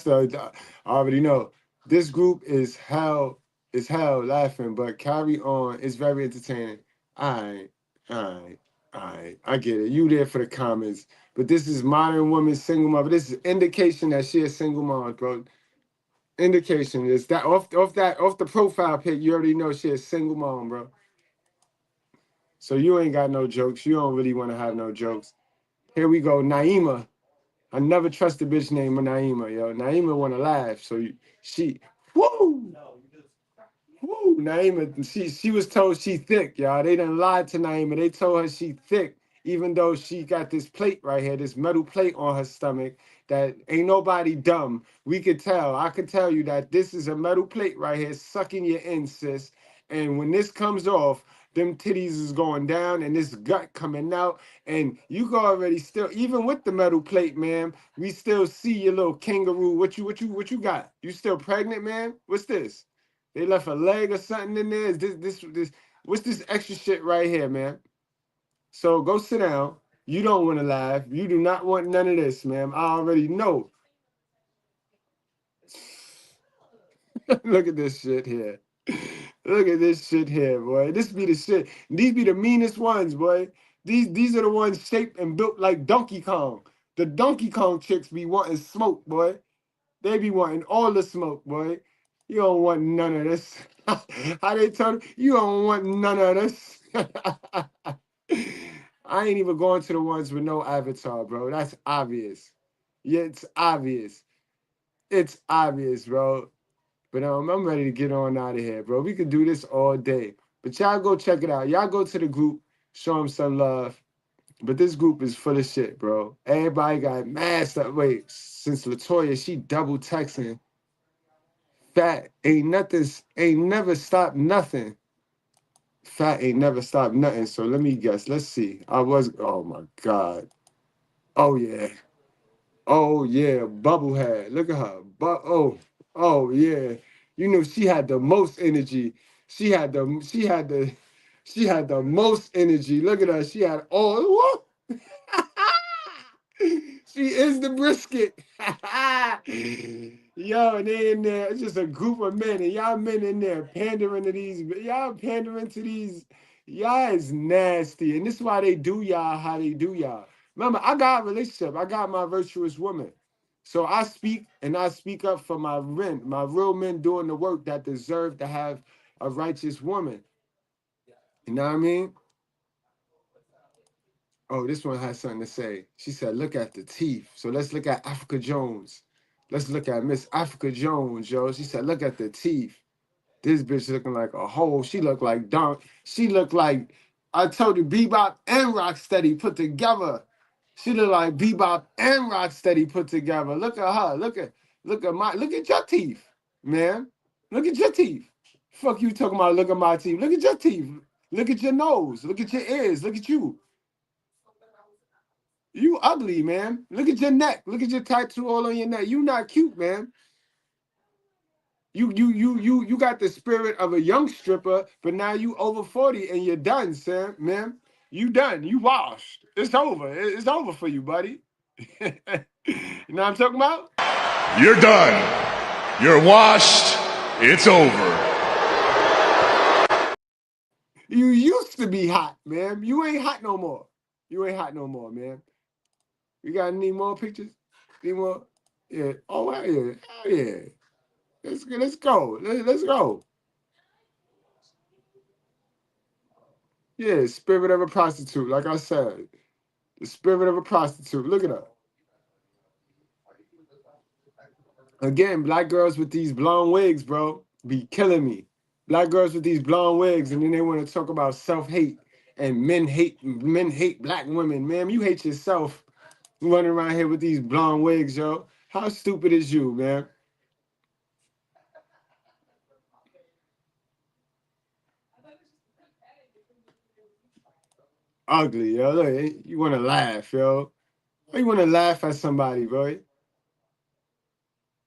already know. This group is hell laughing, but carry on. It's very entertaining. All right. I get it. You there for the comments. But this is modern woman single mom. This is indication that she a single mom, bro. Indication is that off the profile pic, you already know she a single mom, bro. So you ain't got no jokes. You don't really want to have no jokes. Here we go, Naima. I never trust a bitch named Naima, yo. Naima want to laugh, so she, woo, woo. Naima, she was told she thick, y'all. They done lied to Naima. They told her she thick, even though she got this plate right here, this metal plate on her stomach. That ain't nobody dumb. We could tell. I could tell you that this is a metal plate right here, sucking your in, sis. And when this comes off, them titties is going down and this gut coming out. And you can already still, even with the metal plate, man, we still see your little kangaroo. What you got? You still pregnant, man? What's this? They left a leg or something in there. Is this what's this extra shit right here, man? So go sit down. You don't want to laugh. You do not want none of this, man. I already know. Look at this shit here. Look at this shit here, boy. This be the shit. These be the meanest ones, boy. These are the ones shaped and built like Donkey Kong. The Donkey Kong chicks be wanting smoke, boy. They be wanting all the smoke, boy. You don't want none of this. How they tell you? You don't want none of this. I ain't even going to the ones with no avatar, bro. That's obvious. Yeah, it's obvious. It's obvious, bro. But I'm ready to get on out of here, bro. We could do this all day. But y'all go check it out. Y'all go to the group, show them some love. But this group is full of shit, bro. Everybody got mad stuff. Wait, since Latoya, she double texting. Fat ain't never stopped nothing. Fat ain't never stopped nothing. So let me guess. Let's see. Oh my God. Oh yeah. Oh yeah. Bubblehead. Look at her. Oh yeah. You know she had the most energy. She had the most energy. Look at her. She had all. She is the brisket. Yo, and they in there. It's just a group of men, and y'all men in there pandering to these. Y'all pandering to these. Y'all is nasty, and this is why they do y'all how they do y'all. Remember, I got a relationship. I got my virtuous woman. So I speak and I speak up for my real men doing the work that deserve to have a righteous woman. You know what I mean? Oh, this one has something to say. She said, look at the teeth. So let's look at Africa Jones. Let's look at Miss Africa Jones, yo. She said, look at the teeth. This bitch looking like a hole. She looked like She looked like, I told you, Bebop and Rocksteady put together. She looked like Bebop and Rocksteady put together. Look at her. Look at your teeth, man. Look at your teeth. Fuck you talking about look at my teeth. Look at your teeth. Look at your nose. Look at your ears. Look at you. You ugly, man. Look at your neck. Look at your tattoo all on your neck. You not cute, man. You got the spirit of a young stripper, but now you over 40 and you're done, Sam, man. You done. You washed. It's over. It's over for you, buddy. You know what I'm talking about? You're done. You're washed. It's over. You used to be hot, man. You ain't hot no more. You ain't hot no more, man. You got any more pictures? Any more? Yeah. Oh, hell yeah. Hell yeah. Let's go. Let's go. Yeah, spirit of a prostitute. Like I said, the spirit of a prostitute. Look at her. Again, black girls with these blonde wigs, bro, be killing me. Black girls with these blonde wigs, and then they want to talk about self-hate and men hate black women. Man, you hate yourself running around here with these blonde wigs, yo. How stupid is you, man? Ugly, yo. Look, you want to laugh, yo. You want to laugh at somebody, bro.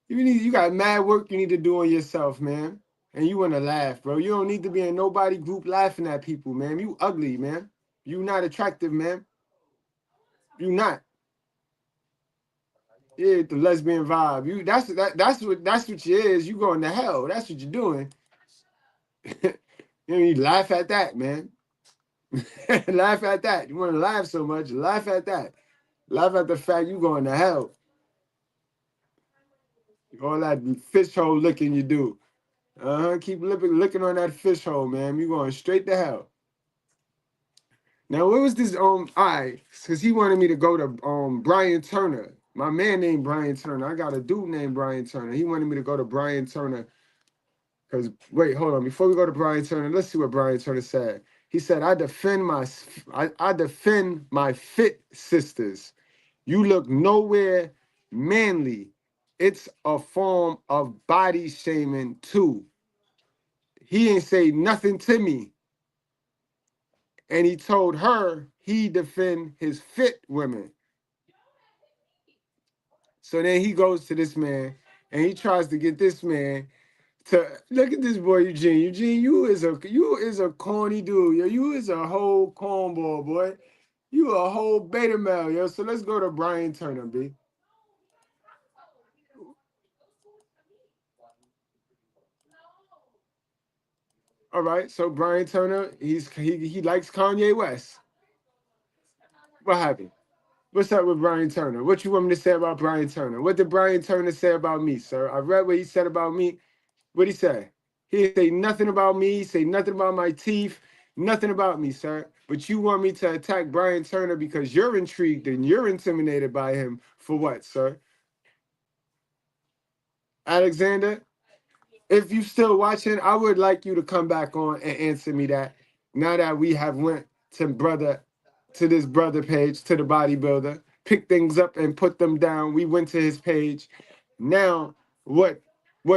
You got mad work you need to do on yourself, man. And you want to laugh, bro. You don't need to be in nobody group laughing at people, man. You ugly, man. You not attractive, man. You not. Yeah, the lesbian vibe. That's what you is. You going to hell. That's what you're doing. You laugh at that, man. Laugh at that. You want to laugh so much, laugh at that. Laugh at the fact you going to hell. All that fish hole licking you do. Keep licking on that fish hole, man. You going straight to hell. Now, what was this? Because he wanted me to go to Brian Turner. My man named Brian Turner. I got a dude named Brian Turner. He wanted me to go to Brian Turner. Because wait, hold on. Before we go to Brian Turner, let's see what Brian Turner said. He said, I defend my fit sisters. You look nowhere manly. It's a form of body shaming too. He ain't say nothing to me. And he told her he defend his fit women. So then he goes to this man and he tries to get this man to look at this boy Eugene. Eugene, you is a corny dude, yo. You is a whole cornball, boy. You a whole beta male, yo. So let's go to Brian Turner, B. All right, so Brian Turner, he likes Kanye West. What happened? What's up with Brian Turner? What you want me to say about Brian Turner? What did Brian Turner say about me, sir? I read what he said about me. What'd he say? He didn't say nothing about me, say nothing about my teeth, nothing about me, sir. But you want me to attack Brian Turner because you're intrigued and you're intimidated by him for what, sir? Alexander, if you're still watching, I would like you to come back on and answer me that. Now that we have went to this brother page, to the bodybuilder, pick things up and put them down. We went to his page. Now, what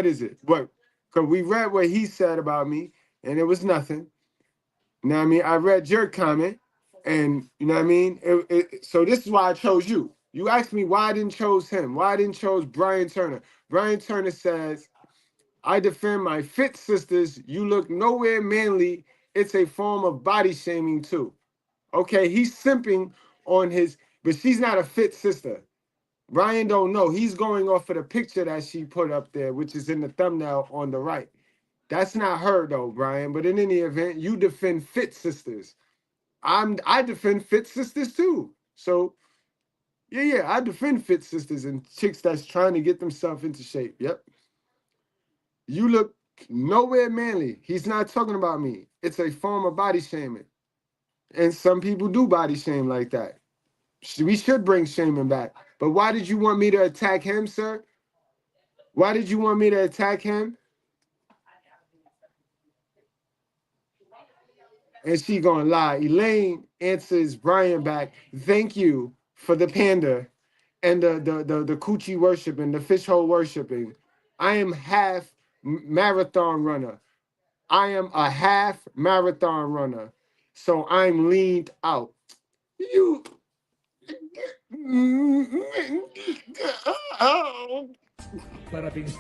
is it? What? Because we read what he said about me, and it was nothing. You know what I mean? I read your comment, and you know what I mean? So this is why I chose you. You asked me why I didn't chose him. Why I didn't chose Brian Turner. Brian Turner says, I defend my fit sisters. You look nowhere manly. It's a form of body shaming too. Okay, he's simping on his, but she's not a fit sister. Brian don't know. He's going off of the picture that she put up there, which is in the thumbnail on the right. That's not her though, Brian. But in any event, you defend fit sisters. I defend fit sisters too. So yeah, I defend fit sisters and chicks that's trying to get themselves into shape. Yep. You look nowhere manly. He's not talking about me. It's a form of body shaming. And some people do body shame like that. We should bring shaming back. But why did you want me to attack him, sir? Why did you want me to attack him? And she gonna lie. Elaine answers Brian back. Thank you for the panda and the coochie worshiping, the fish hole worshiping. I am half marathon runner. I am a half marathon runner. So I'm leaned out. You oh. Parabéns.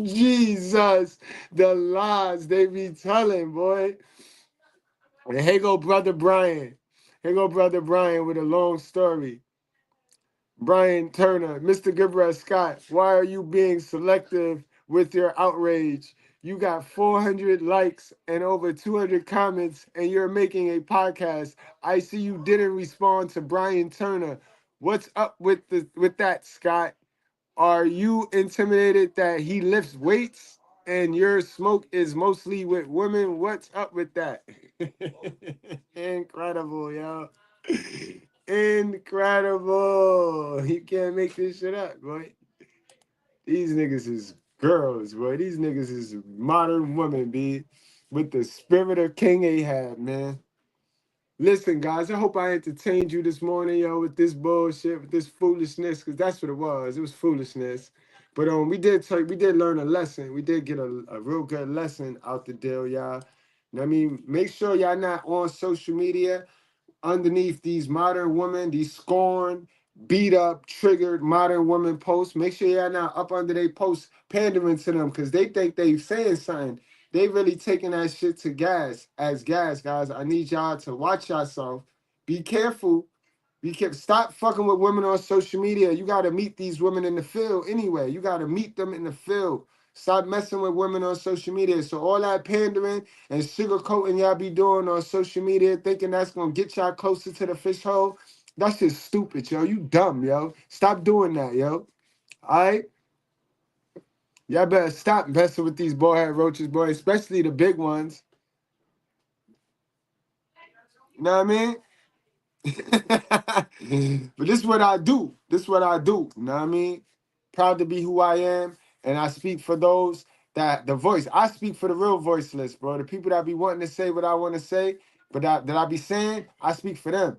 Jesus, the lies they be telling, boy. And here go brother Brian. Here go brother Brian with a long story. Brian Turner, Mr. Scott, why are you being selective with your outrage? You got 400 likes and over 200 comments, and you're making a podcast. I see you didn't respond to Brian Turner. What's up with that, Scott? Are you intimidated that he lifts weights and your smoke is mostly with women? What's up with that? Incredible, yo. Incredible. You can't make this shit up, boy. These niggas is girls, boy. These niggas is modern women, B. With the spirit of King Ahab, man. Listen, guys, I hope I entertained you this morning, yo, with this bullshit, with this foolishness, because that's what it was. It was foolishness. But we did learn a lesson. We did get a real good lesson out the deal, y'all. I mean, make sure y'all not on social media underneath these modern women, these scorned, beat up, triggered modern women posts. Make sure y'all not up under their posts pandering to them because they think they saying something. They really taking that shit to gas, guys. I need y'all to watch yourself. Be careful. Stop fucking with women on social media. You got to meet these women in the field anyway. You got to meet them in the field. Stop messing with women on social media. So all that pandering and sugarcoating y'all be doing on social media, thinking that's gonna get y'all closer to the fish hole, that's just stupid, yo. You dumb, yo. Stop doing that, yo. All right? Y'all better stop messing with these boyhead roaches, boy, especially the big ones. You know what I mean? But this is what I do. This is what I do. You know what I mean? Proud to be who I am. And I speak for those that the voice. I speak for the real voiceless, bro. The people that be wanting to say what I want to say, but that I be saying, I speak for them.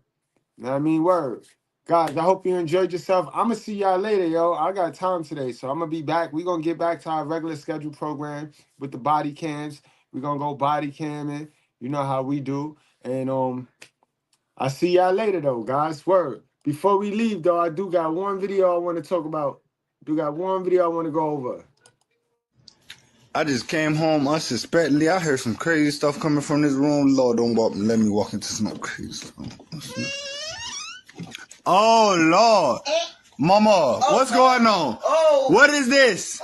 You know what I mean? Word. Guys, I hope you enjoyed yourself. I'm going to see y'all later, yo. I got time today, so I'm going to be back. We're going to get back to our regular schedule program with the body cams. We're going to go body camming. You know how we do. And I see y'all later, though, guys. Word. Before we leave, though, I do got one video I want to talk about. Do got one video I want to go over. I just came home unsuspectedly. I heard some crazy stuff coming from this room. Lord, don't let me walk into some crazy stuff. Oh, Lord. Mama, what's going on? What is this?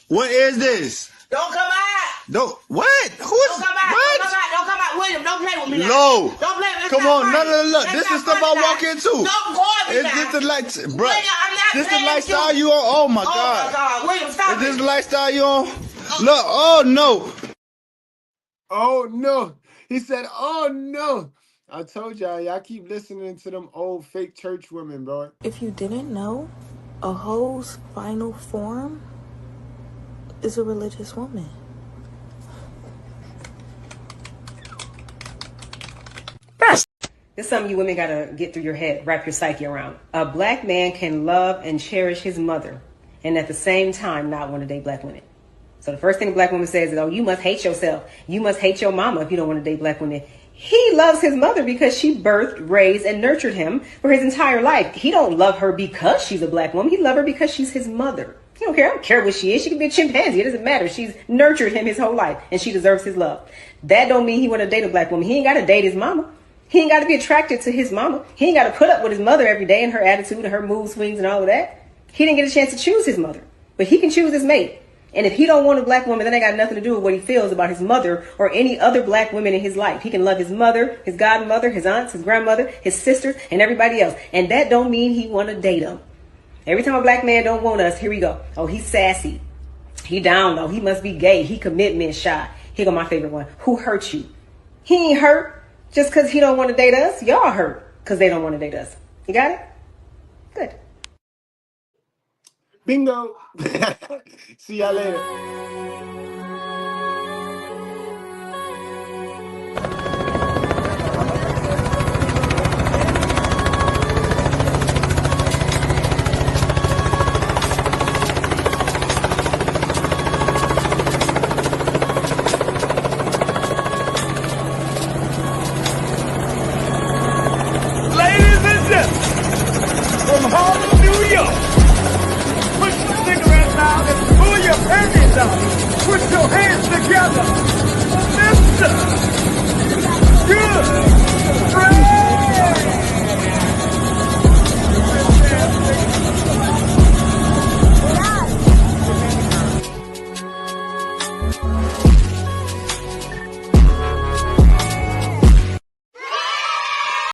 What is this? Don't come out. Don't, what? Who's, Don't come out. what? Don't come out. Don't come out. William, don't play with me now. No. Don't play with me. Come on, no, look. This is stuff I walk into. Don't go at me Is now. this the lifestyle, bro? William, I'm not This the playing with lifestyle you on? Oh my God. Oh my God. William, stop Is this it. the lifestyle you on? Look, oh no. Oh, no. He said, oh, no. I told y'all keep listening to them old fake church women, bro. If you didn't know, a hoe's final form is a religious woman. This is something you women gotta get through your head, wrap your psyche around. A black man can love and cherish his mother and at the same time not want to date black women. So the first thing a black woman says is, oh, you must hate yourself. You must hate your mama if you don't want to date black women. He loves his mother because she birthed, raised, and nurtured him for his entire life. He don't love her because she's a black woman. He loves her because she's his mother. He don't care. I don't care what she is. She could be a chimpanzee. It doesn't matter. She's nurtured him his whole life, and she deserves his love. That don't mean he want to date a black woman. He ain't got to date his mama. He ain't got to be attracted to his mama. He ain't got to put up with his mother every day and her attitude and her mood swings and all of that. He didn't get a chance to choose his mother, but he can choose his mate. And if he don't want a black woman, then ain't got nothing to do with what he feels about his mother or any other black women in his life. He can love his mother, his godmother, his aunts, his grandmother, his sisters, and everybody else. And that don't mean he want to date them. Every time a black man don't want us, here we go. Oh, he's sassy. He down low. He must be gay. He commitment shy. Here go my favorite one. Who hurt you? He ain't hurt just because he don't want to date us. Y'all hurt because they don't want to date us. You got it? Good. Bingo. See y'all later. Ladies and gentlemen, from Harlem, New York, put your cigarettes out and pull your panties out. Put your hands together for Mr. Goodbread.